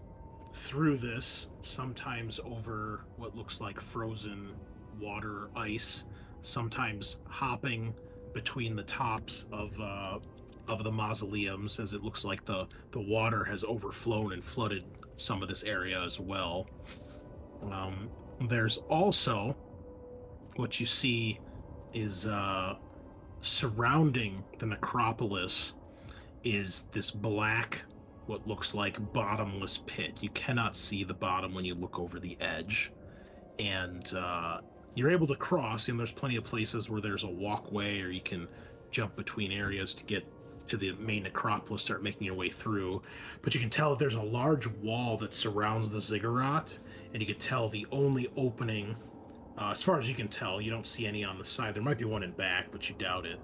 Speaker 1: through this, sometimes over what looks like frozen water ice, sometimes hopping between the tops of the mausoleums, as it looks like the water has overflown and flooded some of this area as well. There's also what you see is surrounding the necropolis is this black what looks like bottomless pit. You cannot see the bottom when you look over the edge. And you're able to cross, and there's plenty of places where there's a walkway, or you can jump between areas to get to the main necropolis, start making your way through. But you can tell that there's a large wall that surrounds the Ziggurat, and you can tell the only opening, as far as you can tell, you don't see any on the side. There might be one in back, but you doubt it.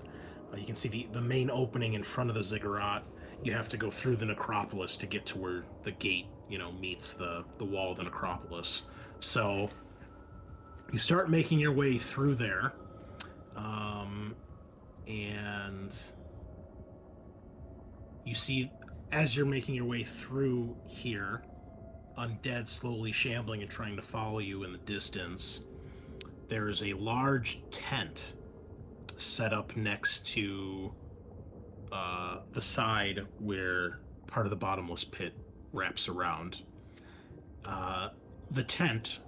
Speaker 1: You can see the main opening in front of the Ziggurat. You have to go through the necropolis to get to where the gate, meets the wall of the necropolis. So you start making your way through there, and you see, as you're making your way through here, undead slowly shambling and trying to follow you in the distance. There is a large tent set up next to the side where part of the bottomless pit wraps around. The tent,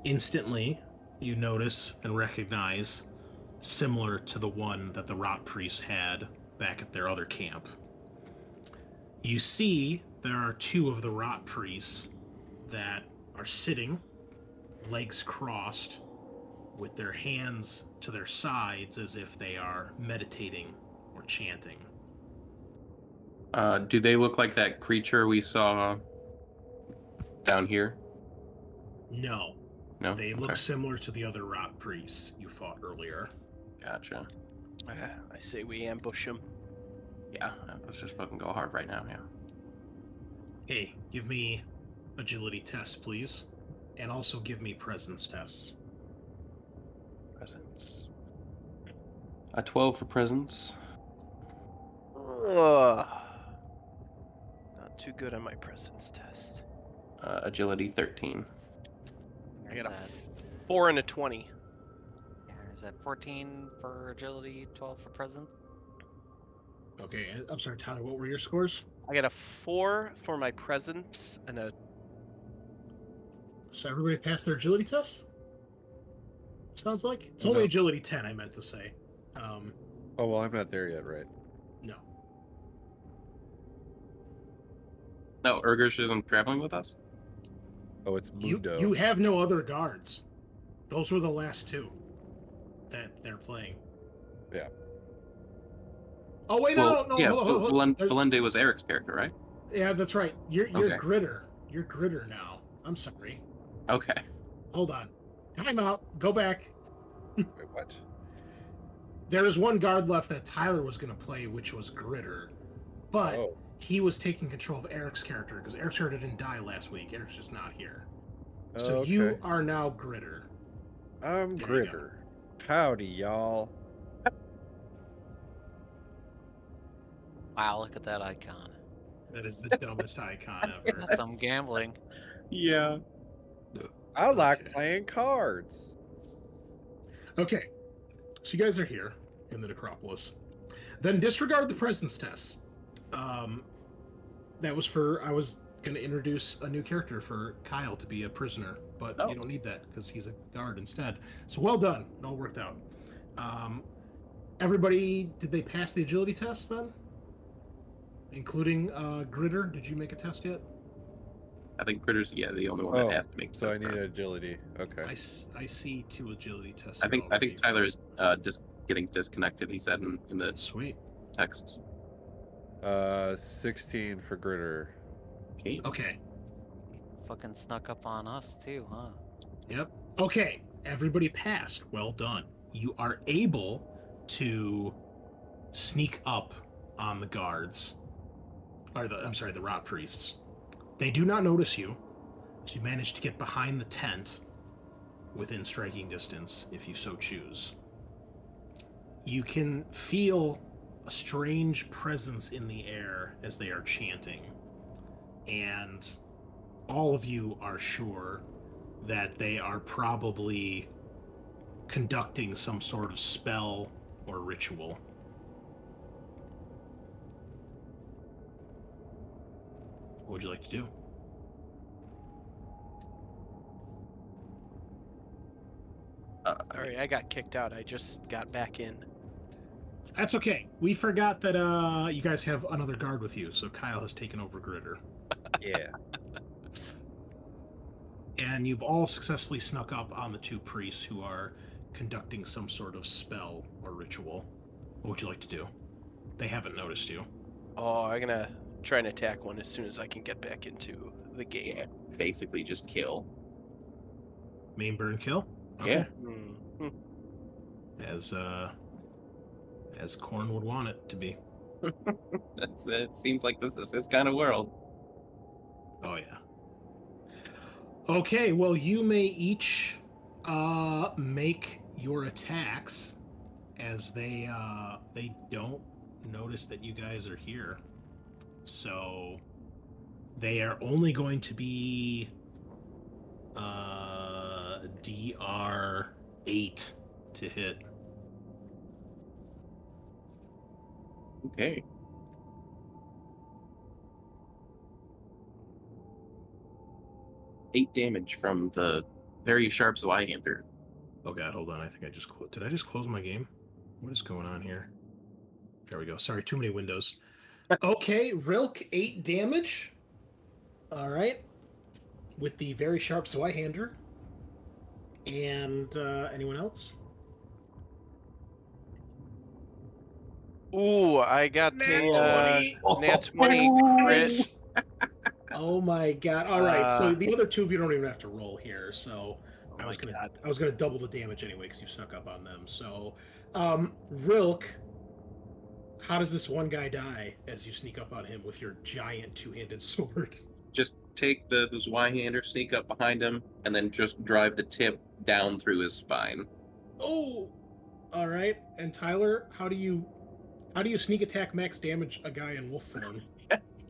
Speaker 1: instantly, you notice and recognize, similar to the one that the rot priests had back at their other camp. You see there are two of the rot priests that are sitting, legs crossed, with their hands to their sides as if they are meditating or chanting.
Speaker 3: Do they look like that creature we saw down here?
Speaker 1: No.
Speaker 3: No?
Speaker 1: They look
Speaker 3: Okay.
Speaker 1: similar to the other rot priests you fought earlier.
Speaker 3: Gotcha.
Speaker 4: I say we ambush him.
Speaker 3: Yeah, let's just fucking go hard right now, yeah.
Speaker 1: Hey, give me agility tests, please. And also give me presence tests.
Speaker 3: Presence. A 12 for presence.
Speaker 4: Not too good on my presence test.
Speaker 3: Agility 13.
Speaker 4: I got a
Speaker 2: That-
Speaker 4: 4 and a 20.
Speaker 2: Yeah, is that 14 for agility, 12 for presence?
Speaker 1: Okay, I'm sorry, Tyler, what were your scores?
Speaker 4: I got a 4 for my presence and a.
Speaker 1: So everybody passed their agility test? Sounds like. It's
Speaker 5: No.
Speaker 1: only agility 10, I meant to say.
Speaker 5: Oh, well, I'm not there yet, right?
Speaker 1: No.
Speaker 3: No, Urgish isn't traveling with us?
Speaker 5: Oh, it's
Speaker 1: You
Speaker 5: Mundo.
Speaker 1: have no other guards. Those were the last two that they're playing.
Speaker 5: Yeah.
Speaker 1: Oh wait,
Speaker 3: Well,
Speaker 1: no,
Speaker 3: yeah,
Speaker 1: hold on. There's-
Speaker 3: Belende was Eric's character, right?
Speaker 1: Yeah, that's right. You're
Speaker 3: Okay.
Speaker 1: Gritter. You're Gritter now. I'm sorry.
Speaker 3: Okay.
Speaker 1: Hold on. Time out. Go back.
Speaker 5: Wait, what?
Speaker 1: There is one guard left that Tyler was going to play, which was Gritter, but
Speaker 5: Oh,
Speaker 1: he was taking control of Eric's character because Eric's character didn't die last week. Eric's just not here. So
Speaker 5: okay.
Speaker 1: you are now Gritter.
Speaker 5: I'm
Speaker 1: There you go.
Speaker 5: Gritter. Howdy, y'all.
Speaker 2: Wow, look at that icon.
Speaker 1: That is the dumbest icon ever.
Speaker 2: That's some gambling.
Speaker 3: Yeah.
Speaker 5: I like
Speaker 1: Okay.
Speaker 5: playing cards.
Speaker 1: Okay, so you guys are here in the necropolis. Then disregard the presence test. That was for, I was going to introduce a new character for Kyle to be a prisoner, but
Speaker 3: Oh.
Speaker 1: you don't need that because he's a guard instead. So well done. It all worked out. Everybody, did they pass the agility test then? Including Gritter? Did you make a test yet?
Speaker 3: I think Critter's the only one
Speaker 5: Oh,
Speaker 3: that has to make
Speaker 5: So I
Speaker 3: stuff,
Speaker 5: need
Speaker 3: right?
Speaker 5: agility. Okay.
Speaker 1: I see 2 agility tests.
Speaker 3: I think
Speaker 1: already.
Speaker 3: Tyler's just getting disconnected, he said in the
Speaker 1: Sweet.
Speaker 3: text.
Speaker 5: 16 for Gritter.
Speaker 3: Okay.
Speaker 1: Okay.
Speaker 2: Fucking snuck up on us too, huh?
Speaker 1: Yep. Okay. Everybody passed. Well done. You are able to sneak up on the guards. Or the rot priests. They do not notice you. So you manage to get behind the tent within striking distance if you so choose. You can feel a strange presence in the air as they are chanting. And all of you are sure that they are probably conducting some sort of spell or ritual. What would you like to do?
Speaker 4: Sorry, I got kicked out. I just got back in.
Speaker 1: That's okay. We forgot that you guys have another guard with you, so Kyle has taken over Gritter.
Speaker 3: Yeah.
Speaker 1: And you've all successfully snuck up on the two priests who are conducting some sort of spell or ritual. What would you like to do? They haven't noticed you.
Speaker 4: Oh, I'm gonna try and attack one as soon as I can get back into the game.
Speaker 3: Yeah. Basically just kill.
Speaker 1: Main burn kill?
Speaker 3: Yeah.
Speaker 4: Mhm.
Speaker 1: As Korn would want it to be.
Speaker 3: It seems like this is his kind of world.
Speaker 1: Oh yeah. Okay, well you may each make your attacks as they don't notice that you guys are here. So they are only going to be DR 8 to hit.
Speaker 3: Okay. Eight damage from the very sharp Zweihander.
Speaker 1: Oh god, hold on. I think I just did I just close my game? What is going on here? There we go. Sorry, too many windows. Okay, Rilk, 8 damage. All right. With the very sharp Zweihander. And anyone else?
Speaker 4: Ooh, I got
Speaker 1: Nat
Speaker 4: a
Speaker 1: 20.
Speaker 4: nat 20 crit.
Speaker 1: Oh my god. All right. So
Speaker 4: Uh,
Speaker 1: the other two of you don't even have to roll here. So
Speaker 4: Oh
Speaker 1: I
Speaker 4: my
Speaker 1: was gonna
Speaker 4: God.
Speaker 1: I was gonna double the damage anyway because you snuck up on them. So Rilk, how does this one guy die as you sneak up on him with your giant two-handed sword?
Speaker 3: Just take the Zweihander, sneak up behind him, and then just drive the tip down through his spine.
Speaker 1: Oh, all right. And Tyler, how do you sneak attack max damage a guy in wolf form?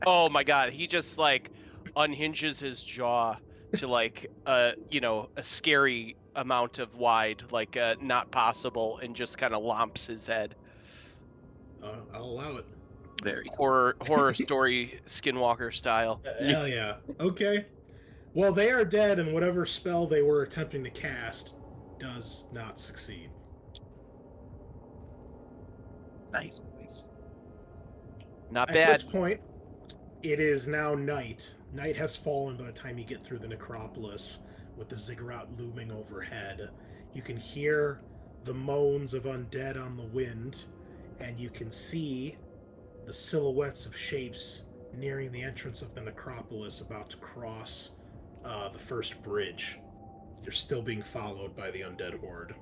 Speaker 4: Oh my God, he just like unhinges his jaw to like a scary amount of wide, like not possible, and just kind of lomps his head.
Speaker 1: I'll allow it.
Speaker 3: Very cool.
Speaker 4: Horror story Skinwalker style.
Speaker 1: Hell yeah. Okay. Well, they are dead, and whatever spell they were attempting to cast does not succeed.
Speaker 3: Nice boys.
Speaker 4: Not
Speaker 1: At
Speaker 4: bad.
Speaker 1: this point, it is now night. Night has fallen by the time you get through the necropolis, with the ziggurat looming overhead. You can hear the moans of undead on the wind, and you can see the silhouettes of shapes nearing the entrance of the necropolis about to cross the first bridge. You're still being followed by the undead horde.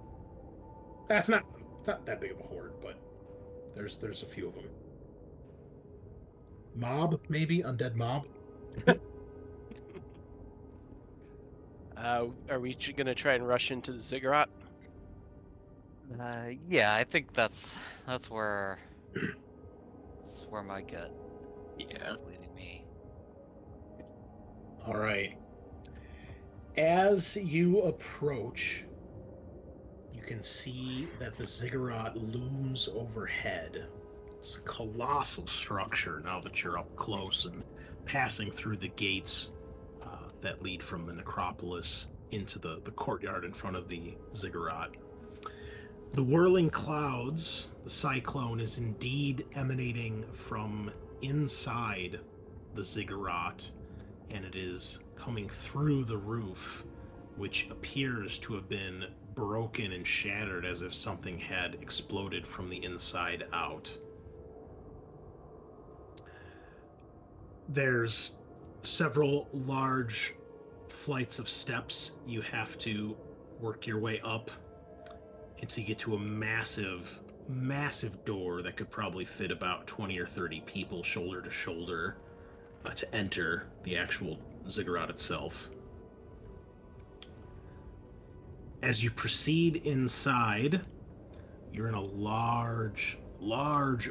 Speaker 1: It's not that big of a horde, but there's a few of them. Mob, maybe? Undead mob?
Speaker 4: Are we gonna try and rush into the ziggurat?
Speaker 2: Yeah, I think that's where my gut
Speaker 3: Yeah.
Speaker 2: is leading me.
Speaker 1: All right. As you approach, you can see that the ziggurat looms overhead. It's a colossal structure now that you're up close and passing through the gates that lead from the necropolis into the courtyard in front of the ziggurat. The whirling clouds, the cyclone, is indeed emanating from inside the ziggurat, and it is coming through the roof, which appears to have been broken and shattered as if something had exploded from the inside out. There's several large flights of steps you have to work your way up until you get to a massive door that could probably fit about 20 or 30 people shoulder to shoulder to enter the actual ziggurat itself. As you proceed inside, you're in a large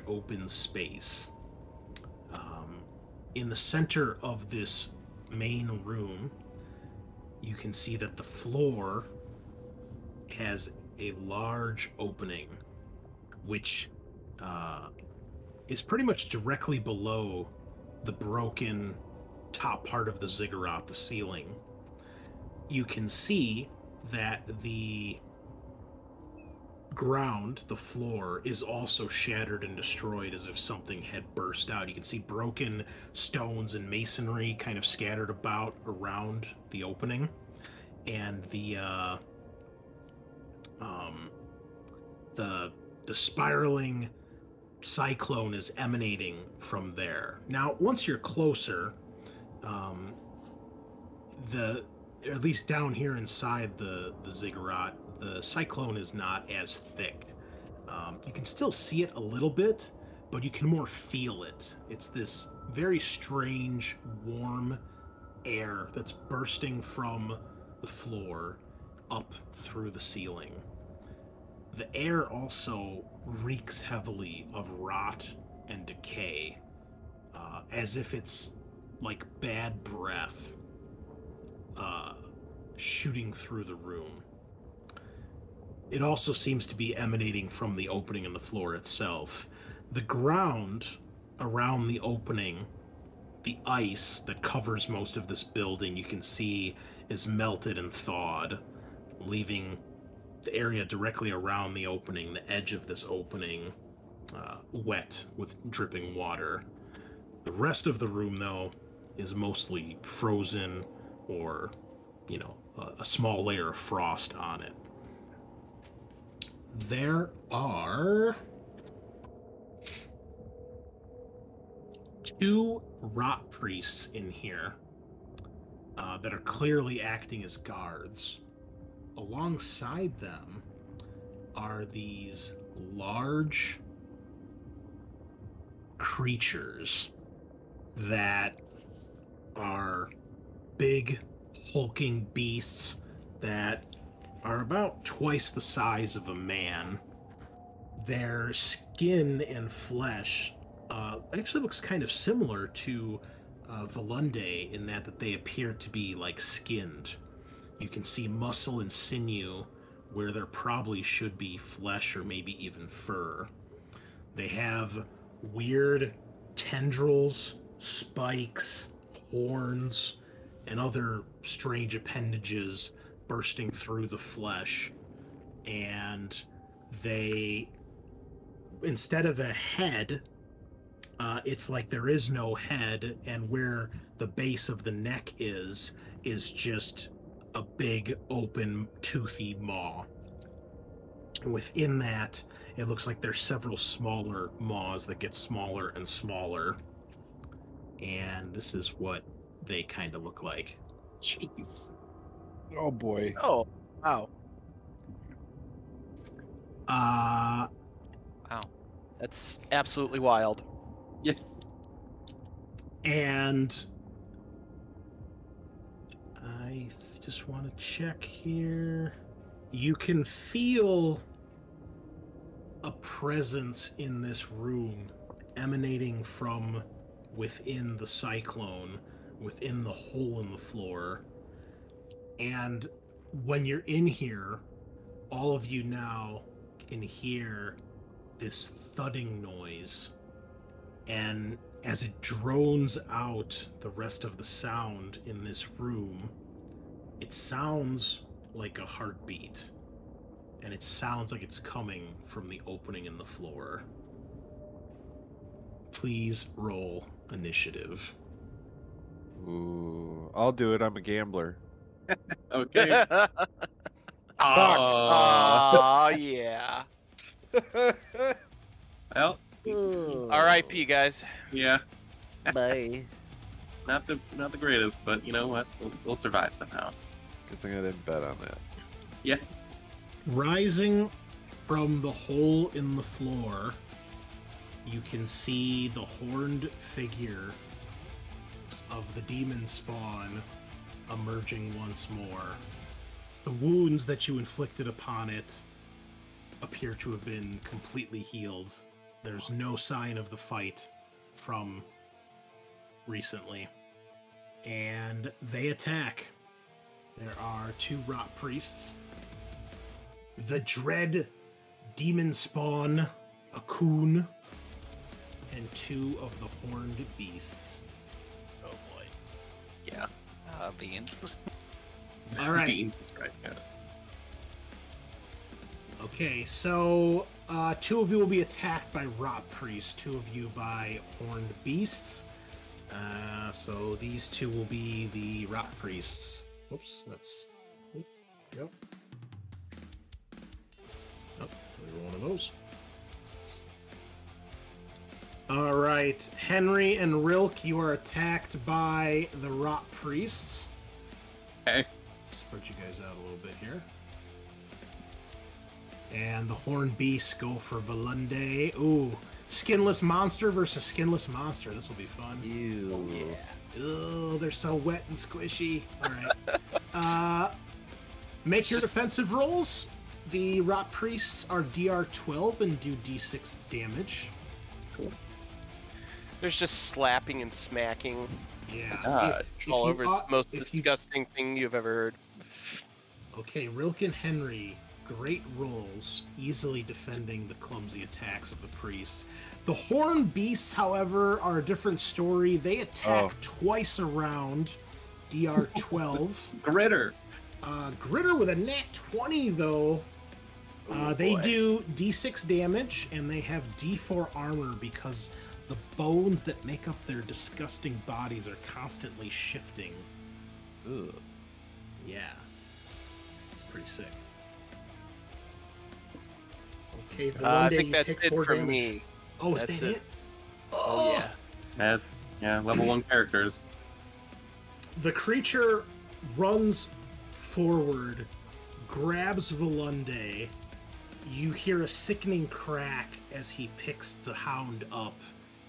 Speaker 1: open space. In the center of this main room, you can see that the floor has a large opening, which is pretty much directly below the broken top part of the ziggurat, the ceiling. You can see that the ground, the floor, is also shattered and destroyed as if something had burst out. You can see broken stones and masonry kind of scattered about around the opening, and the spiraling cyclone is emanating from there. Now, once you're closer, at least down here inside the Ziggurat, the cyclone is not as thick. You can still see it a little bit, but you can more feel it. It's this very strange, warm air that's bursting from the floor up through the ceiling. The air also reeks heavily of rot and decay, as if it's like bad breath shooting through the room. It also seems to be emanating from the opening in the floor itself. The ground around the opening, the ice that covers most of this building, you can see is melted and thawed, leaving the area directly around the opening, the edge of this opening, wet with dripping water. The rest of the room, though, is mostly frozen or, a small layer of frost on it. There are 2 rot priests in here that are clearly acting as guards. Alongside them are these large creatures that are big, hulking beasts that are about twice the size of a man. Their skin and flesh actually looks kind of similar to Volunde in that they appear to be like skinned. You can see muscle and sinew where there probably should be flesh or maybe even fur. They have weird tendrils, spikes, horns, and other strange appendages bursting through the flesh. And they, instead of a head, it's like there is no head, and where the base of the neck is just a big, open, toothy maw. And within that, it looks like there's several smaller maws that get smaller and smaller. And this is what they kind of look like.
Speaker 3: Jeez.
Speaker 5: Oh boy.
Speaker 4: Oh, wow.
Speaker 2: Wow.
Speaker 4: That's absolutely wild.
Speaker 3: Yeah.
Speaker 1: And I just want to check here. You can feel a presence in this room emanating from within the cyclone, within the hole in the floor. And when you're in here, all of you now can hear this thudding noise. And as it drones out the rest of the sound in this room, it sounds like a heartbeat. And it sounds like it's coming from the opening in the floor. Please roll initiative.
Speaker 5: Ooh, I'll do it. I'm a gambler.
Speaker 3: Okay.
Speaker 4: Oh, yeah.
Speaker 3: Well,
Speaker 4: R.I.P. guys.
Speaker 3: yeah,
Speaker 6: Bye.
Speaker 3: not the greatest, but you know what? We'll survive somehow.
Speaker 5: Good thing I didn't bet on that.
Speaker 3: Yeah.
Speaker 1: Rising from the hole in the floor, you can see the horned figure of the demon spawn emerging once more. The wounds that you inflicted upon it appear to have been completely healed. There's no sign of the fight from recently. And they attack. There are 2 rot priests. The dread demon spawn, a coon, and 2 of the horned beasts.
Speaker 4: Oh, boy.
Speaker 3: Yeah.
Speaker 2: Bean.
Speaker 1: All right.
Speaker 3: Jesus Christ, yeah.
Speaker 1: Okay, so 2 of you will be attacked by rot priests, 2 of you by horned beasts. So these 2 will be the rot priests. Oops, that's. Yep. Oh, another one of those. All right, Henry and Rilk, you are attacked by the rot priests.
Speaker 3: Okay.
Speaker 1: Spread you guys out a little bit here. And the horned beasts go for Volunde. Ooh, skinless monster versus skinless monster. This will be fun.
Speaker 5: Ew.
Speaker 4: Yeah.
Speaker 1: Ooh, they're so wet and squishy. All right. Make your defensive rolls. The rot priests are DR 12 and do D6 damage.
Speaker 3: Cool.
Speaker 4: There's just slapping and smacking
Speaker 1: Yeah.
Speaker 3: God.
Speaker 4: all over. It's the most
Speaker 1: if you-
Speaker 4: disgusting thing you've ever heard.
Speaker 1: Okay, Rilk and Henry, great rolls, easily defending the clumsy attacks of the priests. The horned beasts, however, are a different story. They attack twice around, DR 12.
Speaker 3: Gritter.
Speaker 1: Gritter with a nat 20, though. They
Speaker 4: boy.
Speaker 1: do D6 damage, and they have D4 armor because the bones that make up their disgusting bodies are constantly shifting.
Speaker 5: Ugh.
Speaker 1: Yeah. It's pretty sick. Okay, the
Speaker 4: I
Speaker 1: one day
Speaker 4: think
Speaker 1: you
Speaker 4: that's
Speaker 1: take
Speaker 4: it
Speaker 1: 4
Speaker 4: for
Speaker 1: damage.
Speaker 4: me.
Speaker 1: Oh, is
Speaker 4: That's
Speaker 1: that
Speaker 4: it.
Speaker 1: it?
Speaker 4: Oh yeah.
Speaker 3: That's level 1 characters.
Speaker 1: The creature runs forward, grabs Volunde. You hear a sickening crack as he picks the hound up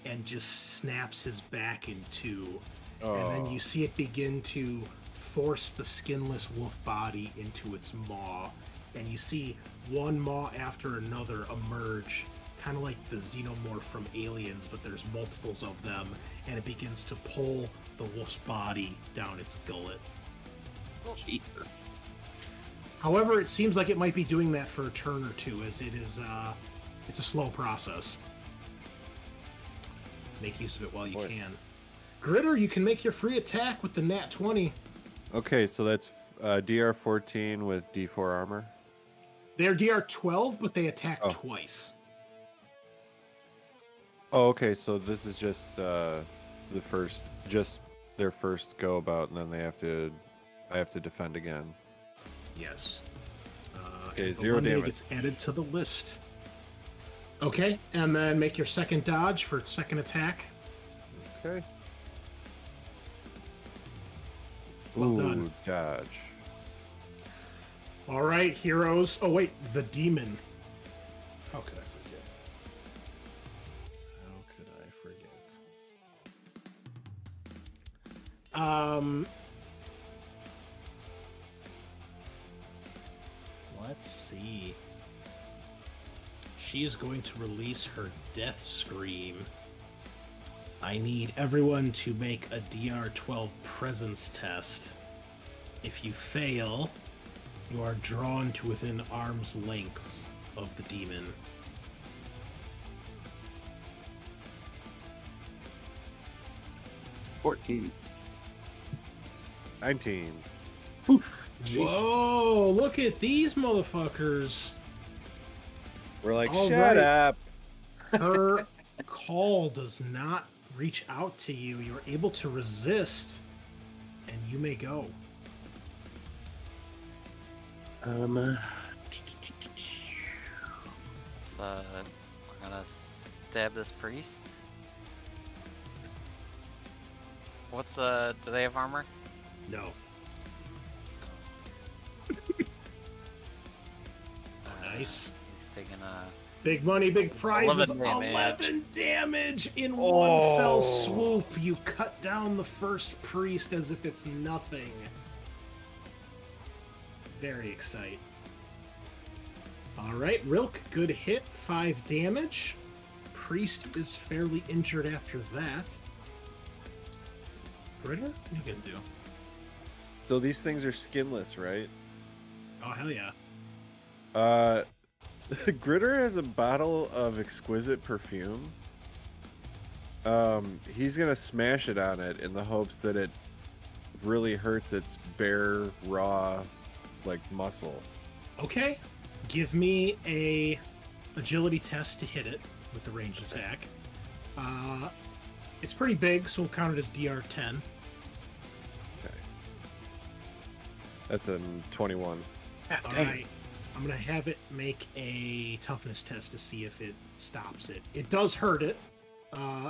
Speaker 1: and just snaps his back in 2. And then you see it begin to force the skinless wolf body into its maw. And you see one maw after another emerge, kind of like the xenomorph from Aliens, but there's multiples of them, and it begins to pull the wolf's body down its gullet.
Speaker 3: Jesus.
Speaker 1: However, it seems like it might be doing that for a turn or 2, as it is, it's a slow process. Make use of it while you
Speaker 5: Boy.
Speaker 1: can. Gritter, you can make your free attack with the nat 20.
Speaker 5: Okay, so that's DR 14 with D4 armor.
Speaker 1: They're DR 12, but they attack
Speaker 5: Oh.
Speaker 1: twice.
Speaker 5: Oh, okay, so this is just their first go about, and then I have to defend again.
Speaker 1: Yes.
Speaker 5: Okay,
Speaker 1: and
Speaker 5: 0
Speaker 1: Volunde
Speaker 5: damage.
Speaker 1: gets added to the list. Okay, and then make your second dodge for its second attack.
Speaker 5: Okay.
Speaker 1: Well
Speaker 5: Ooh,
Speaker 1: done.
Speaker 5: dodge.
Speaker 1: All right, heroes. Oh wait, the demon. How could I forget? How could I forget? Let's see. She is going to release her death scream. I need everyone to make a DR 12 presence test. If you fail, you are drawn to within arm's length of the demon.
Speaker 3: $14.
Speaker 5: 19.
Speaker 3: Poof.
Speaker 1: Whoa, look at these motherfuckers.
Speaker 5: We're like,
Speaker 1: All
Speaker 5: shut
Speaker 1: right.
Speaker 5: up.
Speaker 1: Her call does not reach out to you. You're able to resist, and you may go.
Speaker 2: So we're gonna stab this priest. What's the? Do they have armor?
Speaker 1: No. Nice.
Speaker 2: He's taking a.
Speaker 1: Big money, big prizes.
Speaker 2: 11 damage.
Speaker 1: 11 damage in one fell swoop. You cut down the first priest as if it's nothing. Very exciting. All right, Rilk, good hit. 5 damage. Priest is fairly injured after that. Gritter, what are you gonna do?
Speaker 5: So these things are skinless, right?
Speaker 1: Oh, hell yeah.
Speaker 5: Gritter has a bottle of exquisite perfume. He's gonna smash it on it in the hopes that it really hurts its bare, raw, like muscle.
Speaker 1: Okay. Give me a agility test to hit it with the ranged attack. It's pretty big, so we'll count it as DR10.
Speaker 5: Okay. That's a 21.
Speaker 1: All right. I'm going to have it make a toughness test to see if it stops it. It does hurt it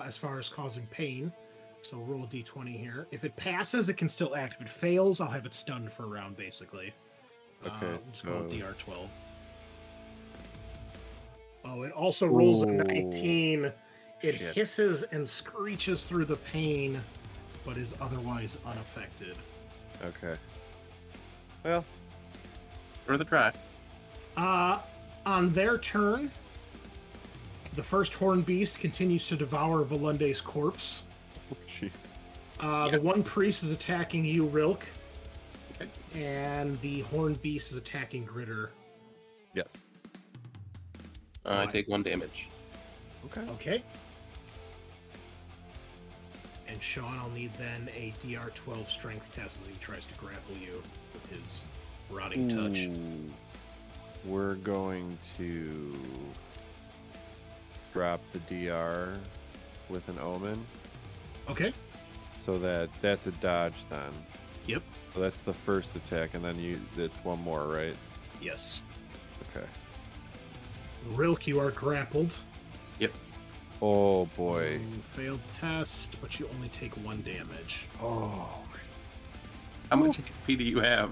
Speaker 1: as far as causing pain. So roll a d20 here. If it passes, it can still act. If it fails, I'll have it stunned for a round, basically.
Speaker 5: Okay,
Speaker 1: Let's go with
Speaker 5: so-
Speaker 1: DR12. Oh, it also rolls a
Speaker 5: Ooh.
Speaker 1: 19. It
Speaker 5: Shit.
Speaker 1: hisses and screeches through the pain, but is otherwise unaffected.
Speaker 5: Okay. Well,
Speaker 3: Worth a try.
Speaker 1: On their turn, the first horned beast continues to devour Volunde's corpse.
Speaker 5: jeez.
Speaker 1: The one priest is attacking you, Rilk,
Speaker 3: Okay.
Speaker 1: and the horned beast is attacking Gritter.
Speaker 5: Yes.
Speaker 3: I take 1 damage.
Speaker 5: Okay.
Speaker 1: Okay. And Sean, I'll need then a DR12 strength test as he tries to grapple you with his rotting touch.
Speaker 5: Ooh. We're going to drop the DR with an omen,
Speaker 1: Okay.
Speaker 5: so that's a dodge then.
Speaker 1: Yep.
Speaker 5: So that's the first attack, and then it's one more, right?
Speaker 1: Yes.
Speaker 5: Okay.
Speaker 1: Rilk, you are grappled.
Speaker 5: Oh boy.
Speaker 1: You failed test, but you only take 1 damage.
Speaker 5: Oh.
Speaker 3: How much HP do you have?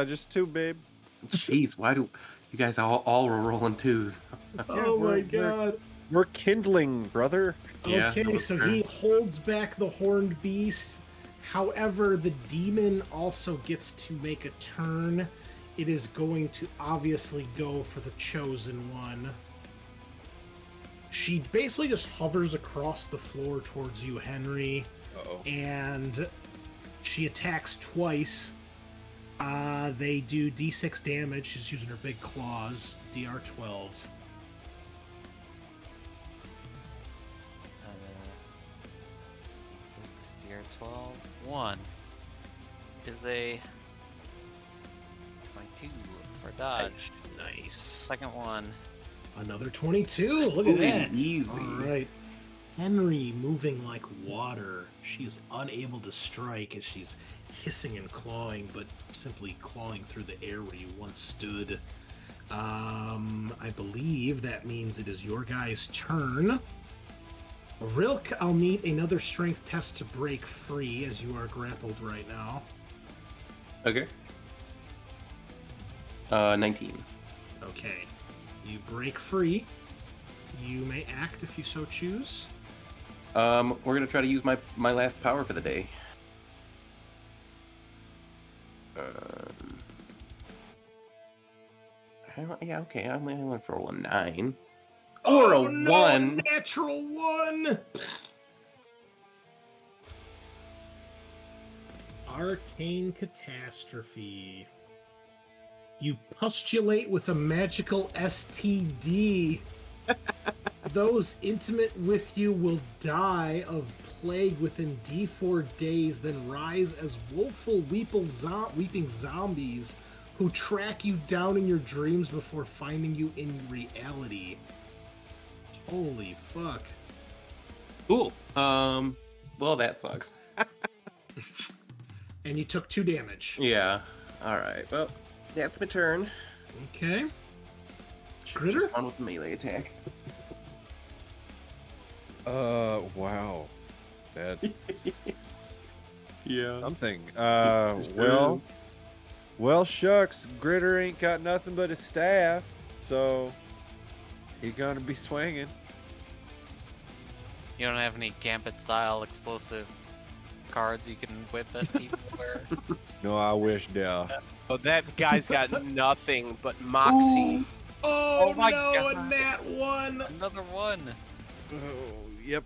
Speaker 5: Just 2, babe.
Speaker 3: Jeez, why do you guys all were rolling 2s?
Speaker 1: Oh my
Speaker 5: we're-
Speaker 1: god.
Speaker 5: We're kindling, brother.
Speaker 3: Yeah,
Speaker 1: Okay,
Speaker 3: that's
Speaker 1: so
Speaker 3: fair.
Speaker 1: he holds back the horned beast. However, the demon also gets to make a turn. It is going to obviously go for the chosen one. She basically just hovers across the floor towards you, Henry,
Speaker 5: Uh-oh.
Speaker 1: and she attacks twice. They do D6 damage. She's using her big claws. DR12.
Speaker 2: Steer 12. 1 is a 22 for dodge.
Speaker 1: Nice.
Speaker 2: Second one.
Speaker 1: Another 22. Look at
Speaker 3: Ooh,
Speaker 1: that.
Speaker 3: easy.
Speaker 1: All right. Henry moving like water. She is unable to strike as she's hissing and clawing, but simply clawing through the air where you once stood. I believe that means it is your guy's turn. Rilk, I'll need another strength test to break free as you are grappled right now.
Speaker 3: Okay. 19.
Speaker 1: Okay. You break free. You may act if you so choose.
Speaker 3: We're gonna try to use my last power for the day. Yeah, okay. I'm going for a 9 or a
Speaker 1: no,
Speaker 3: 1.
Speaker 1: Natural 1. Arcane catastrophe. You postulate with a magical STD. Those intimate with you will die of plague within D4 days, then rise as woeful weeping zombies who track you down in your dreams before finding you in reality. Holy fuck.
Speaker 3: Cool. Well, that sucks.
Speaker 1: And you took 2 damage.
Speaker 3: Yeah. All right. Well, that's my turn.
Speaker 1: Okay.
Speaker 3: Should've
Speaker 1: Critter?
Speaker 3: just gone with the melee attack.
Speaker 5: Wow. That's
Speaker 3: Yeah.
Speaker 5: something.
Speaker 3: Sure
Speaker 5: Well, shucks. Gritter ain't got nothing but his staff, so he gonna be swinging.
Speaker 2: You don't have any Gambit style explosive cards you can whip at people or
Speaker 5: No, I wish, yeah.
Speaker 4: Oh, that guy's got nothing but moxie.
Speaker 1: Oh,
Speaker 2: Oh my
Speaker 1: no, a
Speaker 2: God.
Speaker 1: nat 1.
Speaker 2: another one.
Speaker 5: Oh, yep.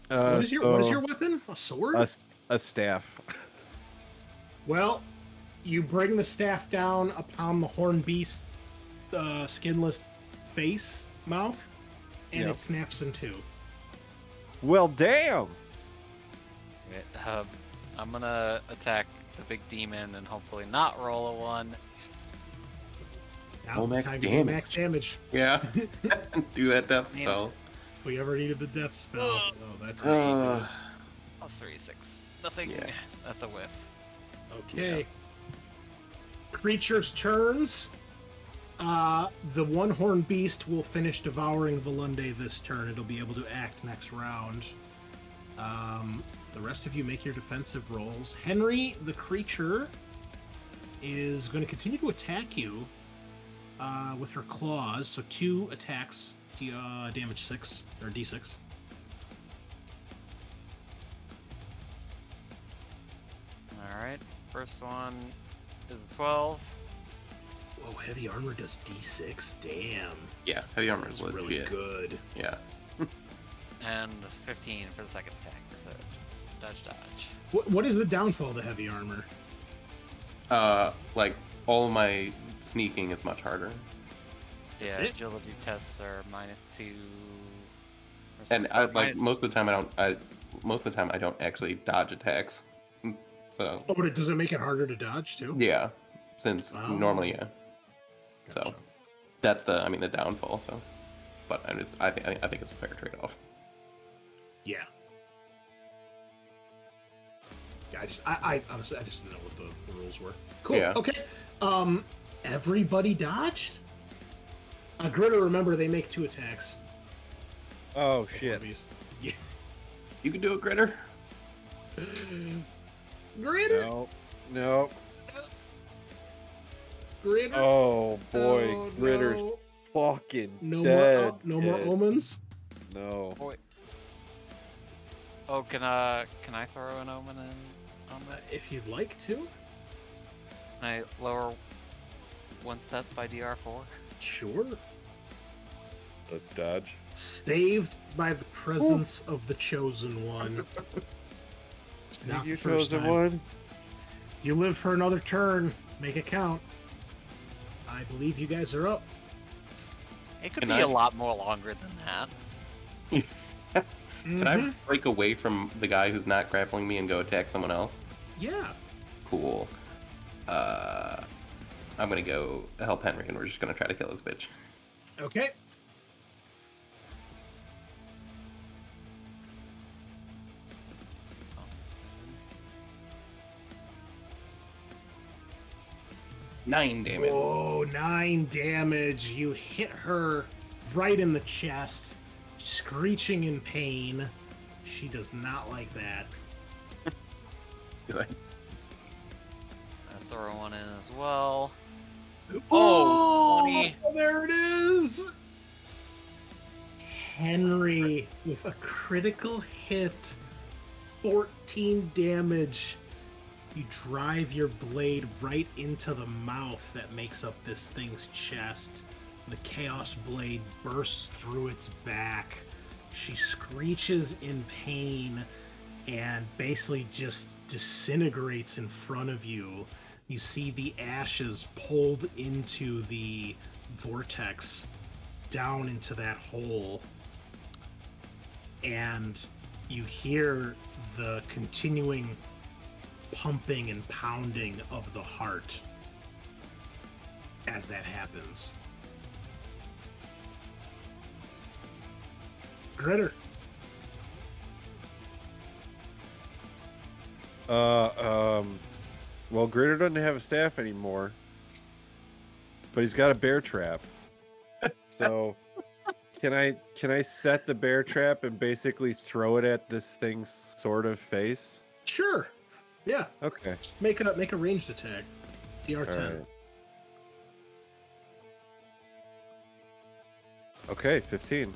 Speaker 1: What is your weapon? A sword?
Speaker 5: A staff?
Speaker 1: Well, you bring the staff down upon the horned beast, skinless mouth, and
Speaker 5: Yep.
Speaker 1: it snaps in 2.
Speaker 5: Well, damn.
Speaker 2: I'm gonna attack the big demon and hopefully not roll a 1.
Speaker 1: Now's the
Speaker 3: max
Speaker 1: time to do
Speaker 3: damage.
Speaker 1: max damage.
Speaker 3: Yeah. Do that death
Speaker 2: Man.
Speaker 3: spell.
Speaker 1: If we ever needed the death spell.
Speaker 2: Ugh.
Speaker 1: Oh, that's
Speaker 3: Uh,
Speaker 2: Plus 3, 6. Nothing.
Speaker 3: Yeah.
Speaker 2: That's a whiff.
Speaker 1: okay. Creatures' turns. The one-horned beast will finish devouring Volunde this turn. It'll be able to act next round. The rest of you make your defensive rolls. Henry, the creature, is going to continue to attack you with her claws. So 2 attacks, damage 6 or d6.
Speaker 2: All right. First one is a 12.
Speaker 1: Whoa, heavy armor does d6. Damn,
Speaker 3: Yeah, heavy armor
Speaker 1: that's
Speaker 3: is legit.
Speaker 1: really good.
Speaker 3: Yeah.
Speaker 2: And 15 for the second attack. So dodge.
Speaker 1: What is the downfall of the heavy armor?
Speaker 3: Like all of my sneaking is much harder,
Speaker 1: That's
Speaker 2: Yeah,
Speaker 1: it?
Speaker 2: agility tests are -2. or
Speaker 3: and
Speaker 2: something.
Speaker 3: I like
Speaker 2: Minus-
Speaker 3: most of the time I don't actually dodge attacks. So
Speaker 1: Oh, but does it make it harder to dodge too?
Speaker 3: yeah, since
Speaker 1: Oh.
Speaker 3: normally yeah.
Speaker 1: Gotcha.
Speaker 3: So that's the downfall. So, but I think it's a fair trade-off.
Speaker 1: Yeah. Yeah, I honestly I just didn't know what the rules were. Cool.
Speaker 3: Yeah.
Speaker 1: Okay. Everybody dodged. Gritter, remember they make 2 attacks.
Speaker 5: Oh shit.
Speaker 1: Yeah.
Speaker 3: You can do it, Gritter.
Speaker 1: Gritter.
Speaker 5: No. No.
Speaker 1: Gritter.
Speaker 5: Oh boy,
Speaker 1: Oh,
Speaker 5: Gritter's
Speaker 1: no.
Speaker 5: fucking
Speaker 1: No
Speaker 5: dead.
Speaker 1: more. No more
Speaker 5: kid.
Speaker 1: omens.
Speaker 5: No.
Speaker 2: Oh, can I throw an omen in on this?
Speaker 1: If you'd like to.
Speaker 2: Can I lower one stats by DR4?
Speaker 1: Sure.
Speaker 5: Let's dodge.
Speaker 1: Saved by the presence of the chosen one. It's not
Speaker 5: You
Speaker 1: the first
Speaker 5: chosen
Speaker 1: time.
Speaker 5: one.
Speaker 1: You live for another turn. Make it count. I believe you guys are up.
Speaker 2: It could
Speaker 3: Can
Speaker 2: be
Speaker 3: I-
Speaker 2: a lot more longer than that.
Speaker 3: Can I break away from the guy who's not grappling me and go attack someone else?
Speaker 1: Yeah.
Speaker 3: Cool. I'm gonna go help Henry, and we're just gonna try to kill this bitch.
Speaker 1: Okay.
Speaker 2: Oh, that's good.
Speaker 3: 9 damage.
Speaker 1: Whoa, 9 damage. You hit her right in the chest, screeching in pain. She does not like that.
Speaker 3: Good.
Speaker 2: I'll throw one in as well.
Speaker 1: Oh,
Speaker 2: 20.
Speaker 1: there it is. Henry with a critical hit, 14 damage. You drive your blade right into the mouth that makes up this thing's chest. The Chaos Blade bursts through its back. She screeches in pain and basically just disintegrates in front of you. You see the ashes pulled into the vortex down into that hole. And you hear the continuing pumping and pounding of the heart as that happens. Gritter.
Speaker 5: Well, Gritter doesn't have a staff anymore, but he's got a bear trap. So, can I set the bear trap and basically throw it at this thing's sort of face?
Speaker 1: Sure. Yeah.
Speaker 5: Okay.
Speaker 1: Make a ranged attack. DR10.
Speaker 5: All right. Okay, 15.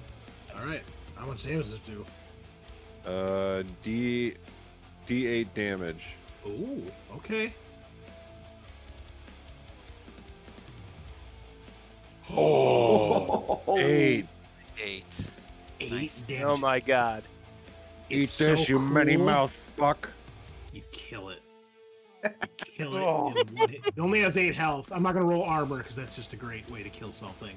Speaker 1: All right. How much damage does it do?
Speaker 5: D8 damage.
Speaker 1: Ooh, okay.
Speaker 5: Oh, 8.
Speaker 2: 8.
Speaker 1: 8
Speaker 2: Nice.
Speaker 1: damage.
Speaker 4: Oh my god.
Speaker 1: It's
Speaker 5: Eat this,
Speaker 1: so
Speaker 5: you many
Speaker 1: cool.
Speaker 5: mouth fuck.
Speaker 1: You kill it. You kill it.
Speaker 5: Oh.
Speaker 1: in one hit. It only has 8 health. I'm not gonna roll armor because that's just a great way to kill something.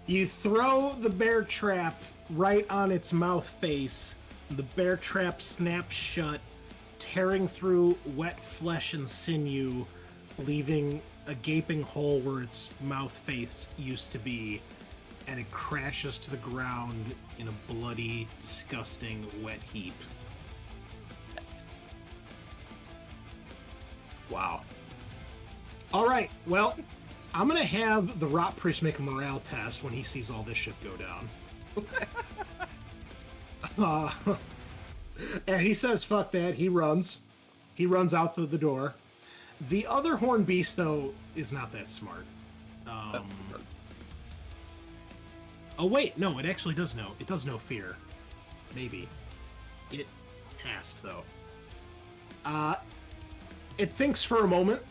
Speaker 1: You throw the bear trap right on its mouth face. The bear trap snaps shut, tearing through wet flesh and sinew, leaving a gaping hole where its mouth face used to be, and it crashes to the ground in a bloody, disgusting, wet heap. Wow. All right, well, I'm going to have the Rot Priest make a morale test when he sees all this shit go down. And he says, fuck that. He runs. He runs out the door. The other Horned Beast, though, is not that smart. Oh, wait. No, it actually does know. It does know fear. Maybe. It passed, though. It thinks for a moment,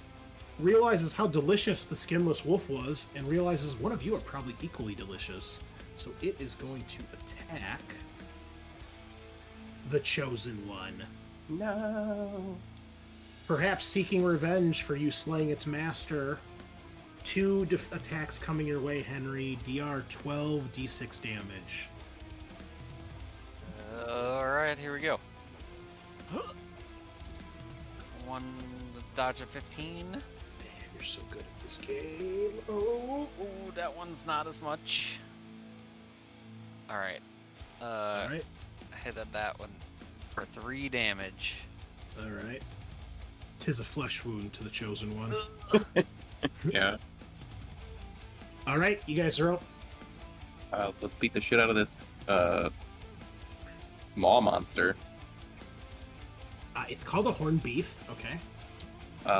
Speaker 1: realizes how delicious the skinless wolf was, and realizes one of you are probably equally delicious. So it is going to attack the Chosen One.
Speaker 4: No.
Speaker 1: Perhaps seeking revenge for you slaying its master. 2 attacks coming your way, Henry. DR 12, D6 damage.
Speaker 2: Alright, here we go. One dodge of 15.
Speaker 1: Man, you're so good at this game. Oh.
Speaker 2: Ooh, that one's not as much. Alright.
Speaker 1: Alright.
Speaker 2: I hit at that one for 3 damage.
Speaker 1: Alright. 'Tis a flesh wound to the Chosen One.
Speaker 3: Yeah.
Speaker 1: Alright, you guys are up.
Speaker 3: Let's beat the shit out of this maw monster.
Speaker 1: It's called a Horned Beast. Okay.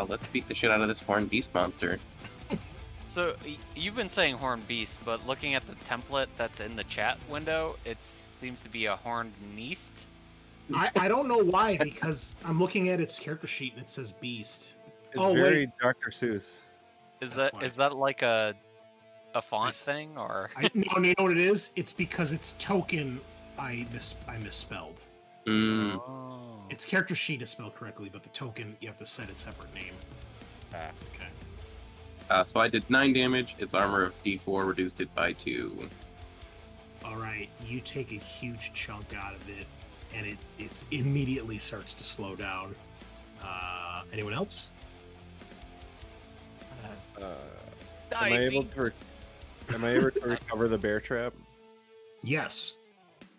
Speaker 3: Let's beat the shit out of this horned beast monster.
Speaker 2: So, you've been saying horned beast, but looking at the template that's in the chat window, it seems to be a horned neast.
Speaker 1: I don't know why, because I'm looking at its character sheet and it says beast.
Speaker 5: It's
Speaker 1: Oh,
Speaker 5: very
Speaker 1: wait.
Speaker 5: Dr. Seuss.
Speaker 2: Is
Speaker 1: That's
Speaker 2: that like a font
Speaker 1: That's-
Speaker 2: thing, or?
Speaker 1: No, you know what it is? It's because its token I misspelled.
Speaker 3: Mm.
Speaker 2: Oh.
Speaker 1: Its character sheet is spelled correctly, but the token, you have to set a separate name.
Speaker 5: Ah.
Speaker 1: Okay.
Speaker 3: So I did 9 damage. Its armor of D4 reduced it by 2.
Speaker 1: Alright, you take a huge chunk out of it, and it immediately starts to slow down. Anyone else?
Speaker 5: Am I able to recover the bear trap?
Speaker 1: Yes.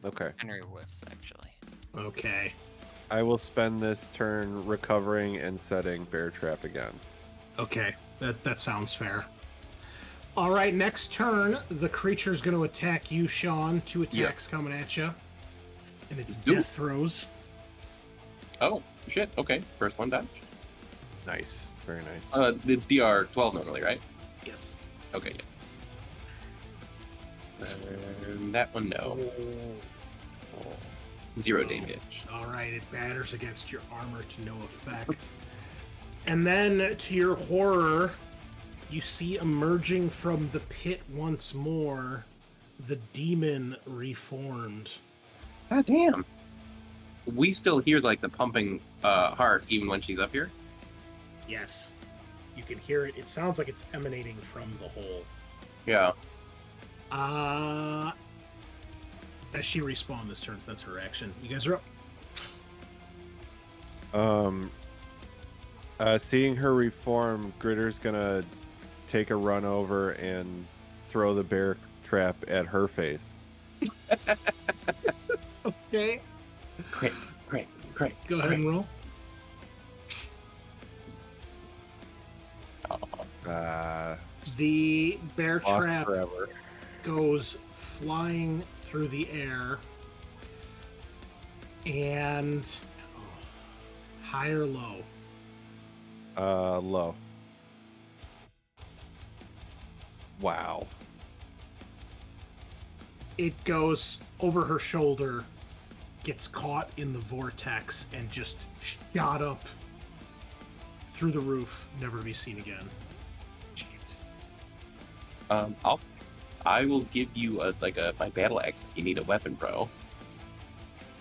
Speaker 5: Okay.
Speaker 2: Henry whiffs, actually.
Speaker 1: Okay.
Speaker 5: I will spend this turn recovering and setting bear trap again.
Speaker 1: Okay. That sounds fair. All right, next turn, the creature's going to attack you, Sean. 2 attacks coming at you. And it's
Speaker 3: Do it.
Speaker 1: death throws.
Speaker 3: Oh, shit. Okay. First one dodge.
Speaker 5: Nice. Very nice.
Speaker 3: It's DR 12 normally, right?
Speaker 1: Yes.
Speaker 3: Okay, yeah. And that one, no. 0 damage.
Speaker 1: All right, it batters against your armor to no effect. And then, to your horror, you see emerging from the pit once more the demon reformed.
Speaker 3: God damn. We still hear like the pumping heart even when she's up here.
Speaker 1: Yes. You can hear it. It sounds like it's emanating from the hole.
Speaker 3: Yeah.
Speaker 1: As she respawned this turn, so that's her action. You guys are up.
Speaker 5: Seeing her reform, Gritter's gonna take a run over and throw the bear trap at her face.
Speaker 1: Okay.
Speaker 3: Great.
Speaker 1: Go ahead and roll. The bear
Speaker 5: Lost
Speaker 1: trap
Speaker 5: forever.
Speaker 1: goes flying through the air. And high or low?
Speaker 5: Low. Wow.
Speaker 1: It goes over her shoulder, gets caught in the vortex, and just shot up through the roof, never to be seen again.
Speaker 3: I will give you my battle axe if you need a weapon, bro.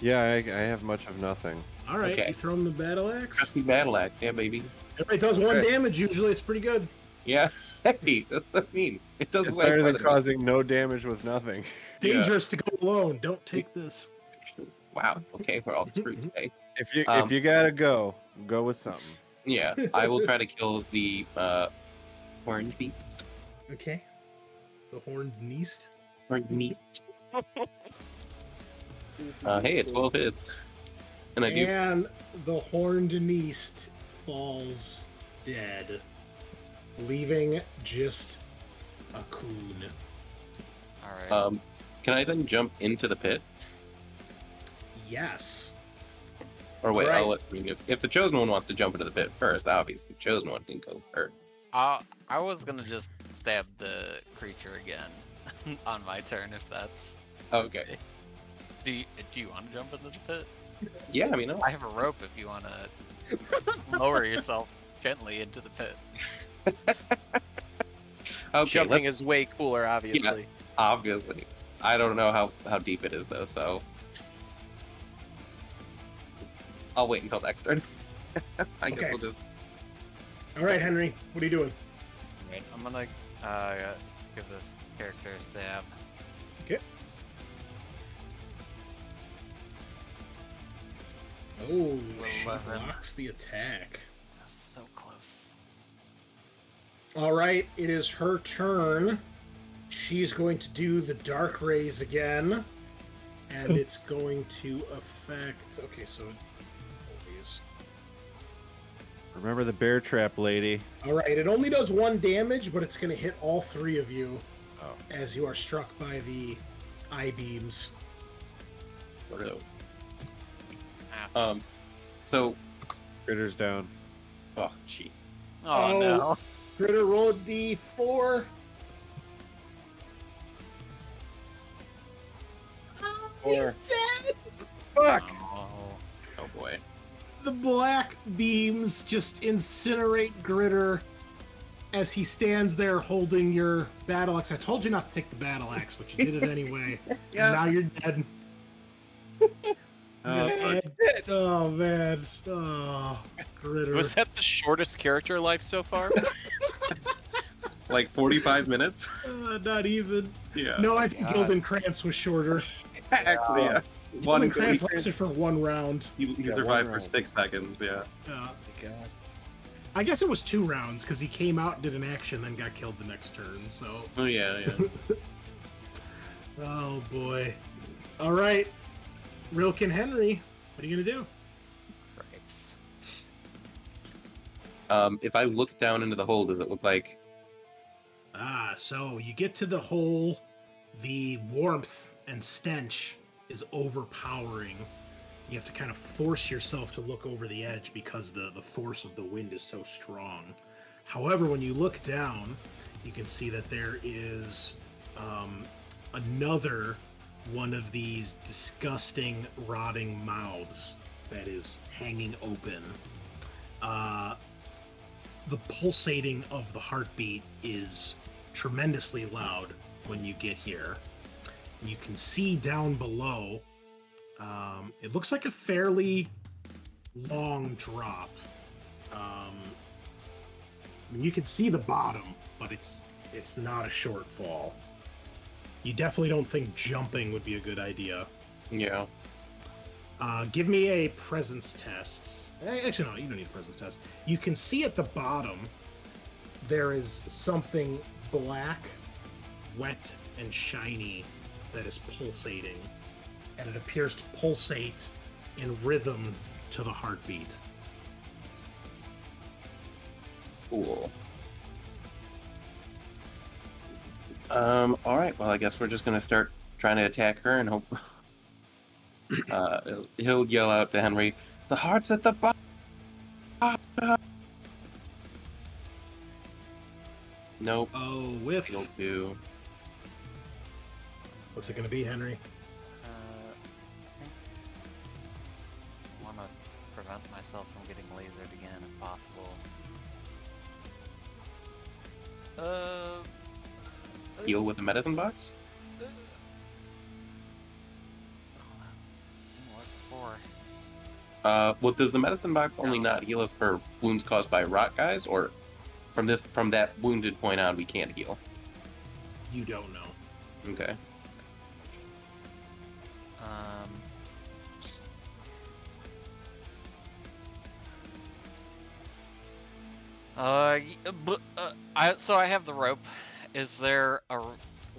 Speaker 5: Yeah, I have much of nothing.
Speaker 1: All right,
Speaker 3: Okay.
Speaker 1: you throw him the battle axe.
Speaker 3: Trusty battle axe, yeah, baby.
Speaker 1: It does 1
Speaker 5: Okay.
Speaker 1: damage usually. It's pretty good.
Speaker 3: Yeah. Hey, that's what I mean. It does
Speaker 5: It's
Speaker 3: way
Speaker 5: better
Speaker 3: more
Speaker 5: than
Speaker 3: than
Speaker 5: causing no damage with nothing.
Speaker 1: It's dangerous to go alone. Don't take this.
Speaker 3: Wow. Okay, we're all screwed today.
Speaker 5: If you
Speaker 3: Um,
Speaker 5: gotta go with something.
Speaker 3: Yeah, I will try to kill the Horned beast.
Speaker 1: Okay. The horned beast.
Speaker 3: Horned beast. Hey, 12 hits. And I do.
Speaker 1: And the horned beast falls dead, leaving just a coon.
Speaker 2: All right.
Speaker 3: Can I then jump into the pit?
Speaker 1: Yes.
Speaker 3: Or wait,
Speaker 1: Right.
Speaker 3: I'll let, I mean, if the chosen one wants to jump into the pit first, obviously the chosen one can go first.
Speaker 2: I was gonna just stab the creature again on my turn if that's
Speaker 3: Okay.
Speaker 2: Do you want to jump into the pit?
Speaker 3: Yeah, I mean,
Speaker 2: I have a rope if you want to lower yourself gently into the pit.
Speaker 3: okay,
Speaker 4: Jumping is way cooler, obviously.
Speaker 3: obviously. I don't know how deep it is though, so I'll wait until next turn. I guess
Speaker 1: Okay.
Speaker 3: we'll just.
Speaker 1: All right, Henry. What are you doing?
Speaker 2: Right, I'm gonna give this character a stab.
Speaker 1: Okay. Oh, she
Speaker 2: 11.
Speaker 1: blocks the attack.
Speaker 2: That's so close.
Speaker 1: All right, it is her turn. She's going to do the dark rays again, and it's going to affect. Okay, so always.
Speaker 5: Remember the bear trap, lady.
Speaker 1: All right, it only does 1 damage, but it's going to hit all 3 of you
Speaker 5: Oh.
Speaker 1: as you are struck by the eye beams.
Speaker 3: So,
Speaker 5: Critter's down.
Speaker 3: oh, jeez.
Speaker 2: Oh,
Speaker 1: Oh.
Speaker 2: no.
Speaker 1: Critter roll a d4. He's dead. Fuck.
Speaker 2: Oh.
Speaker 3: Oh boy.
Speaker 1: The black beams just incinerate Gritter as he stands there holding your battle axe. I told you not to take the battle axe, but you did it anyway.
Speaker 3: Yeah.
Speaker 1: Now you're dead.
Speaker 5: Oh,
Speaker 1: You're
Speaker 5: fuck.
Speaker 1: dead. Oh man. Oh, Gritter.
Speaker 4: Was that the shortest character life so far?
Speaker 3: Like 45 minutes?
Speaker 1: Not even.
Speaker 3: Yeah.
Speaker 1: No, I think
Speaker 4: God.
Speaker 1: Gildenkrantz was shorter.
Speaker 3: Actually, yeah. One
Speaker 1: Gildenkrantz lasted for 1 round.
Speaker 3: he
Speaker 5: Yeah,
Speaker 3: survived
Speaker 5: one
Speaker 3: for
Speaker 5: round.
Speaker 3: 6 seconds, yeah.
Speaker 1: Uh,
Speaker 4: God.
Speaker 1: I guess it was 2 rounds because he came out, did an action, then got killed the next turn. So.
Speaker 3: Oh yeah, yeah.
Speaker 1: Oh boy. All right, Rilkin Henry, what are you gonna do?
Speaker 2: Grapes.
Speaker 3: If I look down into the hole, does it look like
Speaker 1: So you get to the hole, the warmth and stench is overpowering. You have to kind of force yourself to look over the edge because the force of the wind is so strong. However, when you look down, you can see that there is another one of these disgusting rotting mouths that is hanging open. The pulsating of the heartbeat is tremendously loud when you get here. You can see down below, it looks like a fairly long drop. I mean, you can see the bottom, but it's not a short fall. You definitely don't think jumping would be a good idea.
Speaker 3: yeah.
Speaker 1: Give me a presence test. Actually, no, you don't need a presence test. You can see at the bottom there is something black, wet, and shiny that is pulsating. And it appears to pulsate in rhythm to the heartbeat.
Speaker 3: Cool. Alright, well I guess we're just gonna start trying to attack her and hope he'll yell out to Henry, "The heart's at the bottom." Nope.
Speaker 1: Oh, whiff.
Speaker 3: He'll do.
Speaker 1: What's it going to be, Henry?
Speaker 2: I want to prevent myself from getting lasered again if possible.
Speaker 3: Heal with the medicine box?
Speaker 2: Didn't work before.
Speaker 3: Well, does the medicine box only
Speaker 2: No.
Speaker 3: not heal us for wounds caused by rot guys, or from that wounded point on we can't heal?
Speaker 1: You don't know.
Speaker 3: Okay.
Speaker 2: So I have the rope. Is there a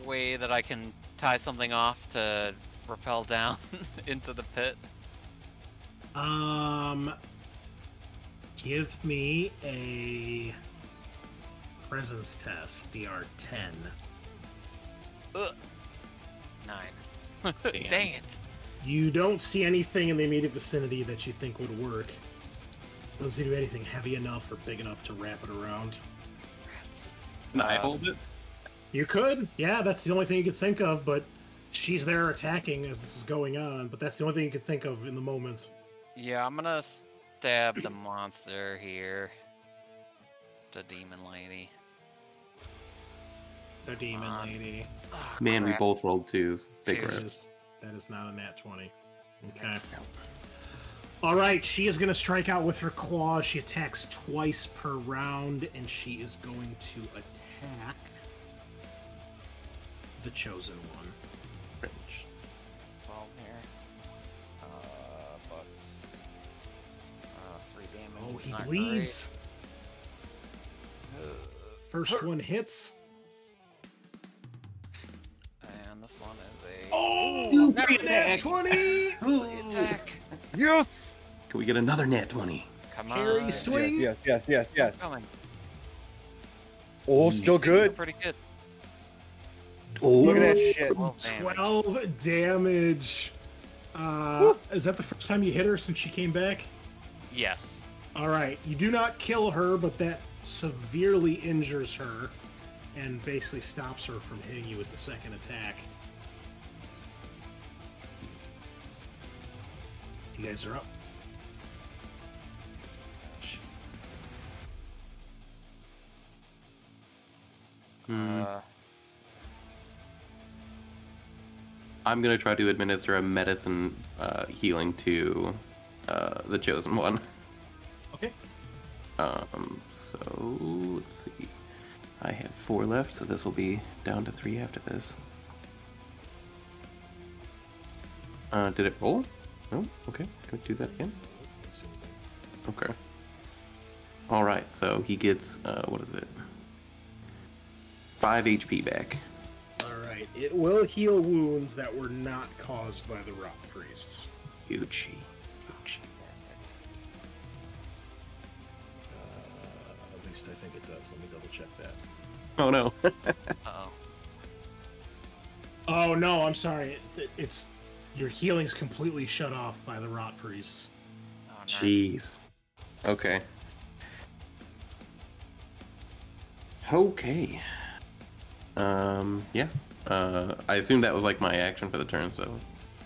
Speaker 2: way that I can tie something off to rappel down into the pit?
Speaker 1: Give me a presence test, DR 10.
Speaker 2: Ugh. 9.
Speaker 3: Damn.
Speaker 2: Dang it.
Speaker 1: You don't see anything in the immediate vicinity that you think would work. Doesn't seem to be anything heavy enough or big enough to wrap it around.
Speaker 2: Rats.
Speaker 3: Can I hold it?
Speaker 1: You could, yeah, that's the only thing you could think of, but she's there attacking as this is going on, but that's the only thing you could think of in the moment.
Speaker 2: Yeah, I'm gonna stab the monster here. The demon lady.
Speaker 1: The demon lady.
Speaker 2: Oh,
Speaker 3: Man, we
Speaker 2: crap.
Speaker 3: both rolled 2s. Big
Speaker 2: Twos.
Speaker 3: risk.
Speaker 1: That is not a nat 20. Okay.
Speaker 2: Nice.
Speaker 1: All right, she is going to strike out with her claws. She attacks twice per round, and she is going to attack the chosen one.
Speaker 3: Fringe.
Speaker 2: 12 here. Bucks. 3 damage.
Speaker 1: Oh, he
Speaker 2: Not
Speaker 1: bleeds.
Speaker 2: great.
Speaker 1: First one hits.
Speaker 2: And this one is a
Speaker 1: Oh,
Speaker 3: free
Speaker 1: nat
Speaker 3: attack.
Speaker 1: 20!
Speaker 2: attack.
Speaker 5: Yes.
Speaker 3: Can we get another nat 20?
Speaker 2: Come
Speaker 1: Harry
Speaker 2: on.
Speaker 1: swing.
Speaker 5: Yes.
Speaker 2: Coming.
Speaker 5: Oh, still good.
Speaker 2: Pretty good.
Speaker 3: Oh,
Speaker 5: Look at that shit.
Speaker 2: 12 damage.
Speaker 1: 12 damage. Is that the first time you hit her since she came back?
Speaker 2: Yes.
Speaker 1: All right, you do not kill her, but that severely injures her and basically stops her from hitting you with the second attack. You guys are up.
Speaker 3: I'm gonna try to administer a medicine healing to the chosen one.
Speaker 1: Okay.
Speaker 3: So let's see. I have 4 left, so this will be down to 3 after this. Did it roll? No? Okay. Can we do that again? Okay. Alright, so he gets, what is it? 5 HP back.
Speaker 1: All right, it will heal wounds that were not caused by the rock priests.
Speaker 3: Gucci.
Speaker 1: At least I think it does. Let me double check that.
Speaker 3: Oh no.
Speaker 2: Uh-oh.
Speaker 1: Oh no, I'm sorry. It's your healing's completely shut off by the rot priests.
Speaker 2: Oh, nice.
Speaker 3: Jeez. Okay. Okay. Yeah. I assume that was like my action for the turn, so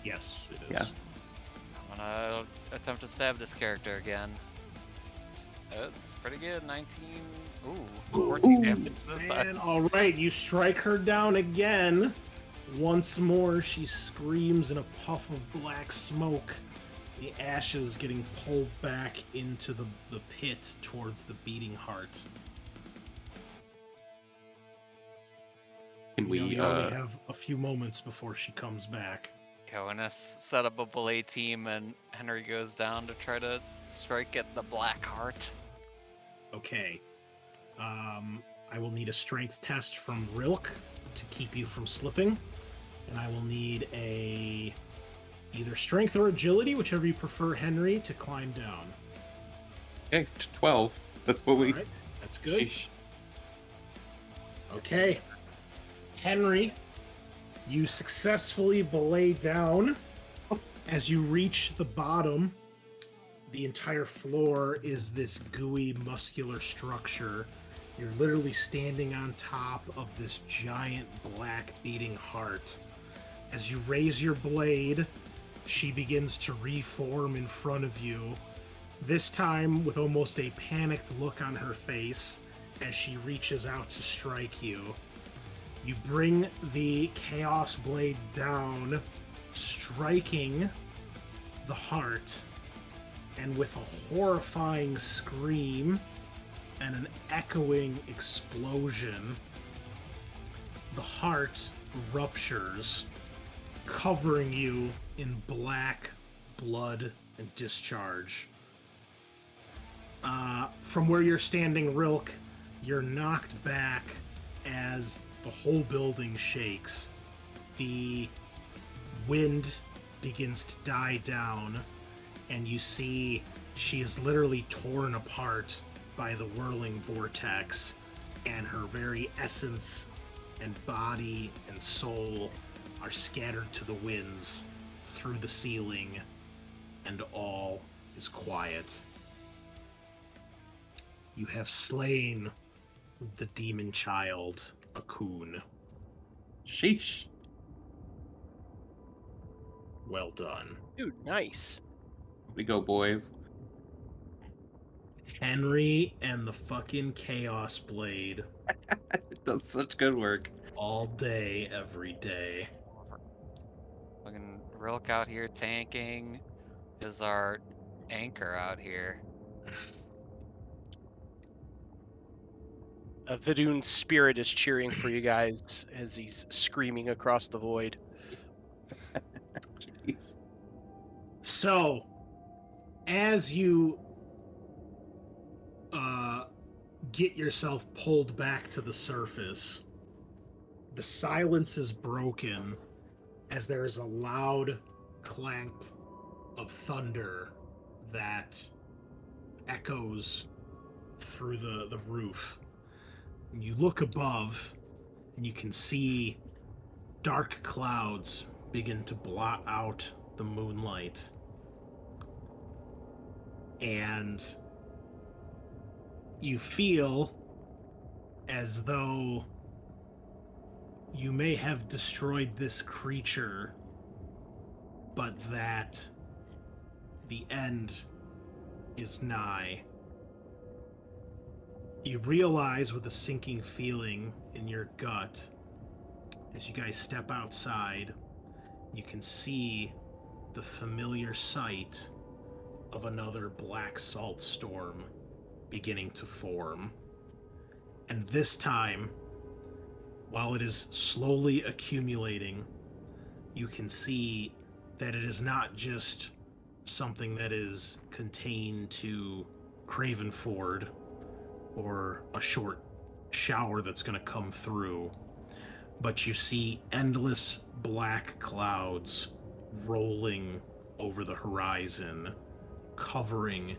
Speaker 1: Yes, it
Speaker 3: Yeah.
Speaker 1: is.
Speaker 2: I'm gonna attempt to stab this character again. It's pretty good. 19. Ooh, 14 damage this time.
Speaker 1: And all right, you strike her down again. Once more, she screams in a puff of black smoke. The ashes getting pulled back into the pit towards the beating heart.
Speaker 3: can
Speaker 1: We
Speaker 3: we
Speaker 1: only have a few moments before she comes back.
Speaker 2: Okay, when I set up a belay team and Henry goes down to try to strike at the black heart.
Speaker 1: Okay. I will need a strength test from Rilk to keep you from slipping. And I will need either strength or agility, whichever you prefer, Henry, to climb down.
Speaker 3: Okay, 12. That's what we.
Speaker 1: All right, that's good.
Speaker 3: Sheesh.
Speaker 1: Okay. Henry, you successfully belay down. As you reach the bottom, the entire floor is this gooey, muscular structure. You're literally standing on top of this giant black beating heart. As you raise your blade, she begins to reform in front of you, this time with almost a panicked look on her face as she reaches out to strike you. You bring the Chaos Blade down, striking the heart, and with a horrifying scream and an echoing explosion, the heart ruptures, covering you in black blood and discharge. From where you're standing, Rilk, You're knocked back as the whole building shakes. The wind begins to die down, and you see she is literally torn apart by the whirling vortex, and her very essence and body and soul are scattered to the winds through the ceiling, and all is quiet. You have slain the demon child, Akun.
Speaker 3: Sheesh.
Speaker 1: Well done.
Speaker 4: Dude, nice.
Speaker 3: We go, boys.
Speaker 1: Henry and the fucking Chaos Blade.
Speaker 3: It does such good work.
Speaker 1: All day, every day.
Speaker 2: Fucking Rilk out here tanking is our anchor out here.
Speaker 4: A Vidun's spirit is cheering for you guys as he's screaming across the void.
Speaker 3: Jeez.
Speaker 1: So, as you get yourself pulled back to the surface, the silence is broken as there is a loud clank of thunder that echoes through the roof. And you look above, and you can see dark clouds begin to blot out the moonlight. And you feel as though you may have destroyed this creature, but that the end is nigh. You realize with a sinking feeling in your gut, as you guys step outside, you can see the familiar sight of another black salt storm beginning to form. And this time, while it is slowly accumulating, you can see that it is not just something that is contained to Cravenford or a short shower that's going to come through, but you see endless black clouds rolling over the horizon, covering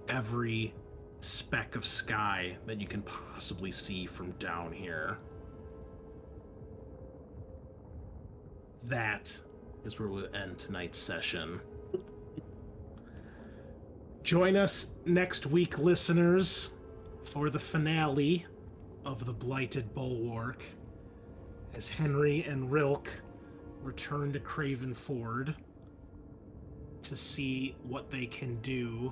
Speaker 1: every speck of sky that you can possibly see from down here. That is where we'll end tonight's session. Join us next week, listeners, for the finale of the Blighted Bulwark, as Henry and Rilk return to Cravenford to see what they can do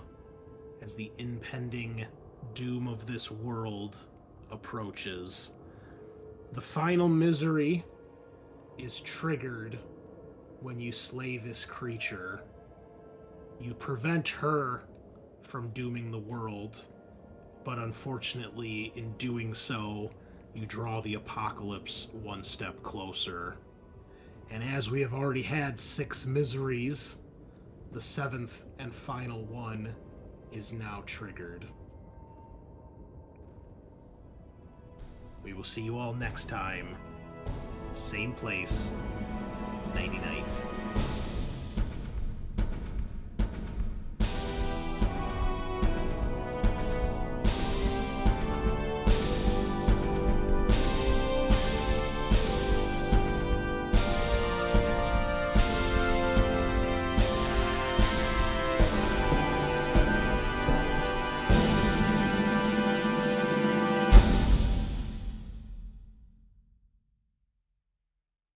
Speaker 1: as the impending doom of this world approaches. The final misery is triggered when you slay this creature. You prevent her from dooming the world, but unfortunately, in doing so, you draw the apocalypse one step closer. And as we have already had 6 miseries, the 7th and final one is now triggered. We will see you all next time. Same place. Nighty night.